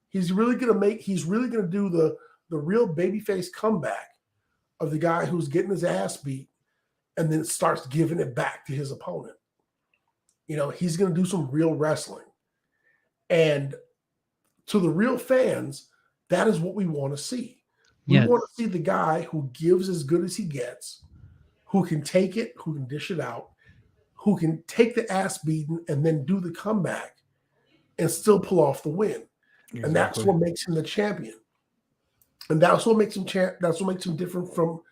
He's really gonna do the real babyface comeback of the guy who's getting his ass beat and then starts giving it back to his opponent. You know, he's gonna do some real wrestling. And to the real fans, that is what we want to see. We want to see the guy who gives as good as he gets, who can take it, who can dish it out, who can take the ass beating and then do the comeback and still pull off the win. Exactly. And that's what makes him the champion. And that's what makes him that's what makes him different from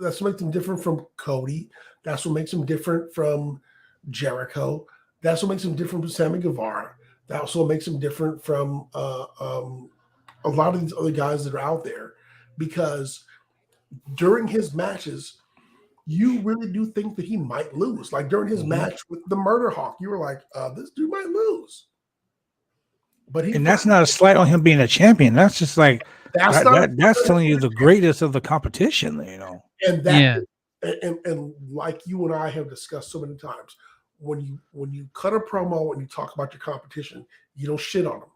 that's what makes him different from Cody. That's what makes him different from Jericho. That's what makes him different from Sammy Guevara. That's what makes him different from a lot of these other guys that are out there, because during his matches, you really do think that he might lose. Like during his match with the Murder Hawk, you were like, this dude might lose. But that's not a slight on him being a champion. That's just like that's telling you the greatest of the competition, you know. And that and like you and I have discussed so many times, when you cut a promo and you talk about your competition, you don't shit on them.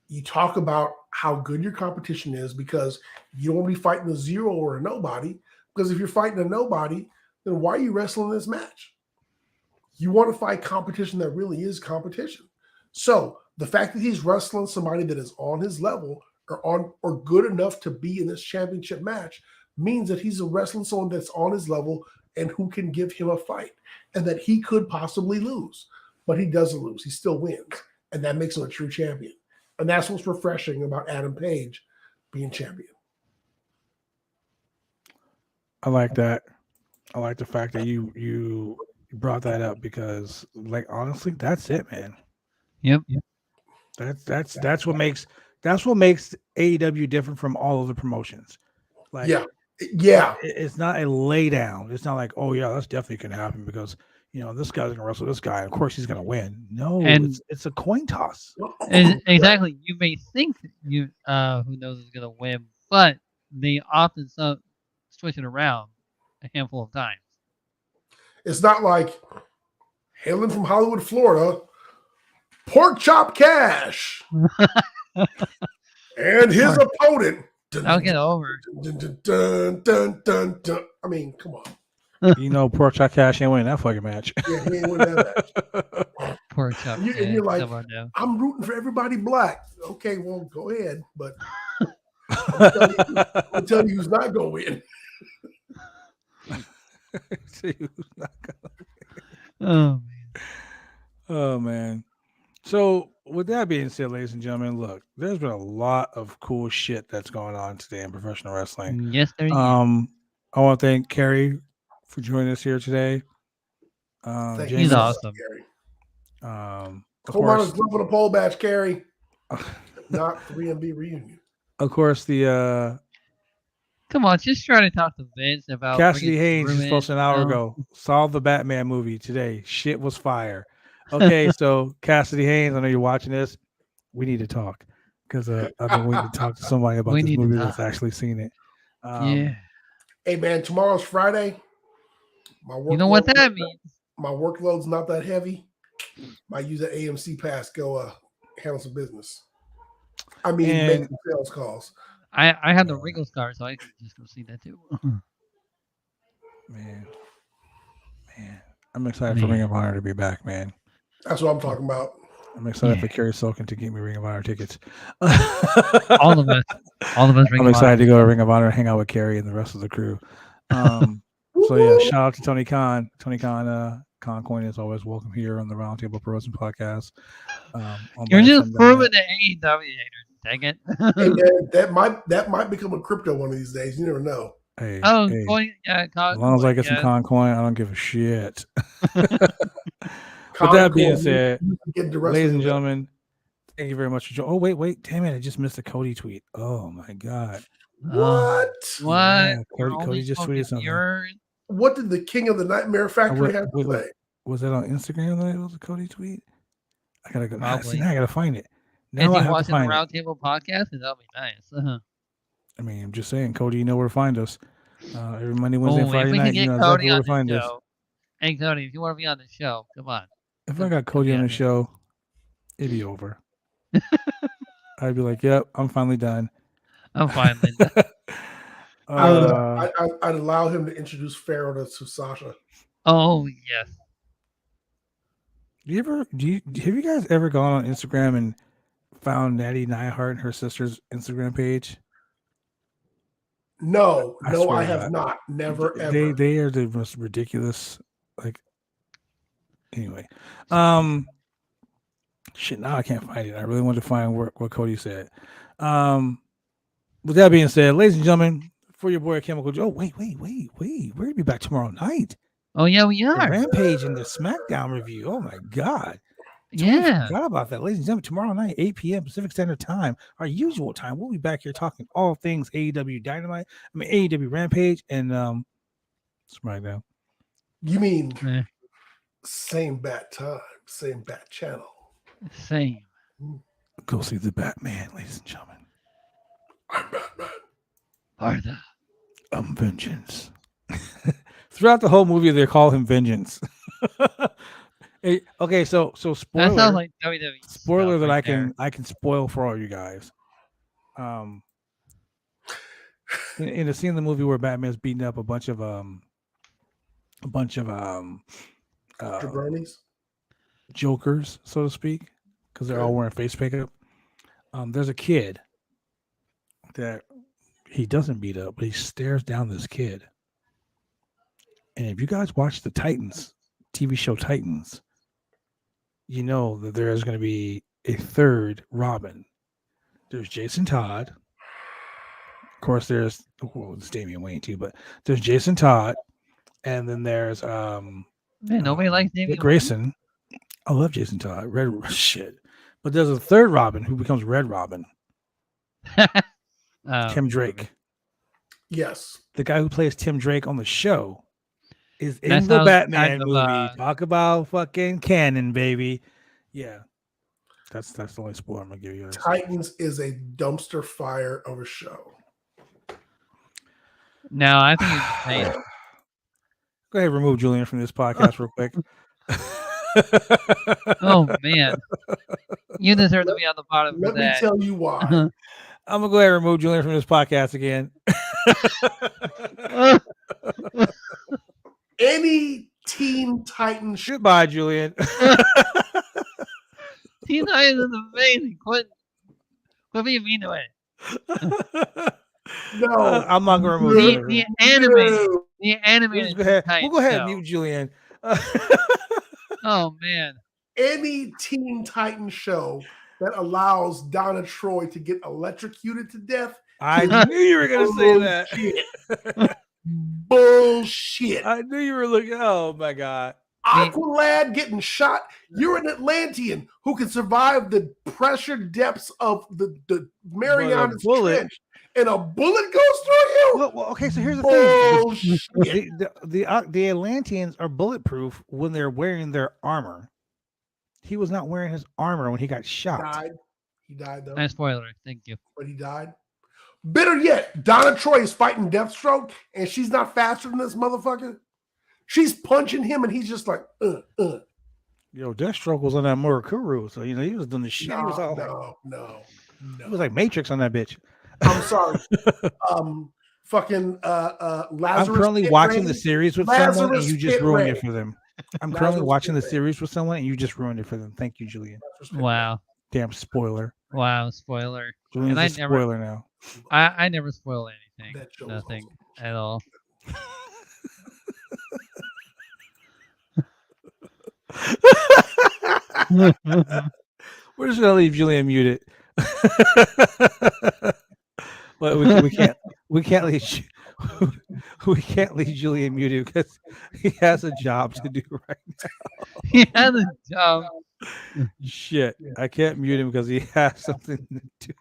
You talk about how good your competition is, because you don't want to be fighting a zero or a nobody. Because if you're fighting a nobody, then why are you wrestling this match? You want to fight competition that really is competition. So the fact that he's wrestling somebody that is on his level or good enough to be in this championship match means that he's wrestling someone that's on his level and who can give him a fight, and that he could possibly lose, but he doesn't lose. He still wins, and that makes him a true champion. And that's what's refreshing about Adam Page being champion. I like that. I like the fact that you brought that up, because, like, honestly, that's it, man. Yep. That's what makes AEW different from all of the promotions. Like, yeah, it's not a lay down. It's not like, oh yeah, that's definitely gonna happen because this guy's gonna wrestle this guy. Of course, he's gonna win. No, it's a coin toss. Exactly. You may think who knows is gonna win, but they often switch it around a handful of times. It's not like hailing from Hollywood, Florida, Pork Chop Cash, and his opponent. I'll get over. I mean, come on. Pork Chop Cash ain't winning that fucking match. Yeah, he ain't winning that match. Pork Chop. And you're like, I'm rooting for everybody black. Okay, well, go ahead, but I'll tell you who's not going to win. Oh man. So with that being said, ladies and gentlemen, look, there's been a lot of cool shit that's going on today in professional wrestling. Yes, there is. I want to thank Cary for joining us here today. He's awesome. Hold on, let's go for the pole match, Cary. Not 3MB reunion. Of course, the come on, just try to talk to Vince about Cassidy Haynes just posted an hour ago. Saw the Batman movie today. Shit was fire. Okay, so Cassidy Haynes, I know you're watching this. We need to talk, because I've been waiting to talk to somebody about this movie that's actually seen it. Yeah. Hey man, tomorrow's Friday. You know what that means? My workload's not that heavy. Might use an AMC pass, go handle some business. I mean, make some sales calls. I have the Ringo scar, so I can just go see that too. Man, I'm excited for Ring of Honor to be back, man. That's what I'm talking about. I'm excited for Cary Silkin to get me Ring of Honor tickets. All of us. I'm excited to go to Ring of Honor and hang out with Cary and the rest of the crew. So yeah, shout out to Tony Kahn. Tony Kahn, Kahn Coin is always welcome here on the Roundtable Pro Wrestling Podcast. You're just proving the AEW haters. Dang it! Hey man, that might become a crypto one of these days. You never know. Hey, coin, as long as I get some Kahn Coin, I don't give a shit. With that being said, ladies and gentlemen, thank you very much for joining. Oh, wait. Damn it. I just missed a Cody tweet. Oh, my God. What? What? Yeah, Cody just tweeted something. What did the King of the Nightmare Factory have to say? Was that on Instagram that it was a Cody tweet? I got to go. Now I got to find it. Now I have to find it. Roundtable Podcast? That'll be nice. I mean, I'm just saying, Cody, you know where to find us. Every Monday, Wednesday, Friday night, you know exactly where to find us. Hey, Cody, if you want to be on the show, come on. If I got Cody on the show, it'd be over. I'd be like, yep, I'm finally done. I'm finally done. I'd allow him to introduce Pharaoh to Sasha. Oh, yes. Have you guys ever gone on Instagram and found Natty Neihart and her sister's Instagram page? No, I have not. Never, ever. They are the most ridiculous. Like, anyway, shit. Now I can't find it. I really want to find what Cody said. With that being said, ladies and gentlemen, for your boy Chemical Joe. Wait. We're gonna be back tomorrow night. Oh yeah, we are. The Rampage and the SmackDown review. Oh my God. Yeah. Forgot about that, ladies and gentlemen. Tomorrow night, 8 p.m. Pacific Standard Time, our usual time. We'll be back here talking all things AEW Dynamite. AEW Rampage and SmackDown. You mean Eh, same bat time, same bat channel. same. Go see the Batman, ladies and gentlemen. I'm Batman. Arthur. Vengeance. Throughout the whole movie, they call him Vengeance. Okay, so spoiler. That sounds like WWE. Spoiler stuff that right I can spoil for all you guys. In the scene in the movie where Batman's beating up a bunch of Jabronis. jokers, so to speak, because they're all wearing face makeup. There's a kid that he doesn't beat up, but he stares down this kid. And if you guys watch the Titans TV show Titans, you know that there is going to be a third Robin. There's Jason Todd. Of course, there's it's Damian Wayne too, but there's Jason Todd, and then there's Man, nobody likes Damian Dick Grayson. I love Jason Todd. Red shit. But there's a third Robin who becomes Red Robin. Tim Drake. Yes. The guy who plays Tim Drake on the show is in That the sounds Batman kind of, movie. Talk about fucking canon, baby. Yeah. That's the only spoiler I'm gonna give you. Titans is a dumpster fire of a show. No, I think it's insane. Go ahead, remove Julian from this podcast real quick. Oh man, you deserve to be on the bottom for Let me that. tell you why. I'm gonna go ahead and remove Julian from this podcast again. Any Teen Titans show. Goodbye, Julian. Teen Titans is amazing. Quit being mean to it. No, I'm not gonna remove Julian. The animated. The We'll animated. go ahead. Titans We'll go ahead and show. mute Julian. Oh man. Any Teen Titans show that allows Donna Troy to get electrocuted to death. I knew you were gonna say that. Bullshit. I knew you were looking. Oh my god. Aqualad getting shot. You're an Atlantean who can survive the pressure depths of the Marianas bullet. Trench, and a bullet goes through you. Well, okay, so here's the Bullshit. thing. The Atlanteans are bulletproof when they're wearing their armor. He was not wearing his armor when he got shot. He died though. Nice spoiler. Thank you. But he died. Better yet, Donna Troy is fighting Deathstroke, and she's not faster than this motherfucker. She's punching him, and he's just like, Yo, Deathstroke was on that Murakuru, so you know he was doing the shit. He was all No. He was like Matrix on that bitch. I'm sorry. Fucking Lazarus. I'm currently Pit watching Rain. the series with Lazarus someone, and you just Pit ruined Rain. it for them. I'm Lazarus currently watching the Pit Rain. series with someone, and you just ruined it for them. Thank you, Julian. Wow. Damn spoiler. Wow. Spoiler. Julian's And a spoiler now. I never spoil anything. That show was Nothing at all. We're just gonna leave Julian muted. But we can't leave Julian muted because he has a job to do right now. He has a job. Shit, I can't mute him because he has something to do.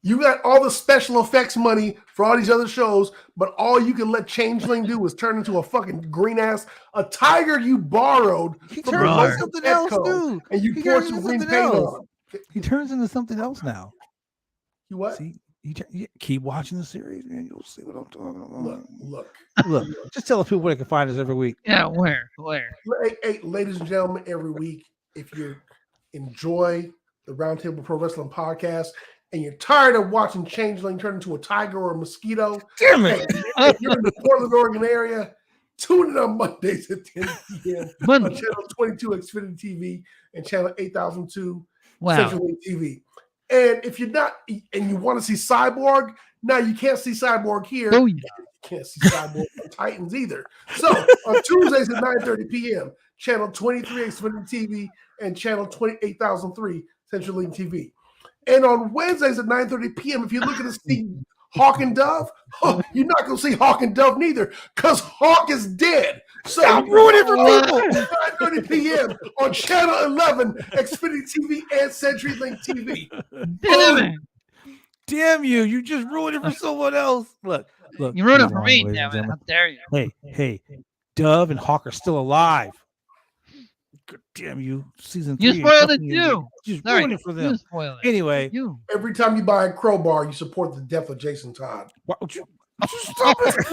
You got all the special effects money for all these other shows, but all you can let Changeling do is turn into a fucking green ass, a tiger you borrowed He from turns the into something else, dude. and you He pour turns some into green something paint else. on him. He turns into something else now. You what? See, keep watching the series, man. You'll see what I'm talking about. Look. Just tell the people where they can find us every week. Yeah, where? Hey, ladies and gentlemen, every week, if you enjoy the Roundtable Pro Wrestling Podcast and you're tired of watching Changeling turn into a tiger or a mosquito, damn it! If you're in the Portland, Oregon area, tune in on Mondays at 10 p.m. on Channel 22 Xfinity TV and Channel 8002 Central Link TV. And if you're not, and you want to see Cyborg, now you can't see Cyborg here. Oh, yeah. You can't see Cyborg on Titans either. So on Tuesdays at 9:30 p.m., Channel 23 Xfinity TV and Channel 8003 Central Link TV. And on Wednesdays at 9:30 p.m., if you're looking to see Hawk and Dove, you're not going to see Hawk and Dove neither because Hawk is dead. So Stop ruining for people. 9:30 p.m. on Channel 11, Xfinity TV and Century Link TV. Damn it. Damn you! You just ruined it for someone else. Look, Look, You ruined it move for on, me, ladies and damn it. gentlemen. How dare you? Hey, Dove and Hawk are still alive. God damn you, season 3. You spoiled it You too. just Sorry, ruined it for them. you spoiled it. Anyway, You. Every time you buy a crowbar, you support the death of Jason Todd. why would you stop it?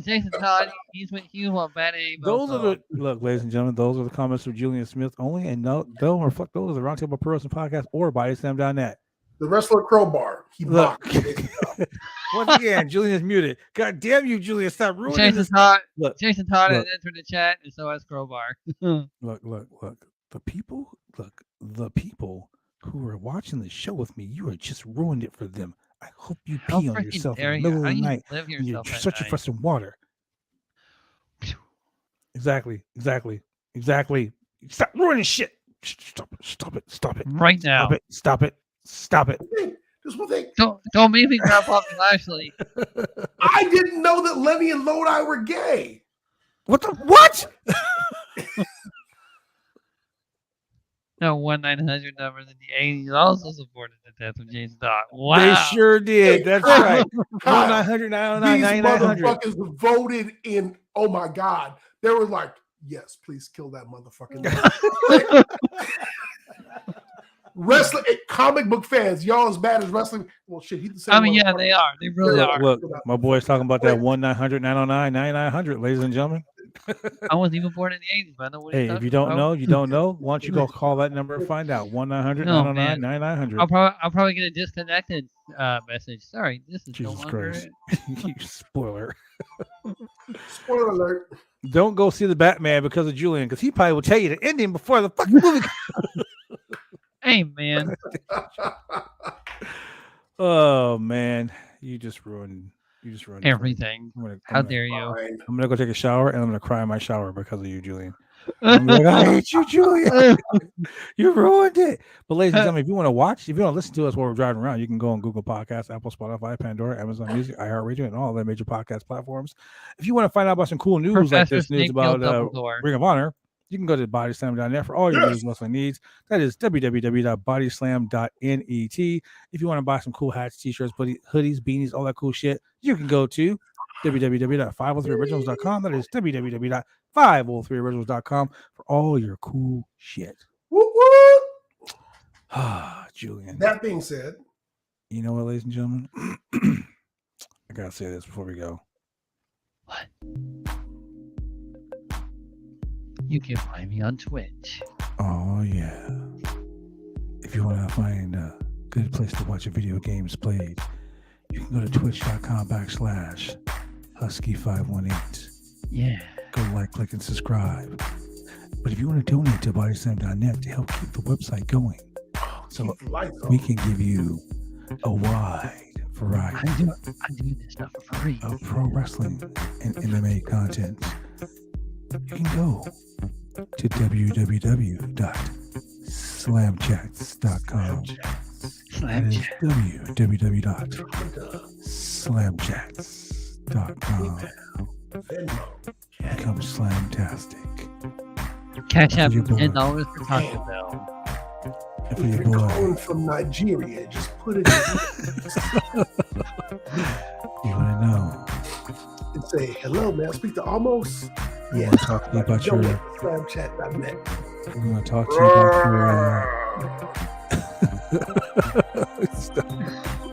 Jason Todd, he was bad at Those are the look, ladies and gentlemen. Those are the comments of Julian Smith only, and no, don't reflect those of the Roundtable Pro Wrestling Podcast or BodySlam.net. The wrestler crowbar. He Look, blocked. once again, Julian is muted. God damn you, Julian! Stop ruining Jason this. Todd. Look, Jason Todd has entered the chat, and so has Crowbar. Look. The people who are watching the show with me, you are just ruined it for them. I hope you How pee on freaking yourself in dare the you? middle How of the you night live and you're yourself at searching night? for some water. Exactly. Stop ruining shit. Stop it. Right now. Stop it. Just one thing. Don't make me grab off Lashley. I didn't know that Lenny and Lodi were gay. What? No 1-900 numbers in the 80s also supported the death of Jason Todd. Wow. They sure did. That's right. 1-900 These 9900. motherfuckers voted in. Oh my God. They were like, yes, please kill that motherfucking wrestling comic book fans, y'all as bad as wrestling. Well, shit, he's the same. I mean, yeah, they are. They really are. Look, my boy's talking about that 1-900-909-9900, ladies and gentlemen. I wasn't even born in the 80s, but I know what Hey, if you don't know, you don't know. Why don't you go call that number and find out? 1-900-909-9900. I'll probably get a disconnected message. Sorry, this is Jesus no longer Christ. You spoiler. Spoiler alert. Don't go see the Batman because of Julian, because he probably will tell you the ending before the fucking movie. Hey, man. Oh, man. You just ruined everything. How dare you? I'm gonna go take a shower and I'm gonna cry in my shower because of you, Julian. I'm like, I hate you, Julian. You ruined it. But ladies and gentlemen, if you want to listen to us while we're driving around, you can go on Google Podcasts, Apple, Spotify, Pandora, Amazon Music, iHeartRadio, and all the major podcast platforms. If you want to find out about some cool news like this news about Ring of Honor, you can go to bodyslam.net for all your news and wrestling needs. That is www.bodyslam.net. If you want to buy some cool hats, t-shirts, hoodies, beanies, all that cool shit, you can go to www.503originals.com. That is www.503originals.com for all your cool shit. Whoop, whoop. Julian. That being said, you know what, ladies and gentlemen? I gotta say this before we go. What? You can find me on Twitch. Oh, yeah. If you want to find a good place to watch your video games played, you can go to twitch.com/Husky518. Yeah. Go like, click, and subscribe. But if you want to donate to bodyslam.net to help keep the website going, so we can give you a wide variety I'm doing this stuff for free of pro wrestling and MMA content, you can go to www.slamchats.com. That is www.slamchats.com. Become slamtastic. Cash out $10 for Taco Bell. And for your you're boy, calling from Nigeria, just put it in. you want to know? And say, hello, man. I speak to Almost. We want to talk to you about your. Slamchat.net. We want to talk to you about your.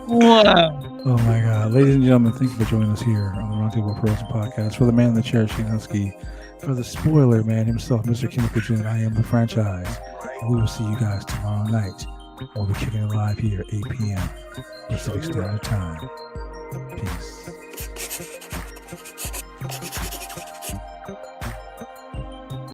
Wow. Oh my God, ladies and gentlemen, thank you for joining us here on the Roundtable Pro Wrestling Podcast. For the man in the chair, Shane Husky. For the spoiler man himself, Mr. Chemical Jim, I am the franchise. And we will see you guys tomorrow night. We'll be kicking it live here, 8 p.m. Pacific Standard Time. Peace.